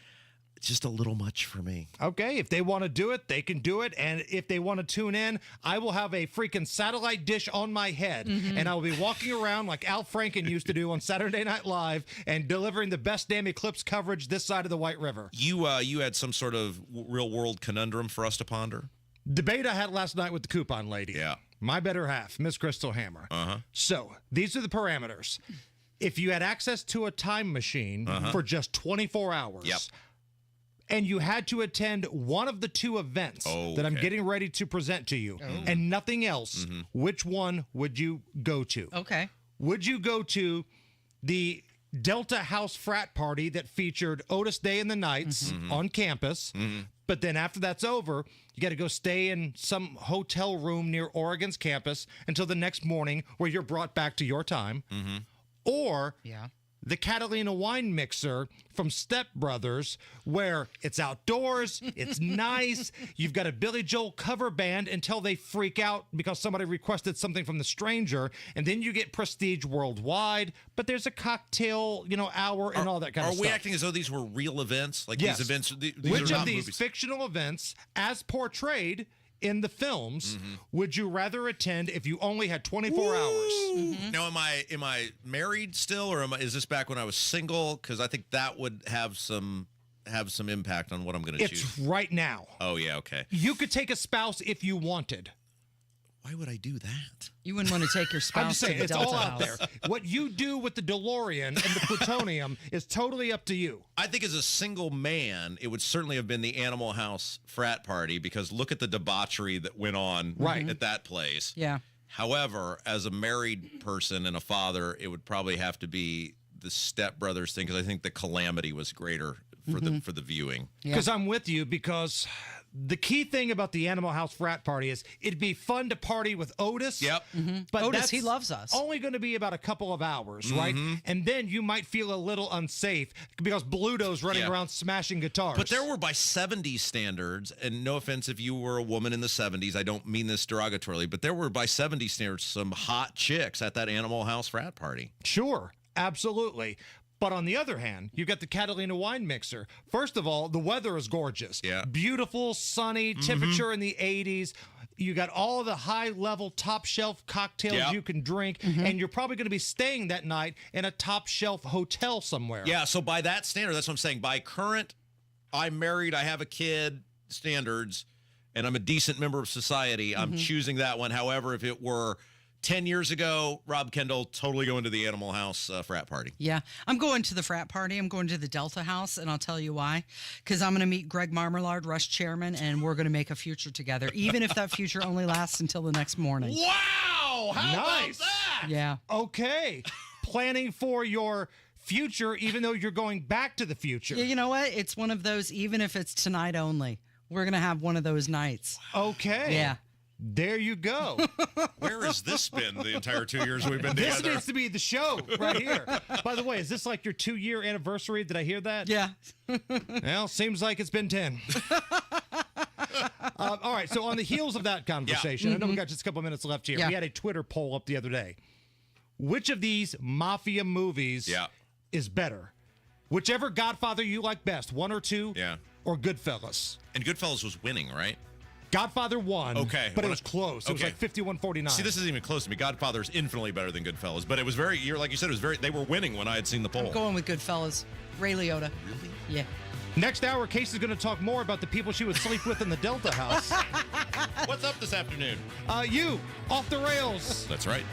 it's just a little much for me. Okay, if they want to do it, they can do it, and if they want to tune in, I will have a freaking satellite dish on my head, and I will be walking around like Al Franken used to do on Saturday Night Live and delivering the best damn eclipse coverage this side of the White River. You had some sort of real-world conundrum for us to ponder? Debate I had last night with the coupon lady. Yeah. My better half, Miss Crystal Hammer. So, these are the parameters. If you had access to a time machine for just 24 hours, and you had to attend one of the two events that I'm getting ready to present to you, and nothing else, which one would you go to? Okay. Would you go to the Delta House frat party that featured Otis Day and the Knights on campus. But then after that's over, you got to go stay in some hotel room near Oregon's campus until the next morning where you're brought back to your time. Or the Catalina wine mixer from Step Brothers, where it's outdoors, it's nice, you've got a Billy Joel cover band until they freak out because somebody requested something from the stranger, and then you get prestige worldwide, but there's a cocktail, hour and all that kind of stuff. Are we acting as though these were real events? Like Yes. these events, these Which are of not these movies. fictional events, as portrayed in the films, would you rather attend if you only had 24 hours? Now, am I married still, or is this back when I was single? Because I think that would have some impact on what I'm going to choose. It's right now. Oh yeah, okay. You could take a spouse if you wanted. Why would I do that? You wouldn't want to take your spouse I'm just saying, to the it's Delta all House. out there. What you do with the DeLorean and the plutonium is totally up to you. I think as a single man, it would certainly have been the Animal House frat party, because look at the debauchery that went on at that place. Yeah. However, as a married person and a father, it would probably have to be the Step Brothers thing, because I think the calamity was greater for the viewing. Because I'm with you, because the key thing about the Animal House frat party is it'd be fun to party with Otis. Yep. But Otis, that's he loves us. Only going to be about a couple of hours, right? And then you might feel a little unsafe because Bluto's running around smashing guitars. But there were, by 70s standards, and no offense if you were a woman in the 70s, I don't mean this derogatorily, but there were, by 70s standards, some hot chicks at that Animal House frat party. Sure, absolutely. But on the other hand, you've got the Catalina wine mixer. First of all, the weather is gorgeous. Yeah. Beautiful, sunny, temperature in the 80s. You got all the high-level, top-shelf cocktails you can drink, and you're probably going to be staying that night in a top-shelf hotel somewhere. Yeah, so by that standard, that's what I'm saying. By current, I'm married, I have a kid standards, and I'm a decent member of society, I'm choosing that one. However, if it were 10 years ago, Rob Kendall, totally going to the Animal House frat party. Yeah, I'm going to the frat party. I'm going to the Delta House, and I'll tell you why. Because I'm going to meet Greg Marmalard, Rush chairman, and we're going to make a future together, even if that future only lasts until the next morning. Wow! How Nice. about that? Yeah. Okay. Planning for your future, even though you're going back to the future. Yeah, you know what? It's one of those, even if it's tonight only, we're going to have one of those nights. Okay. Yeah. There you go. Where has this been the entire 2 years we've been This together? needs to be the show right here. By the way, is this like your 2-year anniversary? Did I hear that? Yeah. Well, seems like it's been 10. All right, so on the heels of that conversation, I know we got just a couple minutes left here. Yeah. We had a Twitter poll up the other day. Which of these mafia movies is better? Whichever Godfather you like best, 1 or 2, or Goodfellas. And Goodfellas was winning, right? Godfather won, Okay. but it was close. It was Okay. like 51-49. See, this isn't even close to me. Godfather is infinitely better than Goodfellas, but it was very, like you said, it was very, they were winning when I had seen the poll. I'm going with Goodfellas. Ray Liotta. Really? Yeah. Next hour, Casey's going to talk more about the people she would sleep with in the Delta House. What's up this afternoon? You, off the rails. That's right.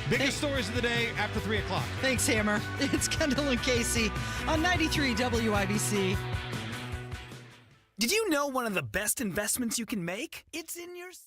Biggest stories of the day after 3 o'clock. Thanks, Hammer. It's Kendall and Casey on 93 WIBC. Did you know one of the best investments you can make? It's in yourself.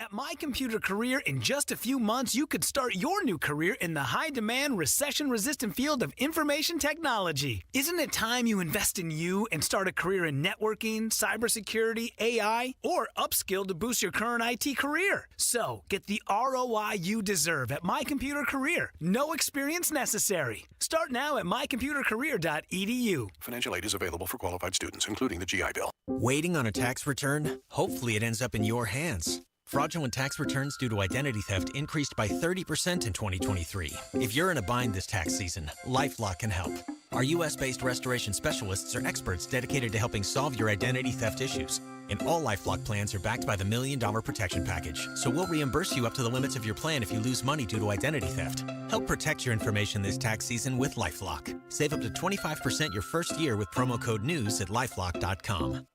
At My Computer Career, in just a few months, you could start your new career in the high-demand, recession-resistant field of information technology. Isn't it time you invest in you and start a career in networking, cybersecurity, AI, or upskill to boost your current IT career? So, get the ROI you deserve at My Computer Career. No experience necessary. Start now at mycomputercareer.edu. Financial aid is available for qualified students, including the GI Bill. Waiting on a tax return? Hopefully it ends up in your hands. Fraudulent tax returns due to identity theft increased by 30% in 2023. If you're in a bind this tax season, LifeLock can help. Our U.S.-based restoration specialists are experts dedicated to helping solve your identity theft issues. And all LifeLock plans are backed by the $1 Million Protection Package. So we'll reimburse you up to the limits of your plan if you lose money due to identity theft. Help protect your information this tax season with LifeLock. Save up to 25% your first year with promo code NEWS at LifeLock.com.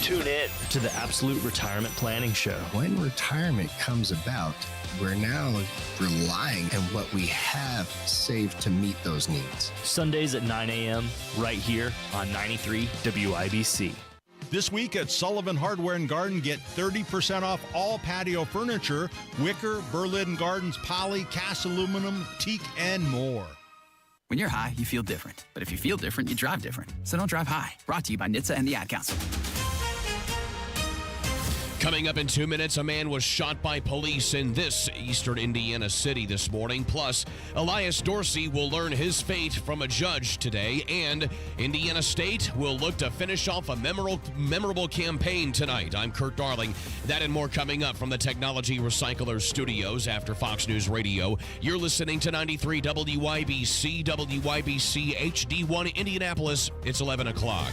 Tune in to the Absolute Retirement Planning Show. When retirement comes about, we're now relying on what we have saved to meet those needs. Sundays at 9 a.m. right here on 93 WIBC. This week at Sullivan Hardware and Garden, get 30% off all patio furniture, wicker, Berlin Gardens, poly, cast aluminum, teak, and more. When you're high, you feel different. But if you feel different, you drive different. So don't drive high. Brought to you by NHTSA and the Ad Council. Coming up in 2 minutes, a man was shot by police in this eastern Indiana city this morning. Plus, Elias Dorsey will learn his fate from a judge today. And Indiana State will look to finish off a memorable campaign tonight. I'm Kurt Darling. That and more coming up from the Technology Recyclers studios after Fox News Radio. You're listening to 93 WIBC, WIBC HD1 Indianapolis. It's 11 o'clock.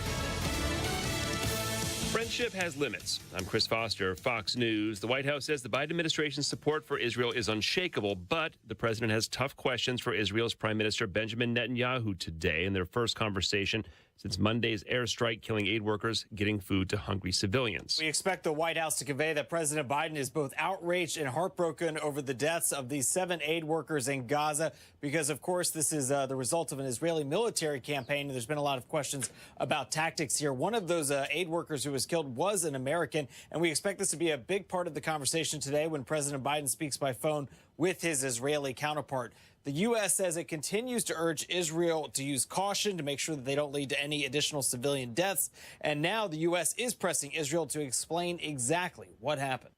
Friendship has limits. I'm Chris Foster, Fox News. The White House says the Biden administration's support for Israel is unshakable, but the president has tough questions for Israel's Prime Minister Benjamin Netanyahu today in their first conversation since Monday's airstrike killing aid workers getting food to hungry civilians. We expect the White House to convey that President Biden is both outraged and heartbroken over the deaths of these 7 aid workers in Gaza because, of course, this is the result of an Israeli military campaign. And there's been a lot of questions about tactics here. One of those aid workers who was killed was an American, and we expect this to be a big part of the conversation today when President Biden speaks by phone with his Israeli counterpart. The U.S. says it continues to urge Israel to use caution to make sure that they don't lead to any additional civilian deaths. And now the U.S. is pressing Israel to explain exactly what happened.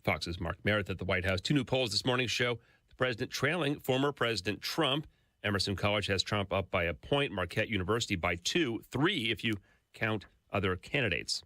Fox's Mark Merritt at the White House. 2 new polls this morning show the president trailing former President Trump. Emerson College has Trump up by a point, Marquette University by 2, 3 if you count other candidates.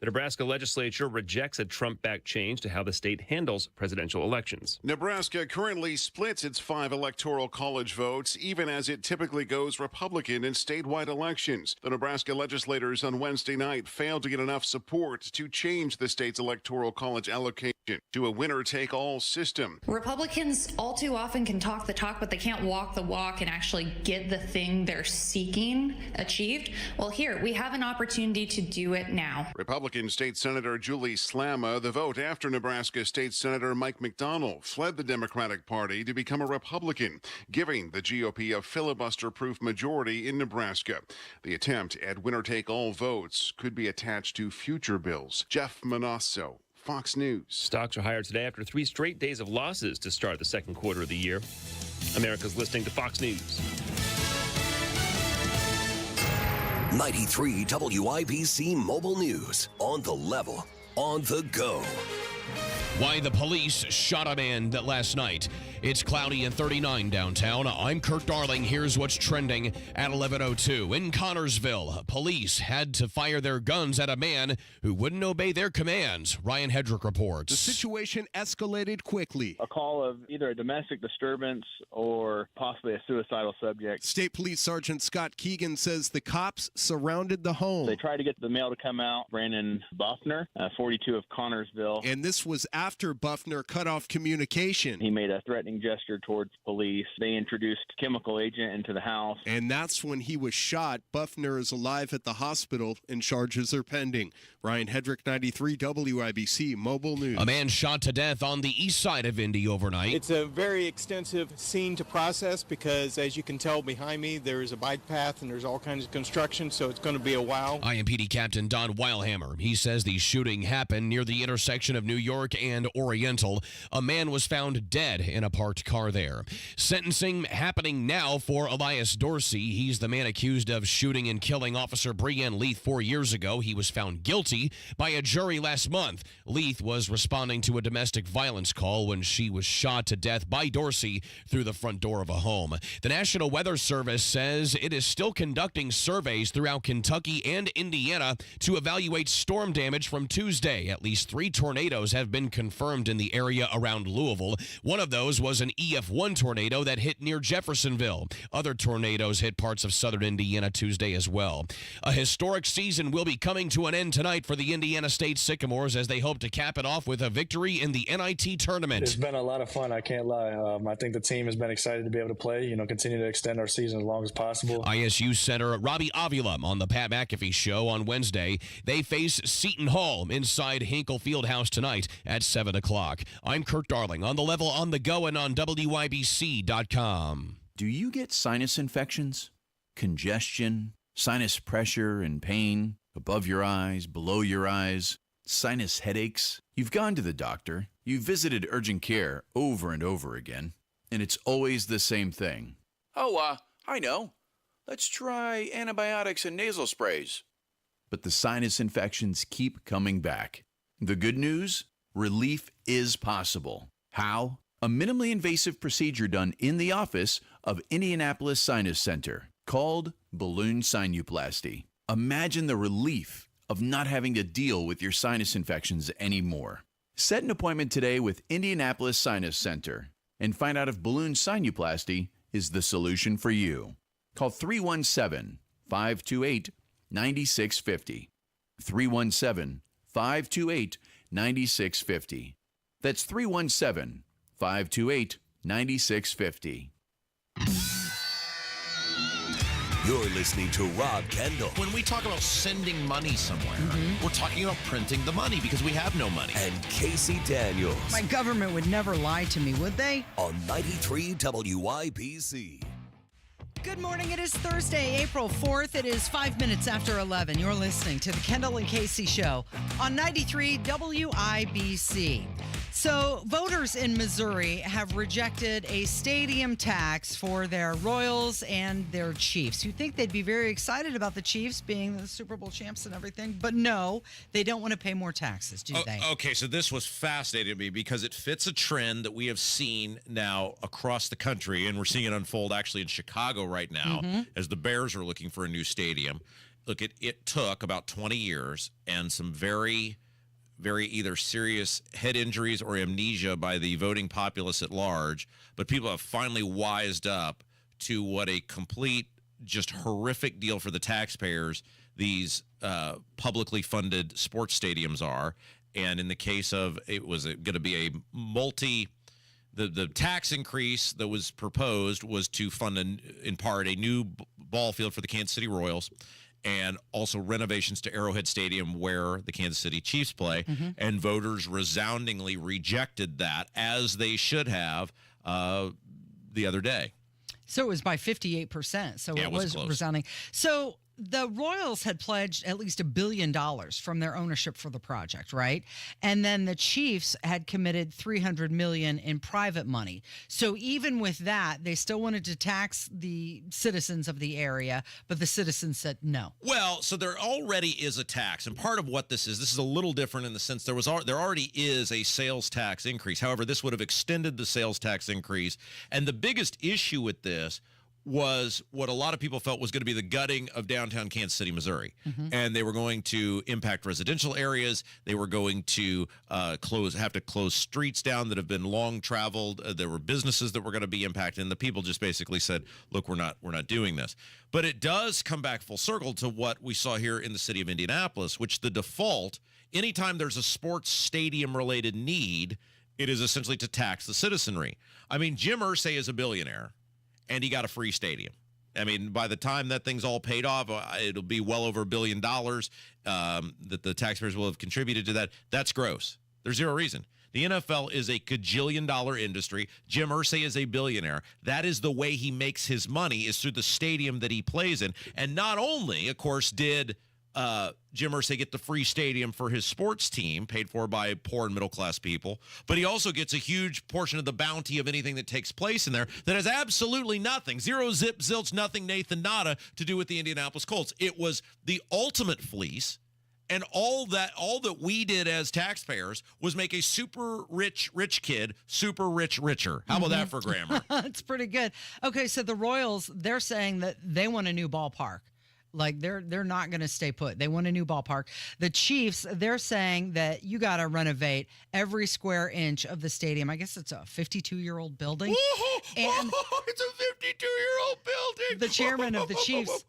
The Nebraska legislature rejects a Trump-backed change to how the state handles presidential elections. Nebraska currently splits its 5 electoral college votes, even as it typically goes Republican in statewide elections. The Nebraska legislators on Wednesday night failed to get enough support to change the state's electoral college allocation to a winner-take-all system. Republicans all too often can talk the talk, but they can't walk the walk and actually get the thing they're seeking achieved. Well, here, we have an opportunity to do it now. Republican State Senator Julie Slama, the vote after Nebraska State Senator Mike McDonald fled the Democratic Party to become a Republican, giving the GOP a filibuster-proof majority in Nebraska. The attempt at winner-take-all votes could be attached to future bills. Jeff Manasso, Fox News. Stocks are higher today after 3 straight days of losses to start the second quarter of the year. America's listening to Fox News. 93 WIBC Mobile News. On the level, on the go. Why the police shot a man last night. It's cloudy and 39 downtown. I'm Kurt Darling. Here's what's trending at 11:02. In Connorsville, police had to fire their guns at a man who wouldn't obey their commands. Ryan Hedrick reports. The situation escalated quickly. A call of either a domestic disturbance or possibly a suicidal subject. State Police Sergeant Scott Keegan says the cops surrounded the home. They tried to get the male to come out, Brandon Buffner, 42 of Connorsville. And this was after Buffner cut off communication. He made a threatening gesture towards police. They introduced chemical agent into the house. And that's when he was shot. Buffner is alive at the hospital and charges are pending. Ryan Hedrick, 93 WIBC Mobile News. A man shot to death on the east side of Indy overnight. It's a very extensive scene to process because, as you can tell behind me, there is a bike path and there's all kinds of construction, so it's going to be a while. IMPD Captain Don Weilhammer. He says the shooting happened near the intersection of New York and Oriental. A man was found dead in a parked car there. Sentencing happening now for Elias Dorsey. He's the man accused of shooting and killing Officer Breanne Leith 4 years ago. He was found guilty by a jury last month. Leith was responding to a domestic violence call when she was shot to death by Dorsey through the front door of a home. The National Weather Service says it is still conducting surveys throughout Kentucky and Indiana to evaluate storm damage from Tuesday. At least 3 tornadoes have been confirmed in the area around Louisville. One of those was an EF1 tornado that hit near Jeffersonville. Other tornadoes hit parts of southern Indiana Tuesday as well. A historic season will be coming to an end tonight for the Indiana State Sycamores as they hope to cap it off with a victory in the NIT tournament. It's been a lot of fun, I can't lie. I think the team has been excited to be able to play, continue to extend our season as long as possible. ISU center Robbie Avila on the Pat McAfee Show on Wednesday. They face Seton Hall inside Hinkle Fieldhouse tonight at 7 o'clock. I'm Kurt Darling on the level, on the go, and on WIBC.com. Do you get sinus infections, congestion, sinus pressure and pain, above your eyes, below your eyes, sinus headaches? You've gone to the doctor, you've visited urgent care over and over again, and it's always the same thing. Oh, I know. Let's try antibiotics and nasal sprays. But the sinus infections keep coming back. The good news? Relief is possible. How? A minimally invasive procedure done in the office of Indianapolis Sinus Center called balloon sinuplasty. Imagine the relief of not having to deal with your sinus infections anymore. Set an appointment today with Indianapolis Sinus Center and find out if balloon sinuplasty is the solution for you. Call 317-528-9650. 317-528-9650. That's 317-528-9650. You're listening to Rob Kendall. When we talk about sending money somewhere, we're talking about printing the money because we have no money. And Casey Daniels. My government would never lie to me, would they? On 93 WIBC. Good morning. It is Thursday, April 4th. It is 5 minutes after 11. You're listening to the Kendall and Casey Show on 93 WIBC. So voters in Missouri have rejected a stadium tax for their Royals and their Chiefs. You'd think they'd be very excited about the Chiefs being the Super Bowl champs and everything, but no, they don't want to pay more taxes, do they? Okay, so this was fascinating to me because it fits a trend that we have seen now across the country, and we're seeing it unfold actually in Chicago right now as the Bears are looking for a new stadium. Look, it took about 20 years and some very either serious head injuries or amnesia by the voting populace at large, but people have finally wised up to what a complete, just horrific deal for the taxpayers these publicly funded sports stadiums are. And in the case of, it was going to be a the tax increase that was proposed was to fund, in part, a new ball field for the Kansas City Royals, and also renovations to Arrowhead Stadium where the Kansas City Chiefs play. And voters resoundingly rejected that, as they should have, the other day. So it was by 58%. So yeah, it was close. resounding. So the Royals had pledged at least $1 billion from their ownership for the project, right? And then the Chiefs had committed $300 million in private money. So even with that, they still wanted to tax the citizens of the area, but the citizens said no. Well, so there already is a tax, and part of what this is a little different in the sense there already is a sales tax increase. However, this would have extended the sales tax increase, and the biggest issue with this was what a lot of people felt was going to be the gutting of downtown Kansas City, Missouri. And they were going to impact residential areas. They were going to have to close streets down that have been long traveled. There were businesses that were going to be impacted. And the people just basically said, look, we're not doing this. But it does come back full circle to what we saw here in the city of Indianapolis, which the default, anytime there's a sports stadium related need, it is essentially to tax the citizenry. I mean, Jim Irsay is a billionaire, and he got a free stadium. I mean, by the time that thing's all paid off, it'll be well over $1 billion that the taxpayers will have contributed to that. That's gross. There's zero reason. The NFL is a cajillion-dollar industry. Jim Irsay is a billionaire. That is the way he makes his money, is through the stadium that he plays in. And not only, of course, did Jim Irsay get the free stadium for his sports team, paid for by poor and middle-class people, but he also gets a huge portion of the bounty of anything that takes place in there that has absolutely nothing, zero, zip, zilch, nothing, Nathan, nada, to do with the Indianapolis Colts. It was the ultimate fleece, and all that we did as taxpayers was make a super rich kid super rich richer. How about that for grammar? It's pretty good. Okay, so the Royals, they're saying that they want a new ballpark. Like they're not going to stay put. They want a new ballpark. The Chiefs, they're saying that you got to renovate every square inch of the stadium. I guess it's a 52-year-old building. And it's a 52-year-old building. The chairman of the Chiefs,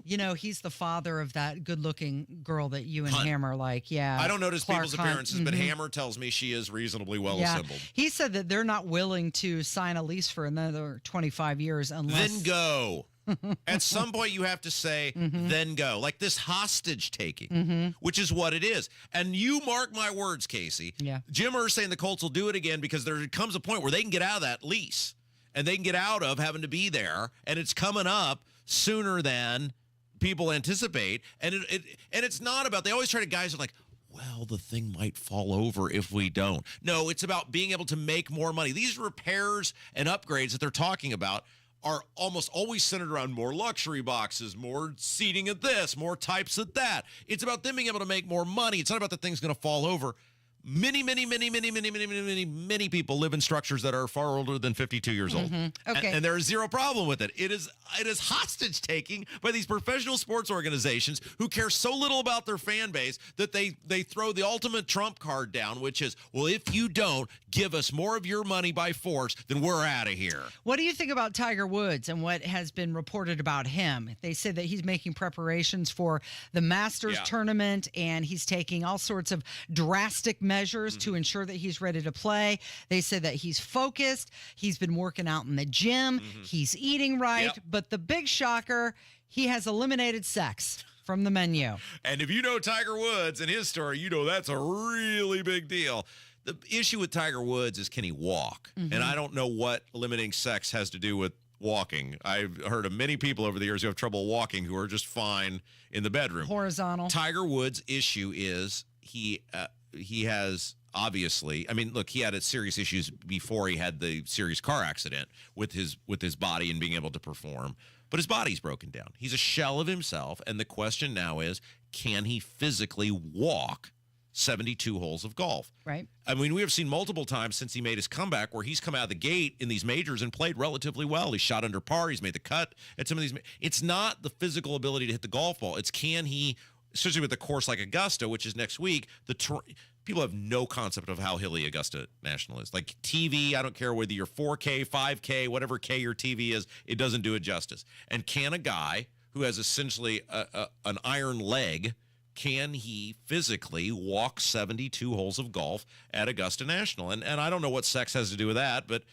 he's the father of that good-looking girl that you and Hammer like. Yeah. I don't notice Clark people's Hunt. appearances, but Hammer tells me she is reasonably well assembled. He said that they're not willing to sign a lease for another 25 years unless. Then go. At some point, you have to say, then go. Like this hostage taking, which is what it is. And you mark my words, Casey. Yeah. Jim Irsay and the Colts will do it again because there comes a point where they can get out of that lease and they can get out of having to be there. And it's coming up sooner than people anticipate. And it's not about, they always try to guys are like, well, the thing might fall over if we don't. No, it's about being able to make more money. These repairs and upgrades that they're talking about are almost always centered around more luxury boxes, more seating at this, more types at that. It's about them being able to make more money. It's not about the thing's going to fall over. Many people live in structures that are far older than 52 years old. Okay. And there is zero problem with it. It is hostage taking by these professional sports organizations who care so little about their fan base that they throw the ultimate trump card down, which is, well, if you don't give us more of your money by force, then we're out of here. What do you think about Tiger Woods and what has been reported about him? They said that he's making preparations for the Masters tournament, and he's taking all sorts of drastic measures to ensure that he's ready to play. They said that he's focused. He's been working out in the gym. He's eating right. But the big shocker, he has eliminated sex from the menu. And if you know Tiger Woods and his story, you know that's a really big deal. The issue with Tiger Woods is, can he walk? And I don't know what eliminating sex has to do with walking. I've heard of many people over the years who have trouble walking who are just fine in the bedroom. Horizontal. Tiger Woods' issue is he has obviously, I mean, look, he had serious issues before he had the serious car accident with his body and being able to perform. But his body's broken down. He's a shell of himself. And the question now is, can he physically walk 72 holes of golf? Right. I mean, we have seen multiple times since he made his comeback where he's come out of the gate in these majors and played relatively well. He shot under par. He's made the cut at some of these. It's not the physical ability to hit the golf ball. It's can he, especially with a course like Augusta, which is next week, people have no concept of how hilly Augusta National is. Like TV, I don't care whether you're 4K, 5K, whatever K your TV is, it doesn't do it justice. And can a guy who has essentially an iron leg, can he physically walk 72 holes of golf at Augusta National? And I don't know what sex has to do with that, but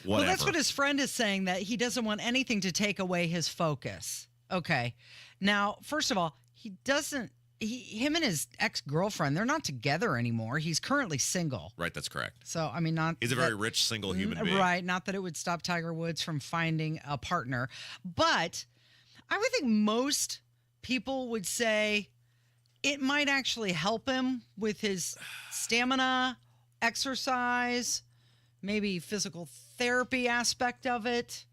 whatever. Well, that's what his friend is saying, that he doesn't want anything to take away his focus. Okay. Now, first of all, him and his ex-girlfriend, they're not together anymore. He's currently single. Right, that's correct. So, I mean, he's a very rich single human being. Right, not that it would stop Tiger Woods from finding a partner. But I would think most people would say it might actually help him with his stamina, exercise, maybe physical therapy aspect of it.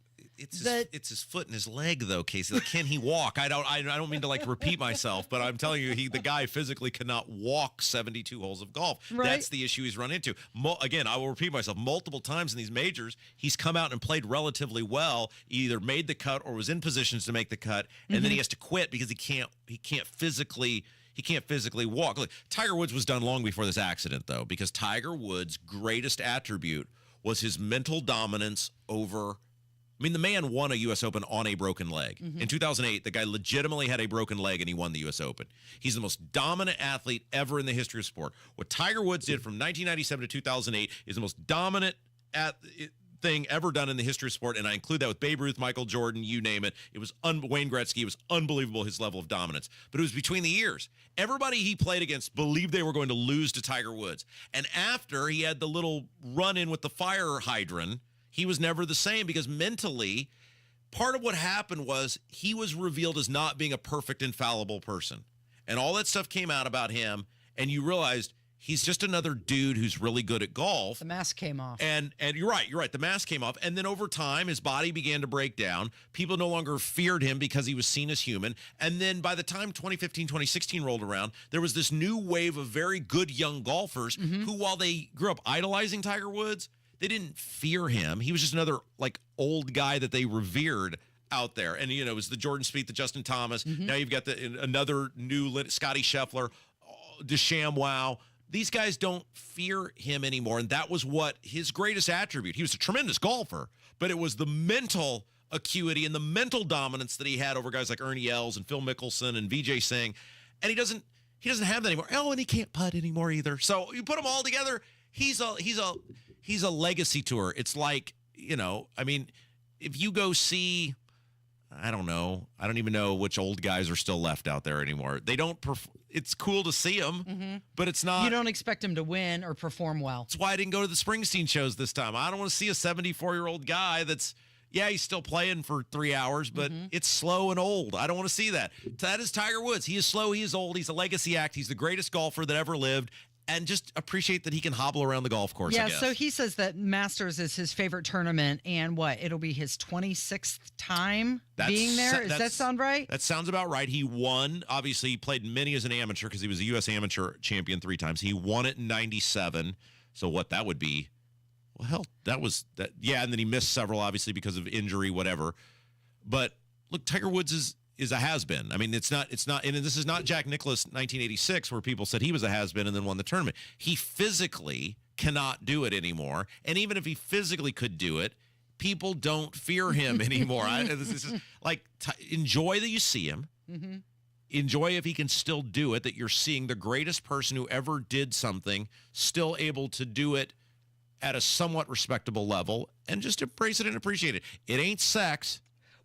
It's his foot and his leg, though, Casey. Like, can he walk? I don't mean to repeat myself, but I'm telling you, the guy physically cannot walk 72 holes of golf. Right. That's the issue he's run into. Again, I will repeat myself. Multiple times in these majors, he's come out and played relatively well. He either made the cut or was in positions to make the cut, and then he has to quit because he can't physically walk. Look, Tiger Woods was done long before this accident, though, because Tiger Woods' greatest attribute was his mental dominance over. I mean, the man won a U.S. Open on a broken leg. In 2008, the guy legitimately had a broken leg, and he won the U.S. Open. He's the most dominant athlete ever in the history of sport. What Tiger Woods did from 1997 to 2008 is the most dominant thing ever done in the history of sport, and I include that with Babe Ruth, Michael Jordan, you name it. It was Wayne Gretzky. It was unbelievable, his level of dominance. But it was between the years. Everybody he played against believed they were going to lose to Tiger Woods. And after he had the little run-in with the fire hydrant, he was never the same because mentally, part of what happened was he was revealed as not being a perfect, infallible person. And all that stuff came out about him, and you realized he's just another dude who's really good at golf. The mask came off. And you're right. The mask came off. And then over time, his body began to break down. People no longer feared him because he was seen as human. And then by the time 2015, 2016 rolled around, there was this new wave of very good young golfers who, while they grew up idolizing Tiger Woods, they didn't fear him. He was just another old guy that they revered out there. And, it was the Jordan Spieth, the Justin Thomas. Now you've got another new Scotty Scheffler, DeChambeau. These guys don't fear him anymore. And that was what his greatest attribute. He was a tremendous golfer, but it was the mental acuity and the mental dominance that he had over guys like Ernie Els and Phil Mickelson and Vijay Singh. And he doesn't have that anymore. Oh, and he can't putt anymore either. So you put them all together, he's a legacy tour. It's like, if you go see, I don't know. I don't even know which old guys are still left out there anymore. They don't it's cool to see them, but it's not. You don't expect him to win or perform well. That's why I didn't go to the Springsteen shows this time. I don't want to see a 74-year-old guy that's, he's still playing for 3 hours, but it's slow and old. I don't want to see that. That is Tiger Woods. He is slow. He is old. He's a legacy act. He's the greatest golfer that ever lived. and just appreciate that he can hobble around the golf course. Yeah, I guess. so he says that Masters is his favorite tournament, and it'll be his 26th time being there. Does that sound right? That sounds about right. He won. Obviously, he played many as an amateur because he was a U.S. amateur champion 3 times. He won it in 97. So what that would be? Well, hell, that was that. Yeah, and then he missed several, obviously, because of injury, whatever. But look, Tiger Woods is a has-been. I mean, it's not, and this is not Jack Nicklaus 1986 where people said he was a has-been and then won the tournament. He physically cannot do it anymore. And even if he physically could do it, people don't fear him anymore. This is like, enjoy that you see him. Mm-hmm. Enjoy if he can still do it, that you're seeing the greatest person who ever did something still able to do it at a somewhat respectable level, and just embrace it and appreciate it. It ain't sex.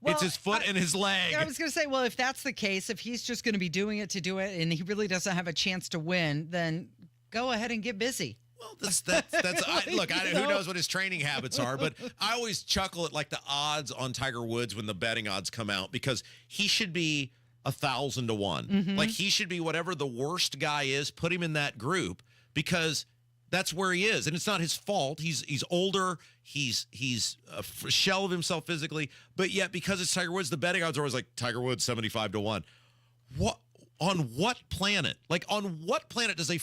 It's his foot and his leg. I was going to say, well, if that's the case, if he's just going to be doing it to do it and he really doesn't have a chance to win, then go ahead and get busy. Well, who knows what his training habits are, but I always chuckle at like the odds on Tiger Woods when the betting odds come out, because he should be 1,000 to 1. Mm-hmm. Like he should be whatever the worst guy is, put him in that group, because that's where he is, and it's not his fault. He's older. He's a shell of himself physically, but yet because it's Tiger Woods, the betting odds are always like Tiger Woods 75 to 1. What on what planet? Like on what planet does you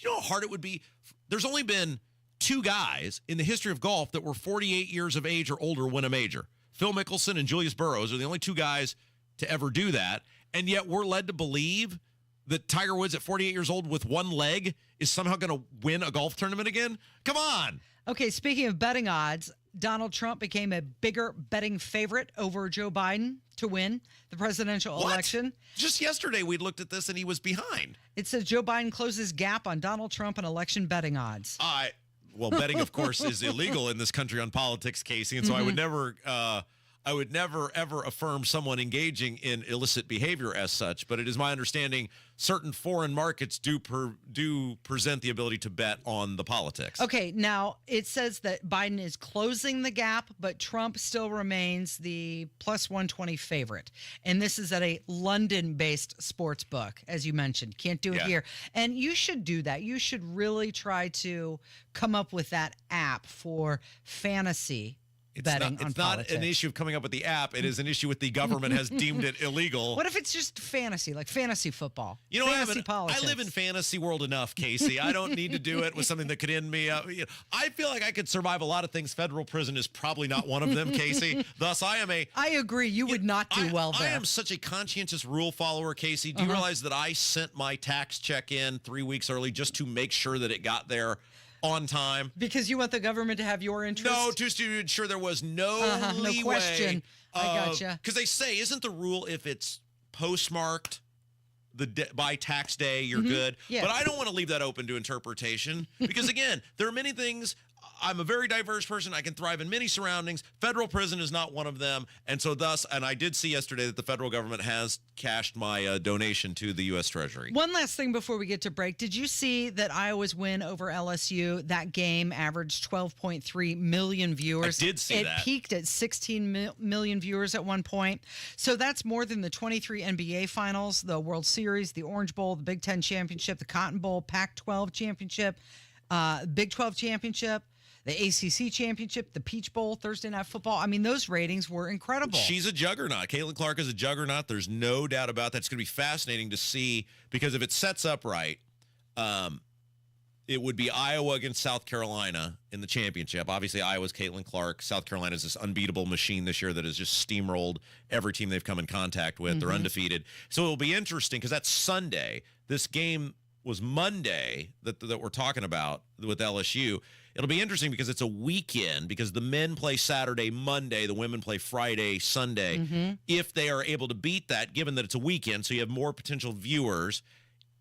know how hard it would be? There's only been 2 guys in the history of golf that were 48 years of age or older win a major. Phil Mickelson and Julius Burrows are the only 2 guys to ever do that, and yet we're led to believe that Tiger Woods at 48 years old with one leg is somehow going to win a golf tournament again? Come on. Okay, speaking of betting odds, Donald Trump became a bigger betting favorite over Joe Biden to win the presidential election. Just yesterday we looked at this and he was behind. It says Joe Biden closes gap on Donald Trump in election betting odds. Well, betting, of course, is illegal in this country on politics, Casey, and so I would never, ever affirm someone engaging in illicit behavior as such, but it is my understanding certain foreign markets do present the ability to bet on the politics. Okay, now it says that Biden is closing the gap, but Trump still remains the plus 120 favorite. And this is at a London-based sports book, as you mentioned. Can't do it here. And you should do that. You should really try to come up with that app for fantasy betting on It's politics. not an issue of coming up with the app. It is an issue with the government has deemed it illegal. What if it's just fantasy, like fantasy football? You know, fantasy politics. I live in fantasy world enough, Casey. I don't need to do it with something that could end me up. You know, I feel like I could survive a lot of things. Federal prison is probably not one of them, Casey. Thus, I agree. You would not do well there. I am such a conscientious rule follower, Casey. Do you realize that I sent my tax check in 3 weeks early just to make sure that it got there on time? Because you want the government to have your interest? No, just to ensure there was no leeway. No question. I gotcha. Because they say, isn't the rule if it's postmarked by tax day, you're good? Yeah. But I don't want to leave that open to interpretation because, again, there are many things. I'm a very diverse person. I can thrive in many surroundings. Federal prison is not one of them. And so thus, and I did see yesterday that the federal government has cashed my donation to the U.S. Treasury. One last thing before we get to break. Did you see that Iowa's win over LSU, that game averaged 12.3 million viewers? I did see that. It peaked at 16 million viewers at one point. So that's more than the 23 NBA finals, the World Series, the Orange Bowl, the Big Ten Championship, the Cotton Bowl, Pac-12 Championship, Big 12 Championship, the ACC Championship, the Peach Bowl, Thursday Night Football. I mean, those ratings were incredible. She's a juggernaut. Caitlin Clark is a juggernaut. There's no doubt about that. It's going to be fascinating to see because if it sets up right, it would be Iowa against South Carolina in the championship. Obviously, Iowa's Caitlin Clark. South Carolina is this unbeatable machine this year that has just steamrolled every team they've come in contact with. They're undefeated. So it'll be interesting because that's Sunday. This game was Monday that we're talking about with LSU. It'll be interesting because it's a weekend because the men play Saturday, Monday, the women play Friday, Sunday. If they are able to beat that, given that it's a weekend, so you have more potential viewers.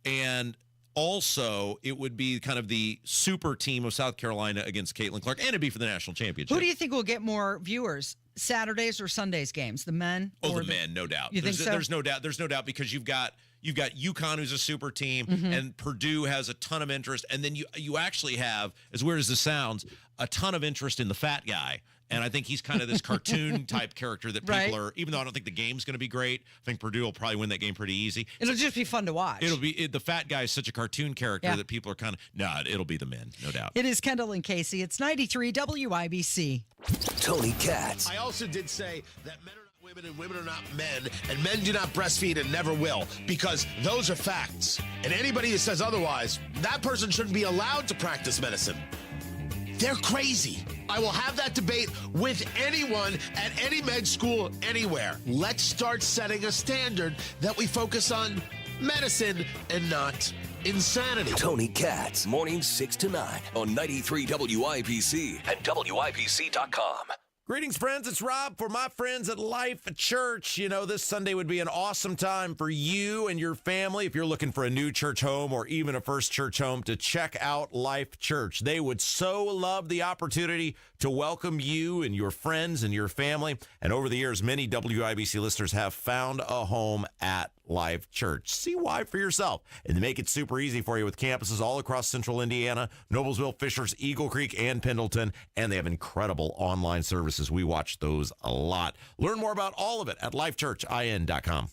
And also, it would be kind of the super team of South Carolina against Caitlin Clark, and it'd be for the national championship. Who do you think will get more viewers, Saturdays or Sundays games? The men? Oh, the men, no doubt. You think so? There's no doubt. There's no doubt because you've got UConn, who's a super team, and Purdue has a ton of interest. And then you actually have, as weird as this sounds, a ton of interest in the fat guy And I think he's kind of this cartoon type character that people Right. are, even though I don't think the game's going to be great, I think Purdue will probably win that game pretty easy. It'll just be fun to watch. The fat guy is such a cartoon character that people are kind of, it'll be the men, no doubt. It is Kendall and Casey. It's 93 WIBC. Tony Katz. I also did say that men are not women and women are not men, and men do not breastfeed and never will, because those are facts. And anybody who says otherwise, that person shouldn't be allowed to practice medicine. They're crazy. I will have that debate with anyone at any med school anywhere. Let's start setting a standard that we focus on medicine and not insanity. Tony Katz, mornings 6 to 9 on 93 WIBC and WIBC.com. Greetings, friends. It's Rob for my friends at Life Church. You know, this Sunday would be an awesome time for you and your family if you're looking for a new church home or even a first church home to check out Life Church. They would so love the opportunity to welcome you and your friends and your family. And over the years, many WIBC listeners have found a home at Life Church. See why for yourself. And they make it super easy for you with campuses all across central Indiana, Noblesville, Fishers, Eagle Creek, and Pendleton. And they have incredible online services. We watch those a lot. Learn more about all of it at lifechurchin.com.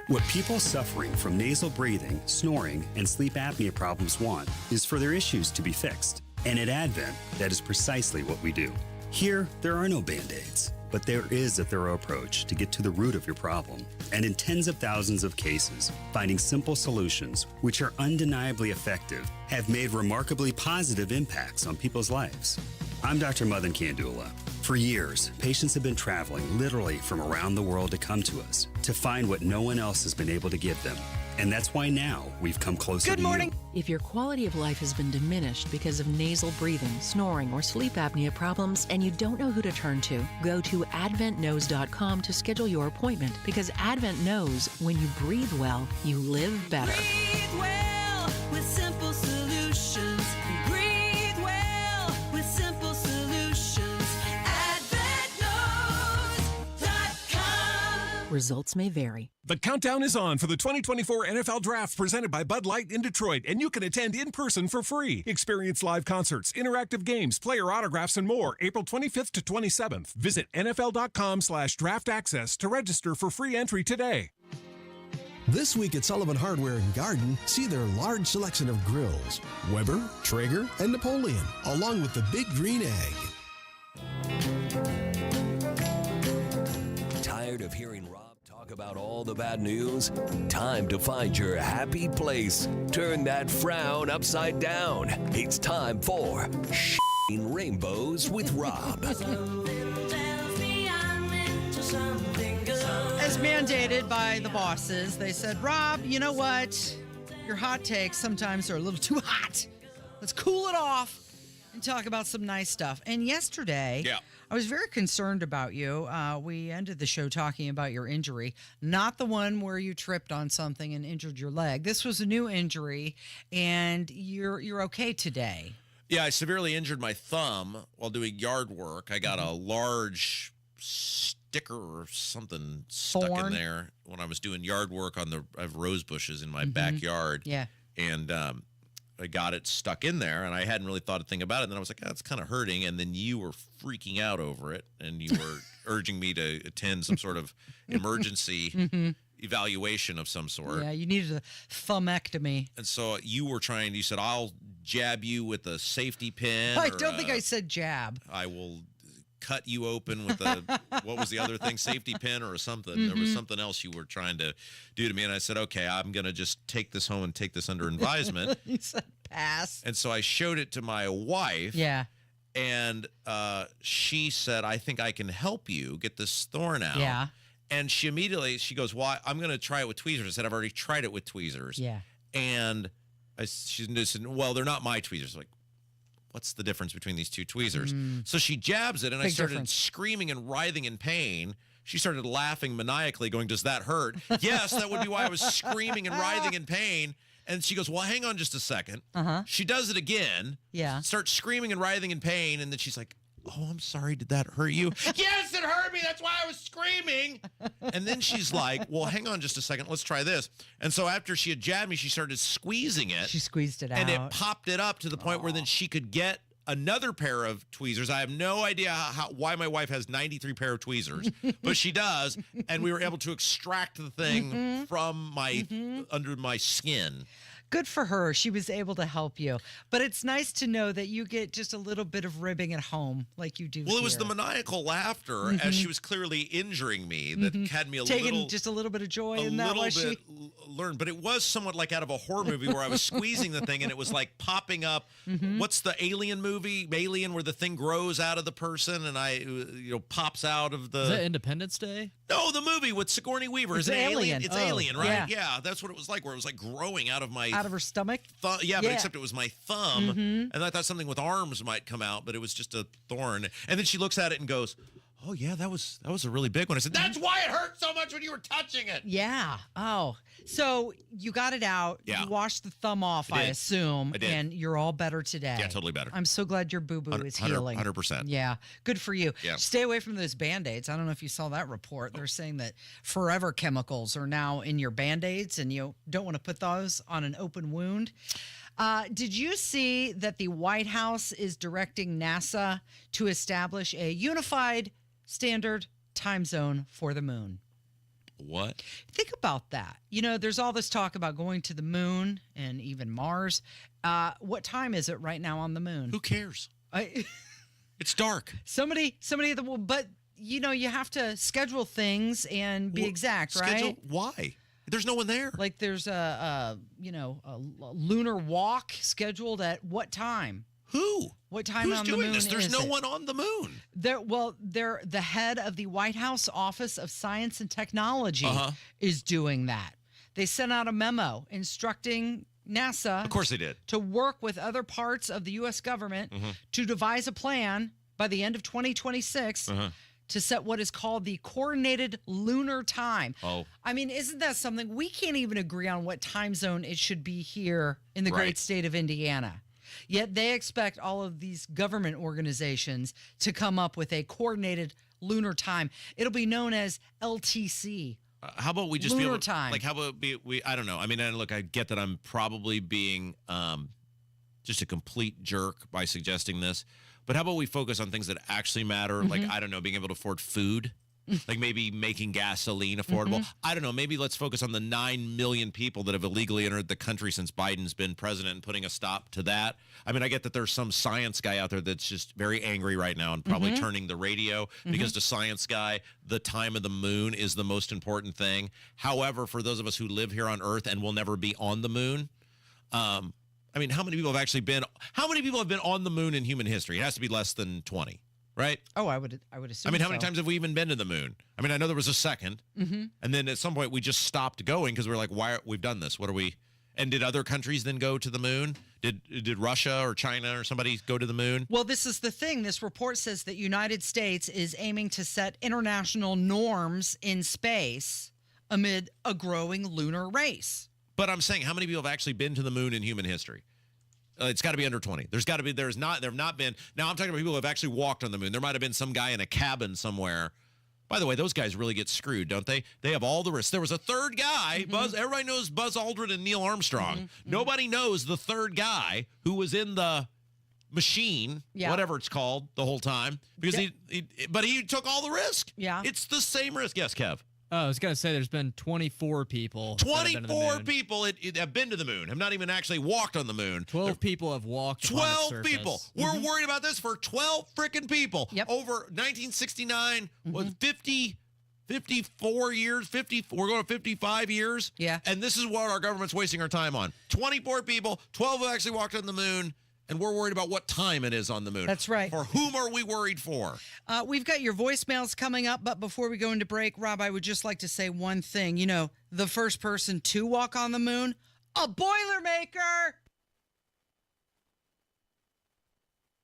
What people suffering from nasal breathing, snoring, and sleep apnea problems want is for their issues to be fixed. And at Advent, that is precisely what we do. Here, there are no Band-Aids, but there is a thorough approach to get to the root of your problem. And in tens of thousands of cases, finding simple solutions, which are undeniably effective, have made remarkably positive impacts on people's lives. I'm Dr. Madan Kandula. For years, patients have been traveling literally from around the world to come to us to find what no one else has been able to give them. And that's why now we've come closer to you. If your quality of life has been diminished because of nasal breathing, snoring, or sleep apnea problems, and you don't know who to turn to, go to adventknows.com to schedule your appointment, because Advent knows when you breathe well, you live better. Breathe well with simple solutions. Breathe well with simple solutions. AdventKnows.com. Results may vary. The countdown is on for the 2024 NFL Draft presented by Bud Light in Detroit, and you can attend in person for free. Experience live concerts, interactive games, player autographs, and more April 25th to 27th. Visit NFL.com/draft access to register for free entry today. This week at Sullivan Hardware and Garden, see their large selection of grills, Weber, Traeger, and Napoleon, along with the Big Green Egg. Tired of hearing Rob talk about all the bad news? Time to find your happy place. Turn that frown upside down. It's time for Rainbows with Rob. As mandated by the bosses, they said, Rob, you know what? Your hot takes sometimes are a little too hot. Let's cool it off and talk about some nice stuff. And yesterday, I was very concerned about you. We ended the show talking about your injury, not the one where you tripped on something and injured your leg. This was a new injury, and you're okay today. Yeah, I severely injured my thumb while doing yard work. I got a large sticker or something stuck in there when I was doing yard work on I have rose bushes in my backyard. Yeah. And I got it stuck in there, and I hadn't really thought a thing about it. And then I was like, it's kind of hurting. And then you were freaking out over it, and you were urging me to attend some sort of emergency evaluation of some sort. Yeah, you needed a thumbectomy. And so you said, I'll jab you with a safety pin. I don't think I said jab. I will cut you open with what was the other thing, safety pin or something. There was something else you were trying to do to me, and I said, okay, I'm going to just take this home and take this under advisement. You said pass. And so I showed it to my wife. Yeah. And she said, I think I can help you get this thorn out. Yeah. And she goes, well, I'm going to try it with tweezers. I said, I've already tried it with tweezers. Yeah. And she said, well, they're not my tweezers. Like, what's the difference between these two tweezers? So she jabs it, and I started screaming and writhing in pain. She started laughing maniacally, going, does that hurt? Yes, that would be why I was screaming and writhing in pain. And she goes, well, hang on just a second. She does it again. Yeah. Starts screaming and writhing in pain, and then she's like, oh, I'm sorry, did that hurt you? Yes, it hurt me. That's why I was screaming. And then she's like, well, hang on just a second. Let's try this. And so after she had jabbed me, she started squeezing it. She squeezed it out. And it popped it up to the point where then she could get another pair of tweezers. I have no idea why my wife has 93 pair of tweezers, but she does. And we were able to extract the thing from my under my skin. Good for her. She was able to help you. But it's nice to know that you get just a little bit of ribbing at home like you do Well, it was here. the maniacal laughter as she was clearly injuring me that had me Taking just a little bit of joy in that, was she? learned. But it was somewhat like out of a horror movie where I was squeezing the thing and it was like popping up. What's the Alien movie? Alien, where the thing grows out of the person and pops out of the... Is that Independence Day? No, the movie with Sigourney Weaver. It's Is it Alien. It's Oh, Alien, right? yeah. That's what it was like, where it was like growing out of my... Out of her stomach? But except it was my thumb, and I thought something with arms might come out, but it was just a thorn. And then she looks at it and goes, "Oh yeah, that was a really big one." I said, "That's why it hurt so much when you were touching it." Yeah. Oh, so you got it out. Yeah. You washed the thumb off, I assume, I did. and you're all better today. Yeah, totally better. I'm so glad your boo-boo is healing. 100%. Yeah, good for you. Yeah. Stay away from those Band-Aids. I don't know if you saw that report. They're saying that forever chemicals are now in your Band-Aids, and you don't want to put those on an open wound. Did you see that the White House is directing NASA to establish a unified standard time zone for the moon? What? Think about that. There's all this talk about going to the moon and even Mars. What time is it right now on the moon? Who cares? It's dark. Somebody but you have to schedule things and be exact, right? Why? There's no one there. Like there's a lunar walk scheduled at what time? Who? What time Who's on the doing moon this? There's is no it? one on the moon. They're the head of the White House Office of Science and Technology is doing that. They sent out a memo instructing NASA, Of course they did. to work with other parts of the U.S. government to devise a plan by the end of 2026 to set what is called the Coordinated Lunar Time. Oh. I mean, isn't that something? We can't even agree on what time zone it should be here in the Right. great state of Indiana. Yet they expect all of these government organizations to come up with a coordinated lunar time. It'll be known as LTC. How about we just Lunar be able time. Like, how about we? I don't know. I mean, and look, I get that I'm probably being just a complete jerk by suggesting this, but how about we focus on things that actually matter? Like, I don't know, being able to afford food. Like maybe making gasoline affordable. I don't know. Maybe let's focus on the 9 million people that have illegally entered the country since Biden's been president and putting a stop to that. I mean, I get that there's some science guy out there that's just very angry right now and probably turning the radio because to science guy, the time of the moon is the most important thing. However, for those of us who live here on Earth and will never be on the moon, I mean, how many people have been on the moon in human history? It has to be less than 20. Right? Oh, I would assume. I mean, how many so. times have we even been to the moon? I mean, I know there was a second, and then at some point we just stopped going because we're like, we've done this? What are we? And did other countries then go to the moon? Did Russia or China or somebody go to the moon? Well, this is the thing. This report says that United States is aiming to set international norms in space amid a growing lunar race. But I'm saying, how many people have actually been to the moon in human history? It's got to be under 20. There have not been. Now I'm talking about people who have actually walked on the moon. There might have been some guy in a cabin somewhere. By the way, those guys really get screwed, don't they? They have all the risks. There was a third guy, everybody knows Buzz Aldrin and Neil Armstrong. Nobody knows the third guy who was in the machine, whatever it's called, the whole time. Because he took all the risk. Yeah. It's the same risk. Yes, Kev. Oh, I was going to say there's been 24 people. 24 people have been to the moon, have not even actually walked on the moon. 12 people have walked. 12 people. We're worried about this for 12 freaking people. Over 1969 was 54 years, we're going to 55 years. Yeah. And this is what our government's wasting our time on. 24 people, 12 have actually walked on the moon. And we're worried about what time it is on the moon. That's right. For whom are we worried for? We've got your voicemails coming up, but before we go into break, Rob, I would just like to say one thing. The first person to walk on the moon, a Boilermaker.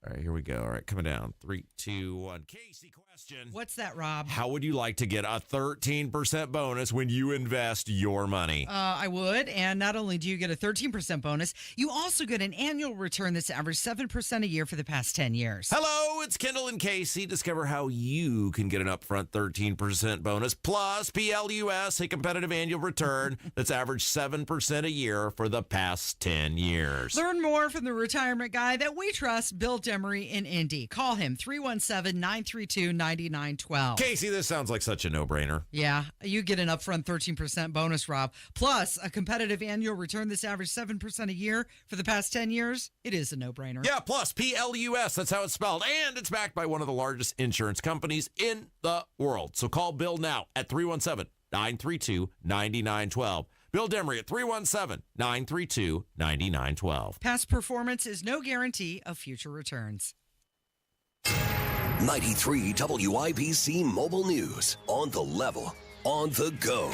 All right, here we go. All right, coming down. 3, 2, 1. Casey Quest. Question. What's that, Rob? How would you like to get a 13% bonus when you invest your money? I would. And not only do you get a 13% bonus, you also get an annual return that's averaged 7% a year for the past 10 years. Hello, it's Kendall and Casey. Discover how you can get an upfront 13% bonus plus PLUS, a competitive annual return that's averaged 7% a year for the past 10 years. Learn more from the retirement guy that we trust, Bill Demery in Indy. Call him 317-932-9912. Casey, this sounds like such a no-brainer. Yeah, you get an upfront 13% bonus, Rob, plus a competitive annual return that's averaged 7% a year for the past 10 years. It is a no-brainer. Yeah, plus PLUS, that's how it's spelled. And it's backed by one of the largest insurance companies in the world. So call Bill now at 317-932-9912. Bill Demery at 317-932-9912. Past performance is no guarantee of future returns. 93 WIBC Mobile News. On the level, on the go.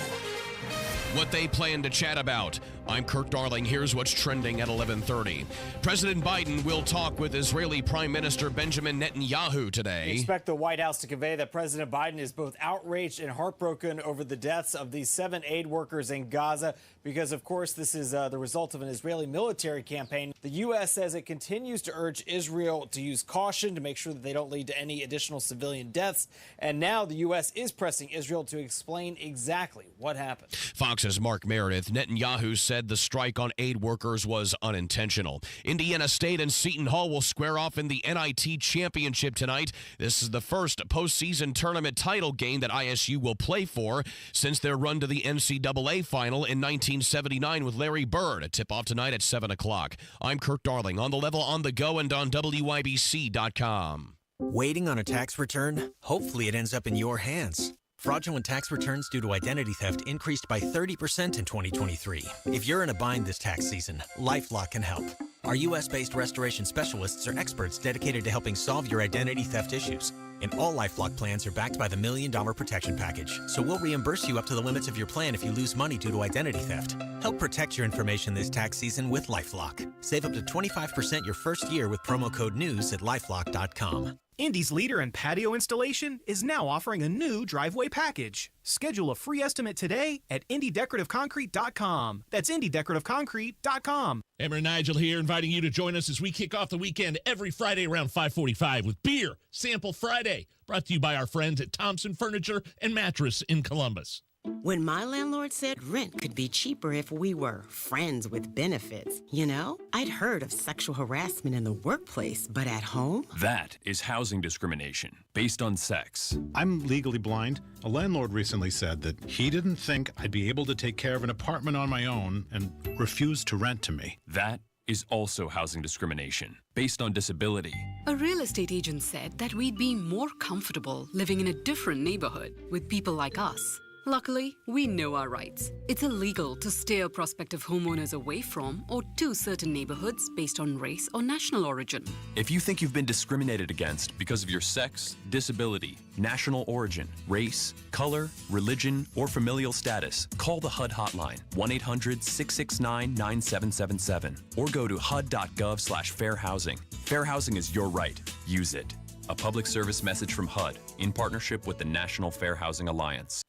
What they plan to chat about. I'm Kirk Darling. Here's what's trending at 11:30. President Biden will talk with Israeli Prime Minister Benjamin Netanyahu today. We expect the White House to convey that President Biden is both outraged and heartbroken over the deaths of these 7 aid workers in Gaza because, of course, this is the result of an Israeli military campaign. The U.S. says it continues to urge Israel to use caution to make sure that they don't lead to any additional civilian deaths. And now the U.S. is pressing Israel to explain exactly what happened. Fox's Mark Meredith. Netanyahu said the strike on aid workers was unintentional. Indiana State and Seton Hall will square off in the NIT championship tonight. This is the first postseason tournament title game that ISU will play for since their run to the NCAA final in 1979 with Larry Bird. A tip-off tonight at 7 o'clock. I'm Kirk Darling, on the level, on the go, and on WIBC.com. Waiting on a tax return? Hopefully it ends up in your hands. Fraudulent tax returns due to identity theft increased by 30% in 2023. If you're in a bind this tax season, LifeLock can help. Our U.S.-based restoration specialists are experts dedicated to helping solve your identity theft issues. And all LifeLock plans are backed by the $1 Million Protection Package. So we'll reimburse you up to the limits of your plan if you lose money due to identity theft. Help protect your information this tax season with LifeLock. Save up to 25% your first year with promo code NEWS at LifeLock.com. Indy's leader in patio installation is now offering a new driveway package. Schedule a free estimate today at IndyDecorativeConcrete.com. That's IndyDecorativeConcrete.com. Emmer and Nigel here, inviting you to join us as we kick off the weekend every Friday around 5:45 with Beer Sample Friday, brought to you by our friends at Thompson Furniture and Mattress in Columbus. When my landlord said rent could be cheaper if we were friends with benefits, you know, I'd heard of sexual harassment in the workplace, but at home? That is housing discrimination based on sex. I'm legally blind. A landlord recently said that he didn't think I'd be able to take care of an apartment on my own and refused to rent to me. That is also housing discrimination based on disability. A real estate agent said that we'd be more comfortable living in a different neighborhood with people like us. Luckily, we know our rights. It's illegal to steer prospective homeowners away from or to certain neighborhoods based on race or national origin. If you think you've been discriminated against because of your sex, disability, national origin, race, color, religion, or familial status, call the HUD hotline, 1-800-669-9777, or go to hud.gov/fair housing. Fair housing is your right. Use it. A public service message from HUD in partnership with the National Fair Housing Alliance.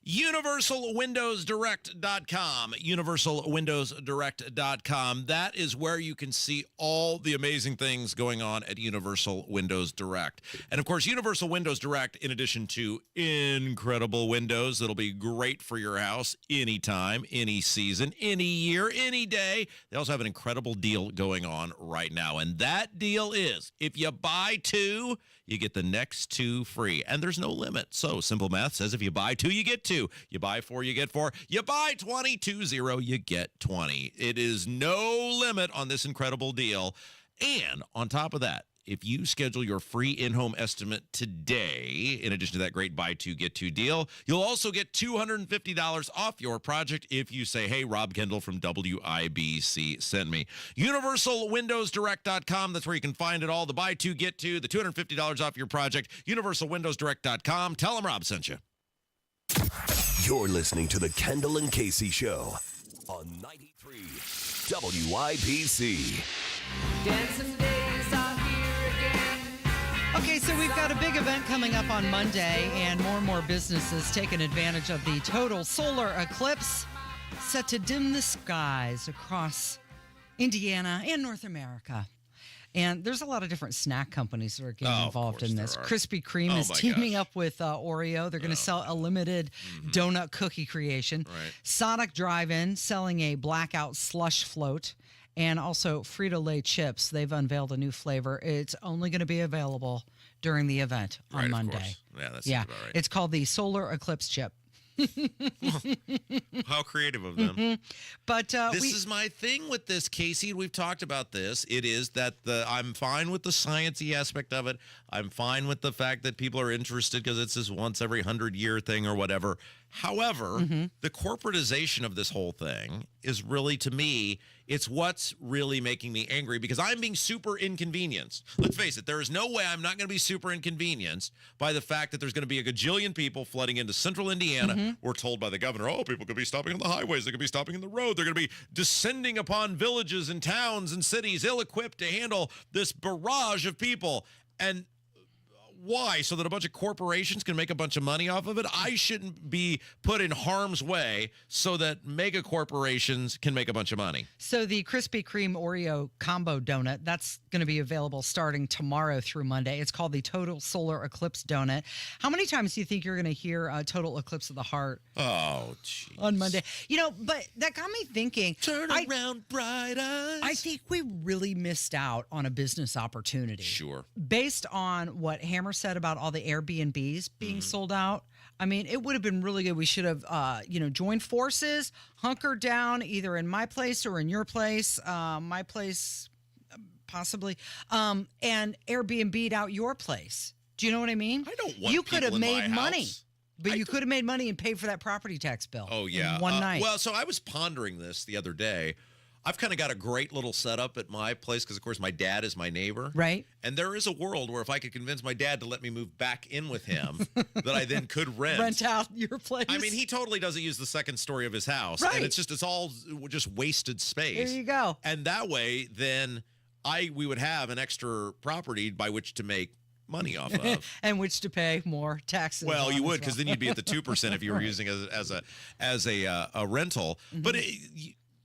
UniversalWindowsDirect.com. UniversalWindowsDirect.com. That is where you can see all the amazing things going on at Universal Windows Direct. And of course, Universal Windows Direct, in addition to incredible windows that'll be great for your house anytime, any season, any year, any day, they also have an incredible deal going on right now. And that deal is, if you buy 2, you get the next 2 free. And there's no limit. So simple math says if you buy 2, you get 2. You buy 4, you get 4. You buy 20, 20, you get 20. It is no limit on this incredible deal. And on top of that, if you schedule your free in-home estimate today, in addition to that great buy 2, get 2 deal, you'll also get $250 off your project if you say, hey, Rob Kendall from WIBC sent me. UniversalWindowsDirect.com. That's where you can find it all. The buy 2, get 2, the $250 off your project. UniversalWindowsDirect.com. Tell them Rob sent you. You're listening to the Kendall and Casey Show on 93 WIBC. Dancing days are here again. Okay, so we've got a big event coming up on Monday, and more businesses taking advantage of the total solar eclipse set to dim the skies across Indiana and North America. And there's a lot of different snack companies that are getting involved in this. Krispy Kreme is teaming up with Oreo. They're going to sell a limited donut cookie creation. Right. Sonic Drive-In selling a blackout slush float. And also Frito-Lay chips. They've unveiled a new flavor. It's only going to be available during the event on Monday. Of course. Yeah, that seems about right. It's called the Solar Eclipse Chip. How creative of them. But this is my thing with this, Casey. We've talked about this. It is that I'm fine with the sciencey aspect of it. I'm fine with the fact that people are interested because it's this once every 100-year thing or whatever. However, the corporatization of this whole thing is really, to me, it's what's really making me angry because I'm being super inconvenienced. Let's face it, there is no way I'm not going to be super inconvenienced by the fact that there's going to be a gajillion people flooding into central Indiana. We're told by the governor, people could be stopping on the highways. They could be stopping in the road. They're going to be descending upon villages and towns and cities ill-equipped to handle this barrage of people. And why? So that a bunch of corporations can make a bunch of money off of it? I shouldn't be put in harm's way so that mega corporations can make a bunch of money. So the Krispy Kreme Oreo combo donut, that's going to be available starting tomorrow through Monday. It's called the Total Solar Eclipse Donut. How many times do you think you're going to hear Total Eclipse of the Heart? Oh, geez. On Monday. You know, but that got me thinking. Turn around, bright eyes. I think we really missed out on a business opportunity. Sure. Based on what Hammer said about all the Airbnbs being sold out. I mean, it would have been really good. We should have, joined forces, hunkered down either in my place or in your place, my place possibly, and Airbnb'd out your place. Do you know what I mean? I don't want You could have people in my made money. house. But you could have made money and paid for that property tax bill. Oh, yeah. In one night. Well, so I was pondering this the other day. I've kind of got a great little setup at my place because, of course, my dad is my neighbor. Right. And there is a world where if I could convince my dad to let me move back in with him, that I then could rent out your place. I mean, he totally doesn't use the second story of his house. Right. And it's all just wasted space. There you go. And that way, then we would have an extra property by which to make money off of. And which to pay more taxes. Well, on you as would because then you'd be at the 2% if you were Right. using it as a rental. But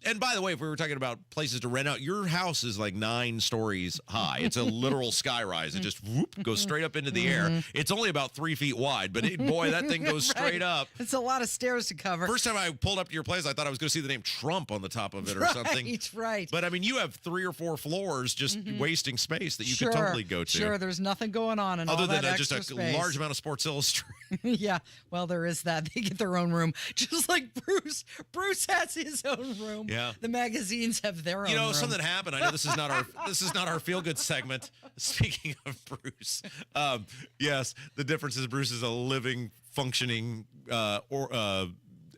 and by the way, if we were talking about places to rent out, your house is like 9 stories high. It's a literal skyrise. It just goes straight up into the air. It's only about 3 feet wide, but boy, that thing goes straight up. It's a lot of stairs to cover. First time I pulled up to your place, I thought I was going to see the name Trump on the top of it or something. Right. But I mean, you have 3 or 4 floors just wasting space that you Sure, could totally go to. Sure, there's nothing going on in Other all than that just extra a space. large amount of Sports Illustrated. Yeah, well, there is that. They get their own room, just like Bruce. Bruce has his own room. Yeah. The magazines have their own. You know, room. something happened. I know this is not our feel good segment. Speaking of Bruce, yes, the difference is Bruce is a living, functioning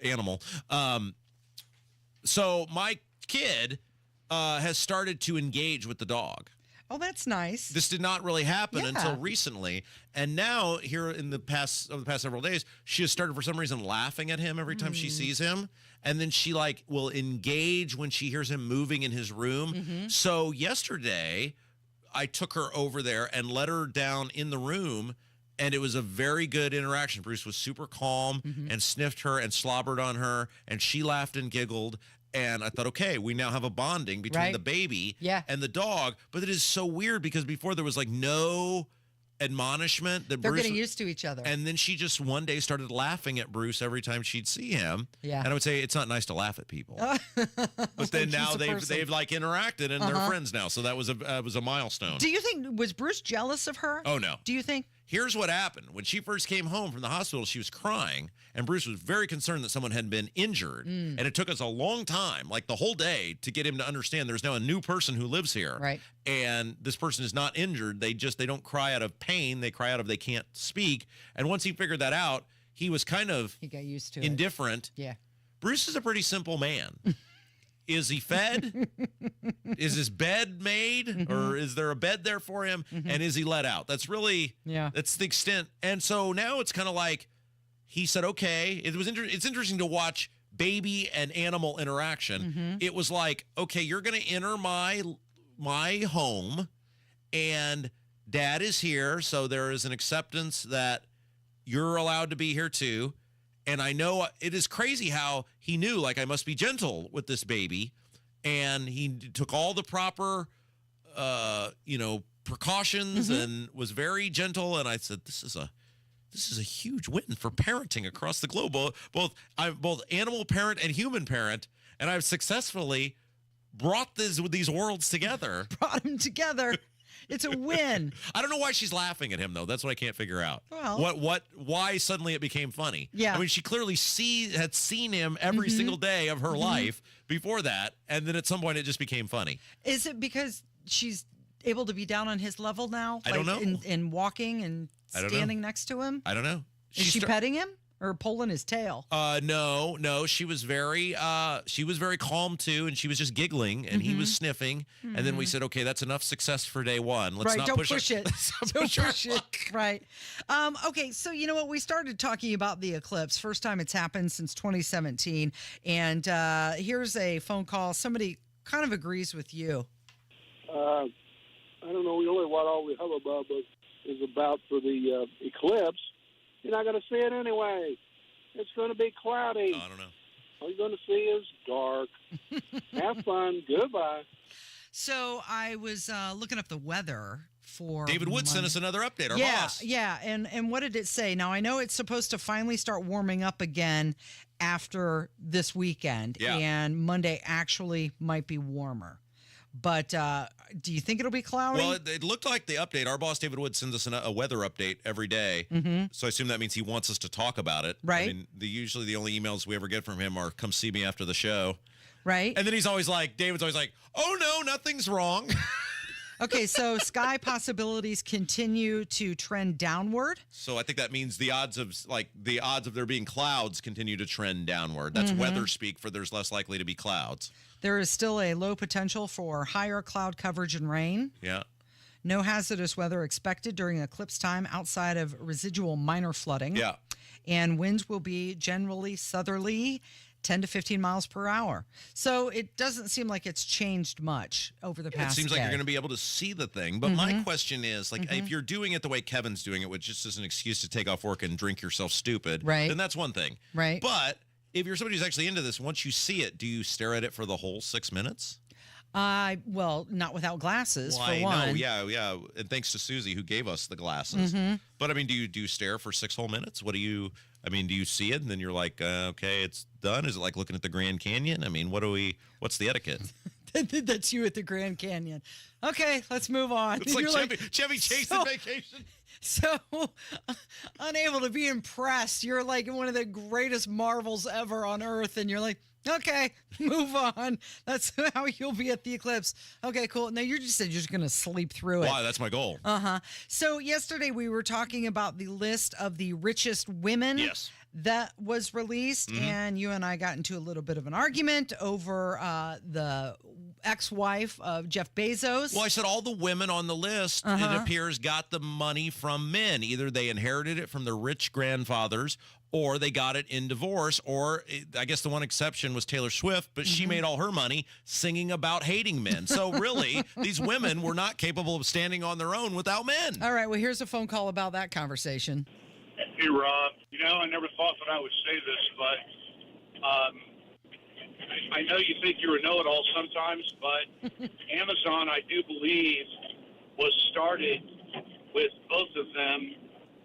animal. So my kid has started to engage with the dog. Oh, that's nice. This did not really happen Yeah. until recently, and now here in the past several days, she has started for some reason laughing at him every time she sees him, and then she will engage when she hears him moving in his room. So yesterday, I took her over there and let her down in the room. And it was a very good interaction. Bruce was super calm and sniffed her and slobbered on her, and she laughed and giggled. And I thought, okay, we now have a bonding between the baby and the dog. But it is so weird because before there was no admonishment that They're Bruce getting used to each other. And then she just one day started laughing at Bruce every time she'd see him. Yeah. And I would say it's not nice to laugh at people. But then now they've interacted and they're friends now. So that was a milestone. Do you think, was Bruce jealous of her? Oh, no. Do you think? Here's what happened. When she first came home from the hospital, she was crying, and Bruce was very concerned that someone had been injured. And it took us a long time, like the whole day, to get him to understand there's now a new person who lives here. Right. And this person is not injured. They don't cry out of pain. They cry out of they can't speak. And once he figured that out, he was kind of He got used to indifferent. Yeah. Bruce is a pretty simple man. Is he fed? Is his bed made? Or is there a bed there for him? And is he let out? That's really, that's the extent. And so now it's kind of like, he said, okay. It's interesting to watch baby and animal interaction. It was like, okay, you're going to enter my home, and Dad is here, so there is an acceptance that you're allowed to be here too. And I know it is crazy how he knew, like, I must be gentle with this baby. And he took all the proper, precautions and was very gentle. And I said, this is a huge win for parenting across the globe. I'm both animal parent and human parent. And I've successfully brought these worlds together. Brought them together. It's a win. I don't know why she's laughing at him, though. That's what I can't figure out. Well, why suddenly it became funny? Yeah. I mean, she clearly had seen him every single day of her life before that, and then at some point it just became funny. Is it because she's able to be down on his level now? I don't know. In walking and standing next to him? I don't know. Is she petting him or pulling his tail? No. She was very calm too, and she was just giggling, and he was sniffing. And then we said, okay, that's enough success for day one. Let's not don't push it. Don't push it. Right. Okay, so you know what? We started talking about the eclipse. First time it's happened since 2017. And here's a phone call. Somebody kind of agrees with you. I don't know really what all the hubbub is about for the eclipse. You're not going to see it anyway. It's going to be cloudy. I don't know. All you're going to see is dark. Have fun. Goodbye. So I was looking up the weather for David Wood sent us another update, our boss. Yeah. And what did it say? Now, I know it's supposed to finally start warming up again after this weekend. Yeah. And Monday actually might be warmer. But do you think it'll be cloudy? Well, it looked like the update. Our boss, David Wood, sends us a weather update every day. So I assume that means he wants us to talk about it. Right. I mean, usually the only emails we ever get from him are, come see me after the show. Right. And then David's always like, oh, no, nothing's wrong. Okay, so sky possibilities continue to trend downward. So I think that means the odds of there being clouds continue to trend downward. That's weather speak for there's less likely to be clouds. There is still a low potential for higher cloud coverage and rain. Yeah. No hazardous weather expected during eclipse time outside of residual minor flooding. Yeah. And winds will be generally southerly, 10 to 15 miles per hour. So it doesn't seem like it's changed much over the past It seems day. like you're going to be able to see the thing. But my question is, if you're doing it the way Kevin's doing it, which just is an excuse to take off work and drink yourself stupid, Right. then that's one thing. Right. But if you're somebody who's actually into this, once you see it, do you stare at it for the whole 6 minutes? Well, not without glasses, Well, for I one. know, yeah. And thanks to Susie who gave us the glasses. But I mean, do you stare for 6 whole minutes? Do you see it and then you're like, okay, it's done? Is it like looking at the Grand Canyon? I mean, what's the etiquette? That's you at the Grand Canyon. Okay, let's move on. It's like You're Chevy Chase on vacation. So unable to be impressed. You're like one of the greatest marvels ever on Earth, and you're like, okay, move on. That's how you'll be at the eclipse. Okay, cool. Now you just said you're just going to sleep through it. Wow, that's my goal. So yesterday we were talking about the list of the richest women. Yes. That was released, and you and I got into a little bit of an argument over the ex-wife of Jeff Bezos. Well, I said all the women on the list, it appears, got the money from men. Either they inherited it from their rich grandfathers, or they got it in divorce, or I guess the one exception was Taylor Swift, but she made all her money singing about hating men. So really, these women were not capable of standing on their own without men. All right, well, here's a phone call about that conversation. Hey, Rob. I never thought that I would say this, but I know you think you're a know-it-all sometimes, but Amazon, I do believe, was started with both of them,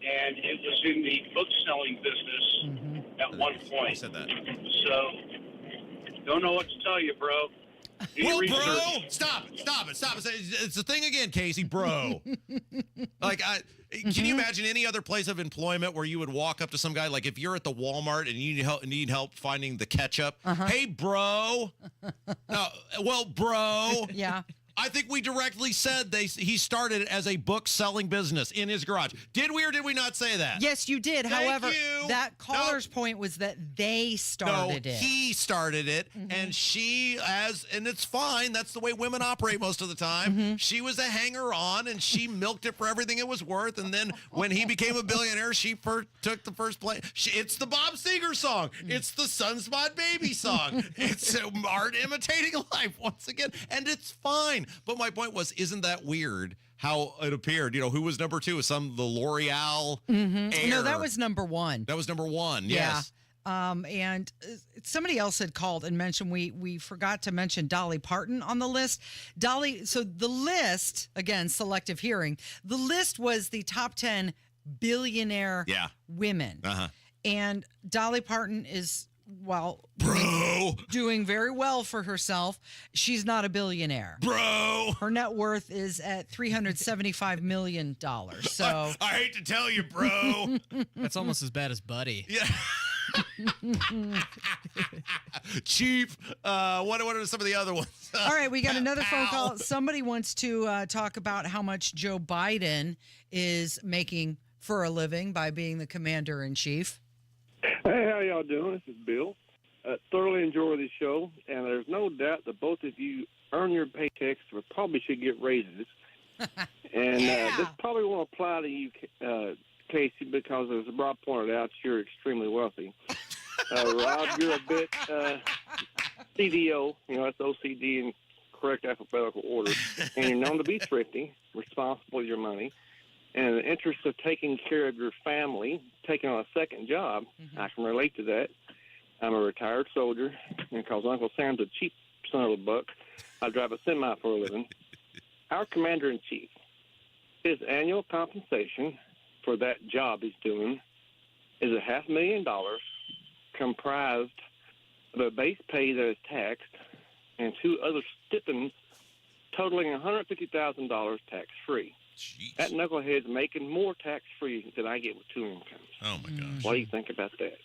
and it was in the book-selling business at one point. I said that. So, don't know what to tell you, bro. Well, bro, stop it. It's the thing again, Casey, bro. Can you imagine any other place of employment where you would walk up to some guy, like if you're at the Walmart and you need help finding the ketchup? Hey, bro. No, well, bro. Yeah. I think we directly said he started as a book-selling business in his garage. Did we or did we not say that? Yes, you did. Thank However, you. that caller's point was that they started it. He started it, and and it's fine. That's the way women operate most of the time. She was a hanger-on, and she milked it for everything it was worth, and then when he became a billionaire, she took the first place. It's the Bob Seger song. It's the Sunspot Baby song. It's art imitating life once again, and it's fine. But my point was, isn't that weird how it appeared? You know, who was number 2? The L'Oreal Air. No, that was number 1. That was number 1, yes. And somebody else had called and mentioned we forgot to mention Dolly Parton on the list. So the list, again, selective hearing, the list was the top 10 billionaire women. Uh-huh. And Dolly Parton is, doing very well for herself. She's not a billionaire. Bro! Her net worth is at $375 million. So I hate to tell you, bro. That's almost as bad as Buddy. Yeah. Cheap. What are some of the other ones? All right, we got another phone call. Somebody wants to talk about how much Joe Biden is making for a living by being the commander-in-chief. Hey, how y'all doing? This is Bill. Thoroughly enjoy the show, and there's no doubt that both of you earn your paychecks or probably should get raises. And this probably won't apply to you, Casey, because as Rob pointed out, you're extremely wealthy. Rob, you're a bit CDO, that's OCD in correct alphabetical order, and you're known to be thrifty, responsible with your money, and in the interest of taking care of your family, taking on a second job. I can relate to that. I'm a retired soldier, and because Uncle Sam's a cheap son of a buck, I drive a semi for a living. Our commander-in-chief, his annual compensation for that job he's doing is $500,000, comprised of a base pay that is taxed and 2 other stipends totaling $150,000 tax-free. Jeez. That knucklehead's making more tax-free than I get with 2 incomes. Oh, my gosh. What do you think about that?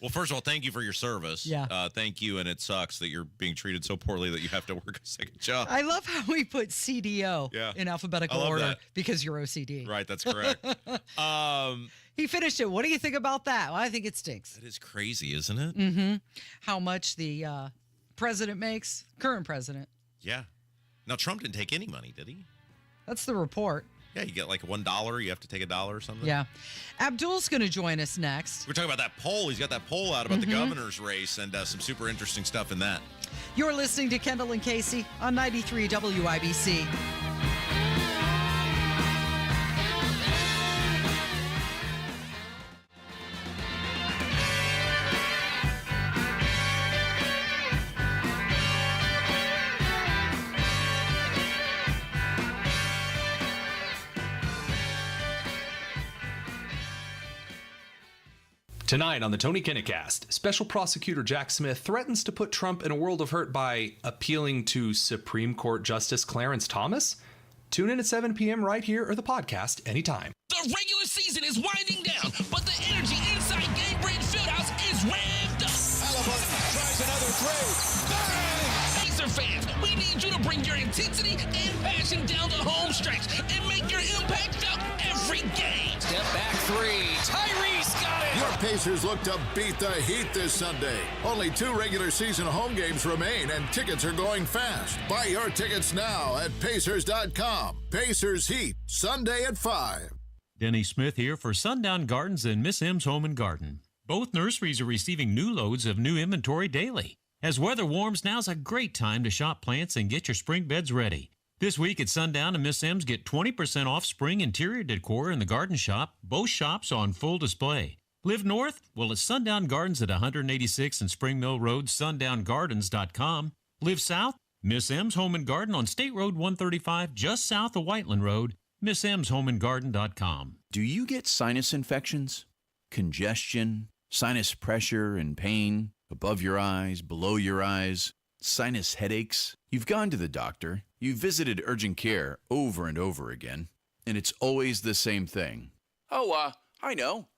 Well, first of all, thank you for your service. Yeah. Thank you, and it sucks that you're being treated so poorly that you have to work a second job. I love how we put CDO in alphabetical order that. because you're OCD. Right, that's correct. He finished it. What do you think about that? Well, I think it stinks. That is crazy, isn't it? Mm-hmm. How much the president makes, current president. Yeah. Now, Trump didn't take any money, did he? That's the report. Yeah, you get like $1. You have to take $1 or something. Yeah. Abdul's going to join us next. We're talking about that poll. He's got that poll out about the governor's race and some super interesting stuff in that. You're listening to Kendall and Casey on 93 WIBC. Tonight on the Tony Kinnecast, Special Prosecutor Jack Smith threatens to put Trump in a world of hurt by appealing to Supreme Court Justice Clarence Thomas. Tune in at 7 p.m. right here or the podcast anytime. The regular season is winding down, but the energy inside Gainbridge Fieldhouse is revved up. Halliburton tries another three. Bang! Pacer fans, we need you to bring your intensity and passion down the home stretch and make your impact felt every game. Step back three. Tyrese got it. Your Pacers look to beat the Heat this Sunday. Only 2 regular season home games remain, and tickets are going fast. Buy your tickets now at Pacers.com. Pacers Heat, Sunday at 5. Denny Smith here for Sundown Gardens and Miss M's Home and Garden. Both nurseries are receiving new loads of new inventory daily. As weather warms, now's a great time to shop plants and get your spring beds ready. This week at Sundown and Miss M's, get 20% off spring interior decor in the garden shop. Both shops on full display. Live north? Well, it's Sundown Gardens at 186 and Spring Mill Road, sundown.gardens.com. Live south? Miss M's Home and Garden on State Road 135, just south of Whiteland Road, missmshomeandgarden.com. Do you get sinus infections, congestion, sinus pressure and pain, above your eyes, below your eyes, sinus headaches? You've gone to the doctor, you've visited urgent care over and over again, and it's always the same thing. Oh, I know.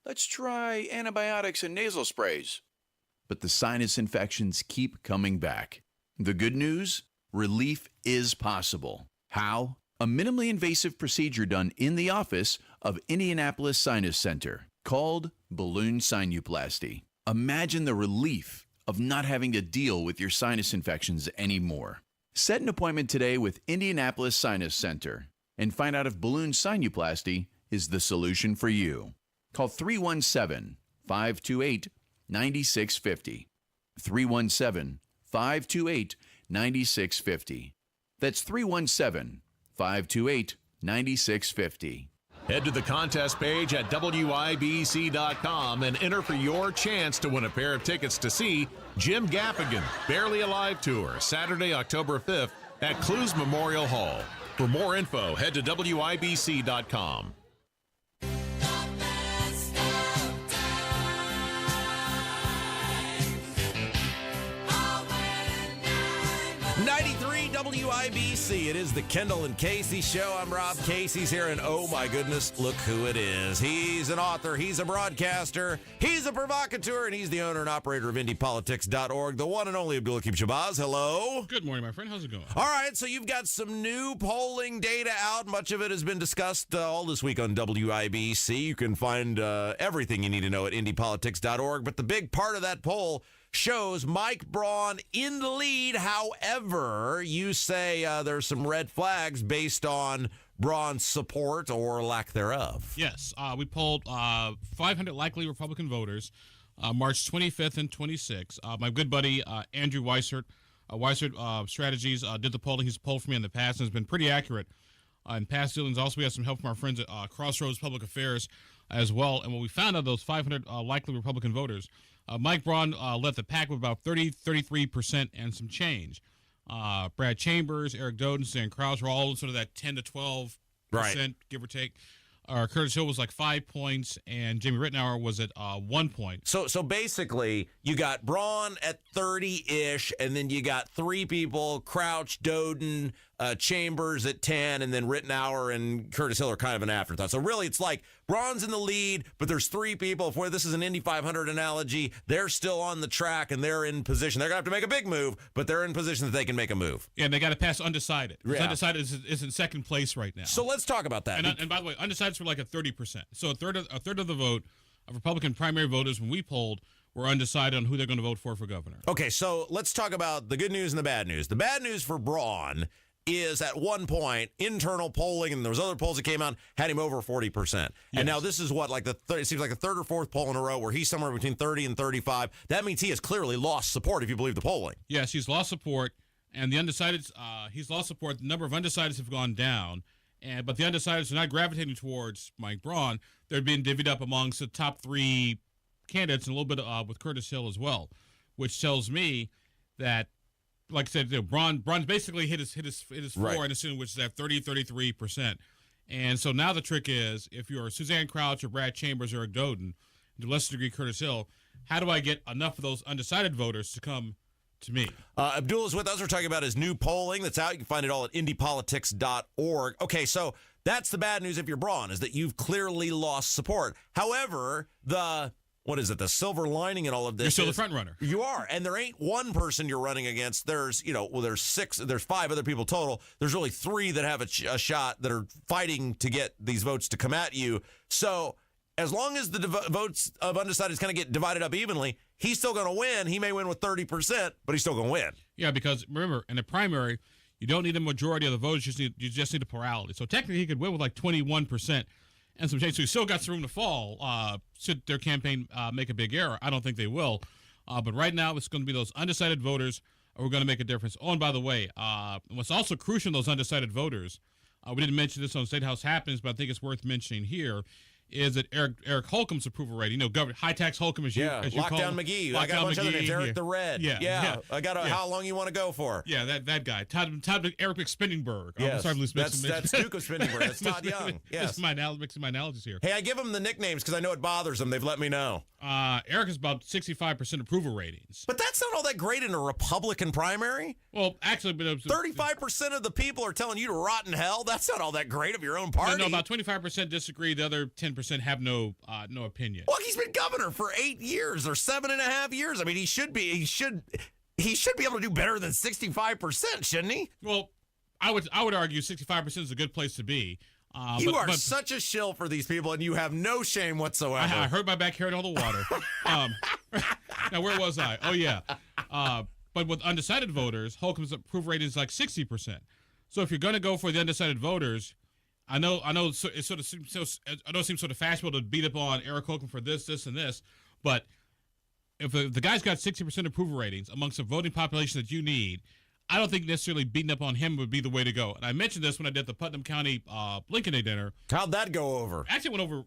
Let's try antibiotics and nasal sprays. But the sinus infections keep coming back. The good news? Relief is possible. How? A minimally invasive procedure done in the office of Indianapolis Sinus Center called balloon sinuplasty. Imagine the relief of not having to deal with your sinus infections anymore. Set an appointment today with Indianapolis Sinus Center and find out if balloon sinuplasty is the solution for you. Call 317-528-9650. 317-528-9650. That's 317-528-9650. Head to the contest page at WIBC.com and enter for your chance to win a pair of tickets to see Jim Gaffigan, Barely Alive Tour, Saturday, October 5th at Clues Memorial Hall. For more info, head to WIBC.com. 93 WIBC. It is the Kendall and Casey Show. I'm Rob Casey's here, and oh my goodness, look who it is. He's an author, he's a broadcaster, he's a provocateur, and he's the owner and operator of IndyPolitics.org, the one and only Abdul Hakim Shabazz. Hello. Good morning, my friend. How's it going? All right, so you've got some new polling data out. Much of it has been discussed all this week on WIBC. You can find everything you need to know at IndyPolitics.org, but the big part of that poll shows Mike Braun in the lead. However, you say there's some red flags based on Braun's support or lack thereof. Yes, we polled 500 likely Republican voters March 25th and 26th. My good buddy Andrew Weissert, Strategies, did the polling. He's polled for me in the past and has been pretty accurate in past dealings. Also, we have some help from our friends at Crossroads Public Affairs as well. And when we found out those 500 likely Republican voters, Mike Braun led the pack with about 33% and some change. Brad Chambers, Eric Doden, Stan Krause were all sort of that 10 to 12%, give or take. Curtis Hill was like 5 points, and Jamie Rittenauer was at 1 point. So basically, you got Braun at 30-ish, and then you got three people, Crouch, Doden, Chambers at 10, and then Rittenauer and Curtis Hill are kind of an afterthought. So really, it's like Braun's in the lead, but there's three people. If this is an Indy 500 analogy, they're still on the track, and they're in position. They're going to have to make a big move, but they're in position that they can make a move. Yeah, and they got to pass undecided. Yeah. Undecided is in second place right now. So let's talk about that. And by the way, undecideds were like at 30%. So a third of the vote of Republican primary voters when we polled were undecided on who they're going to vote for governor. Okay, so let's talk about the good news and the bad news. The bad news for Braun is at one point, internal polling, and there was other polls that came out, had him over 40%. Yes. And now this is what, it seems like the third or fourth poll in a row where he's somewhere between 30 and 35. That means he has clearly lost support if you believe the polling. Yes, he's lost support, and the undecideds, he's lost support. The number of undecideds have gone down, but the undecideds are not gravitating towards Mike Braun. They're being divvied up amongst the top three candidates and a little bit with Curtis Hill as well, which tells me that, like I said, Braun's basically hit his floor in a soon, which is at 33%. And so now the trick is, if you're Suzanne Crouch or Brad Chambers or Eric Doden, to a lesser degree Curtis Hill, how do I get enough of those undecided voters to come to me? Abdul is with us. We're talking about his new polling that's out. You can find it all at IndyPolitics.org. Okay, so that's the bad news if you're Braun, is that you've clearly lost support. However, the silver lining in all of this? You're still the front runner. You are, and there ain't one person you're running against. There's five other people total. There's really three that have a shot that are fighting to get these votes to come at you. So as long as the votes of undecided kind of get divided up evenly, he's still going to win. He may win with 30%, but he's still going to win. Yeah, because remember, in the primary, you don't need a majority of the votes. You just need a plurality. So technically, he could win with like 21%. And some change, so he still got some room to fall. Should their campaign make a big error? I don't think they will. But right now, it's going to be those undecided voters who are going to make a difference. Oh, and by the way, what's also crucial in those undecided voters, we didn't mention this on State House Happenings, but I think it's worth mentioning here, is that Eric Holcomb's approval rating. High tax Holcomb, as you call him. Lockdown McGee. I got a bunch of other names. Eric the Red. Yeah. I got how long you want to go for? Yeah, that guy. Todd Eric McSpenningberg. Yes, that's Duke of Spenningberg. That's Todd Young. Yes. Mixing my analogies here. Hey, I give them the nicknames because I know it bothers them. They've let me know. Eric is about 65% approval ratings. But that's not all that great in a Republican primary. Well, actually, 35% of the people are telling you to rot in hell. That's not all that great of your own party. No, about 25% disagree. The other 10% have no opinion. Well, he's been governor for 8 years or 7.5 years. I mean, he should be able to do better than 65%, shouldn't he? Well, I would argue 65% is a good place to be. You are such a shill for these people, and you have no shame whatsoever. I hurt my back here in all the water. Now, where was I? Oh, yeah. But with undecided voters, Holcomb's approval rating is like 60%. So if you're going to go for the undecided voters, I know it seems sort of fashionable to beat up on Eric Holcomb for this, and this, but if the guy's got 60% approval ratings amongst the voting population that you need, I don't think necessarily beating up on him would be the way to go. And I mentioned this when I did the Putnam County Lincoln Day dinner. How'd that go over? Actually, went over.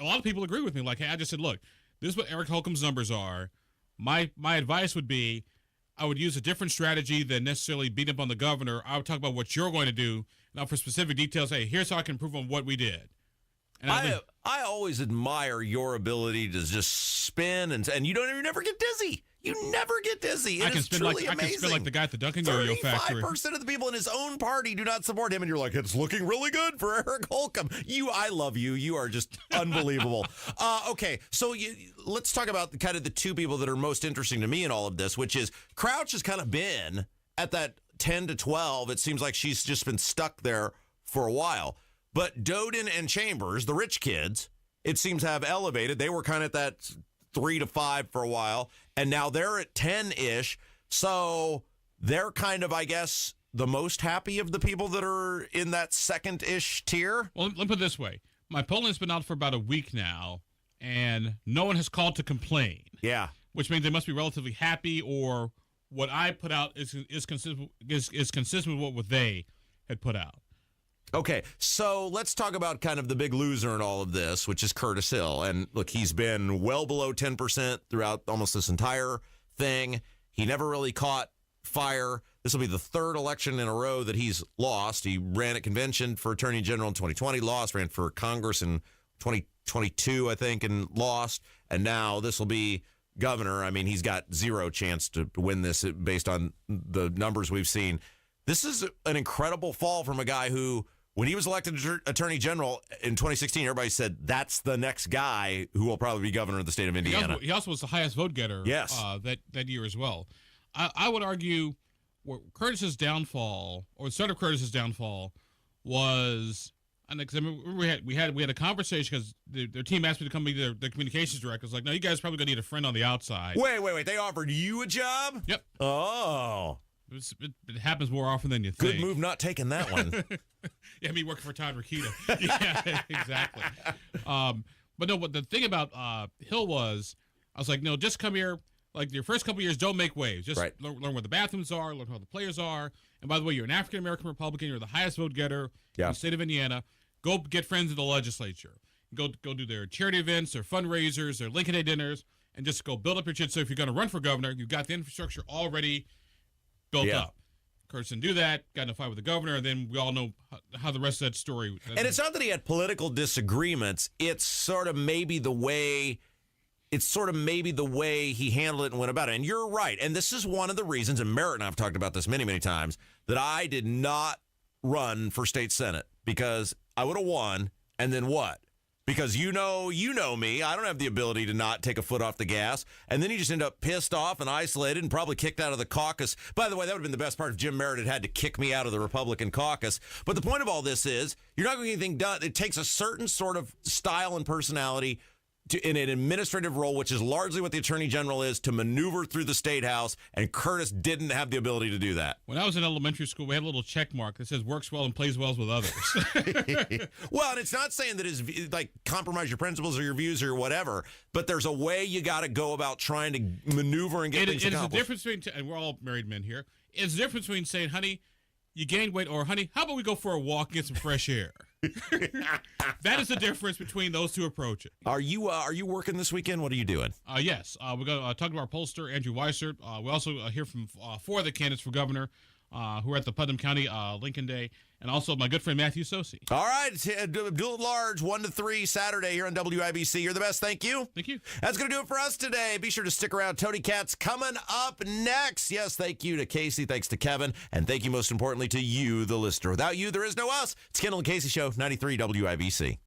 A lot of people agree with me. Like, hey, I just said, look, this is what Eric Holcomb's numbers are. My advice would be, I would use a different strategy than necessarily beat up on the governor. I would talk about what you're going to do. Now, for specific details, hey, here's how I can improve on what we did. And I always admire your ability to just spin and you never get dizzy. You never get dizzy. I can spin like the guy at the Dunkin' Yo-Yo factory. 35% of the people in his own party do not support him, and you're like, it's looking really good for Eric Holcomb. I love you. You are just unbelievable. Okay, so let's talk about kind of the two people that are most interesting to me in all of this, which is Crouch has kind of been at that 10 to 12. It seems like she's just been stuck there for a while. But Doden and Chambers, the rich kids, it seems have elevated. They were kind of at that 3 to 5 for a while, and now they're at 10-ish. So they're kind of, I guess, the most happy of the people that are in that second-ish tier. Well, let me put it this way. My polling's been out for about a week now, and no one has called to complain. Yeah. Which means they must be relatively happy, or what I put out is consistent with what they had put out. Okay, so let's talk about kind of the big loser in all of this, which is Curtis Hill. And look, he's been well below 10% throughout almost this entire thing. He never really caught fire. This will be the third election in a row that he's lost. He ran at convention for Attorney General in 2020, lost, ran for Congress in 2022, I think, and lost. And now this will be governor. I mean, he's got zero chance to win this based on the numbers we've seen. This is an incredible fall from a guy who, when he was elected Attorney General in 2016, everybody said that's the next guy who will probably be governor of the state of Indiana. He also was the highest vote getter that year as well. I would argue Curtis's downfall, or the start of Curtis's downfall, was, and because I remember we had a conversation because their team asked me to come be their communications director. I was like, no, you guys are probably gonna need a friend on the outside. Wait. They offered you a job? Yep. Oh. It happens more often than you think. Good move not taking that one. Yeah, me working for Todd Rokita. Yeah, exactly. But the thing about Hill was, I was like, no, just come here. Like, your first couple years, don't make waves. Just learn where the bathrooms are, learn how the players are. And by the way, you're an African-American Republican. You're the highest vote getter in the state of Indiana. Go get friends in the legislature. Go do their charity events, their fundraisers, their Lincoln Day dinners, and just go build up your shit. So if you're going to run for governor, you've got the infrastructure already built up. Curtis didn't do that, got in a fight with the governor, and then we all know how the rest of that story. And it's not that he had political disagreements. It's sort of maybe the way he handled it and went about it. And you're right. And this is one of the reasons, and Merritt and I have talked about this many, many times, that I did not run for state senate, because I would have won, and then what? Because you know me, I don't have the ability to not take a foot off the gas. And then you just end up pissed off and isolated and probably kicked out of the caucus. By the way, that would have been the best part if Jim Merritt had to kick me out of the Republican caucus. But the point of all this is, you're not going to get anything done. It takes a certain sort of style and personality in an administrative role, which is largely what the Attorney General is, to maneuver through the State House, and Curtis didn't have the ability to do that. When I was in elementary school, we had a little check mark that says works well and plays well with others. Well, and it's not saying that compromise your principles or your views or whatever, but there's a way you got to go about trying to maneuver and get things accomplished. It's a difference between, and we're all married men here, it's the difference between saying, honey, you gained weight, or honey, how about we go for a walk and get some fresh air? That is the difference between those two approaches. Are you working this weekend? What are you doing? Yes. We're going to talk to our pollster, Andrew Weissert. We also hear from 4 of the candidates for governor who are at the Putnam County Lincoln Day, and also my good friend Matthew Sosi. All right. Dual at Large, 1 to 3 Saturday here on WIBC. You're the best. Thank you. Thank you. That's going to do it for us today. Be sure to stick around. Tony Katz coming up next. Yes, thank you to Casey. Thanks to Kevin. And thank you most importantly to you, the listener. Without you, there is no us. It's Kendall and Casey Show, 93 WIBC.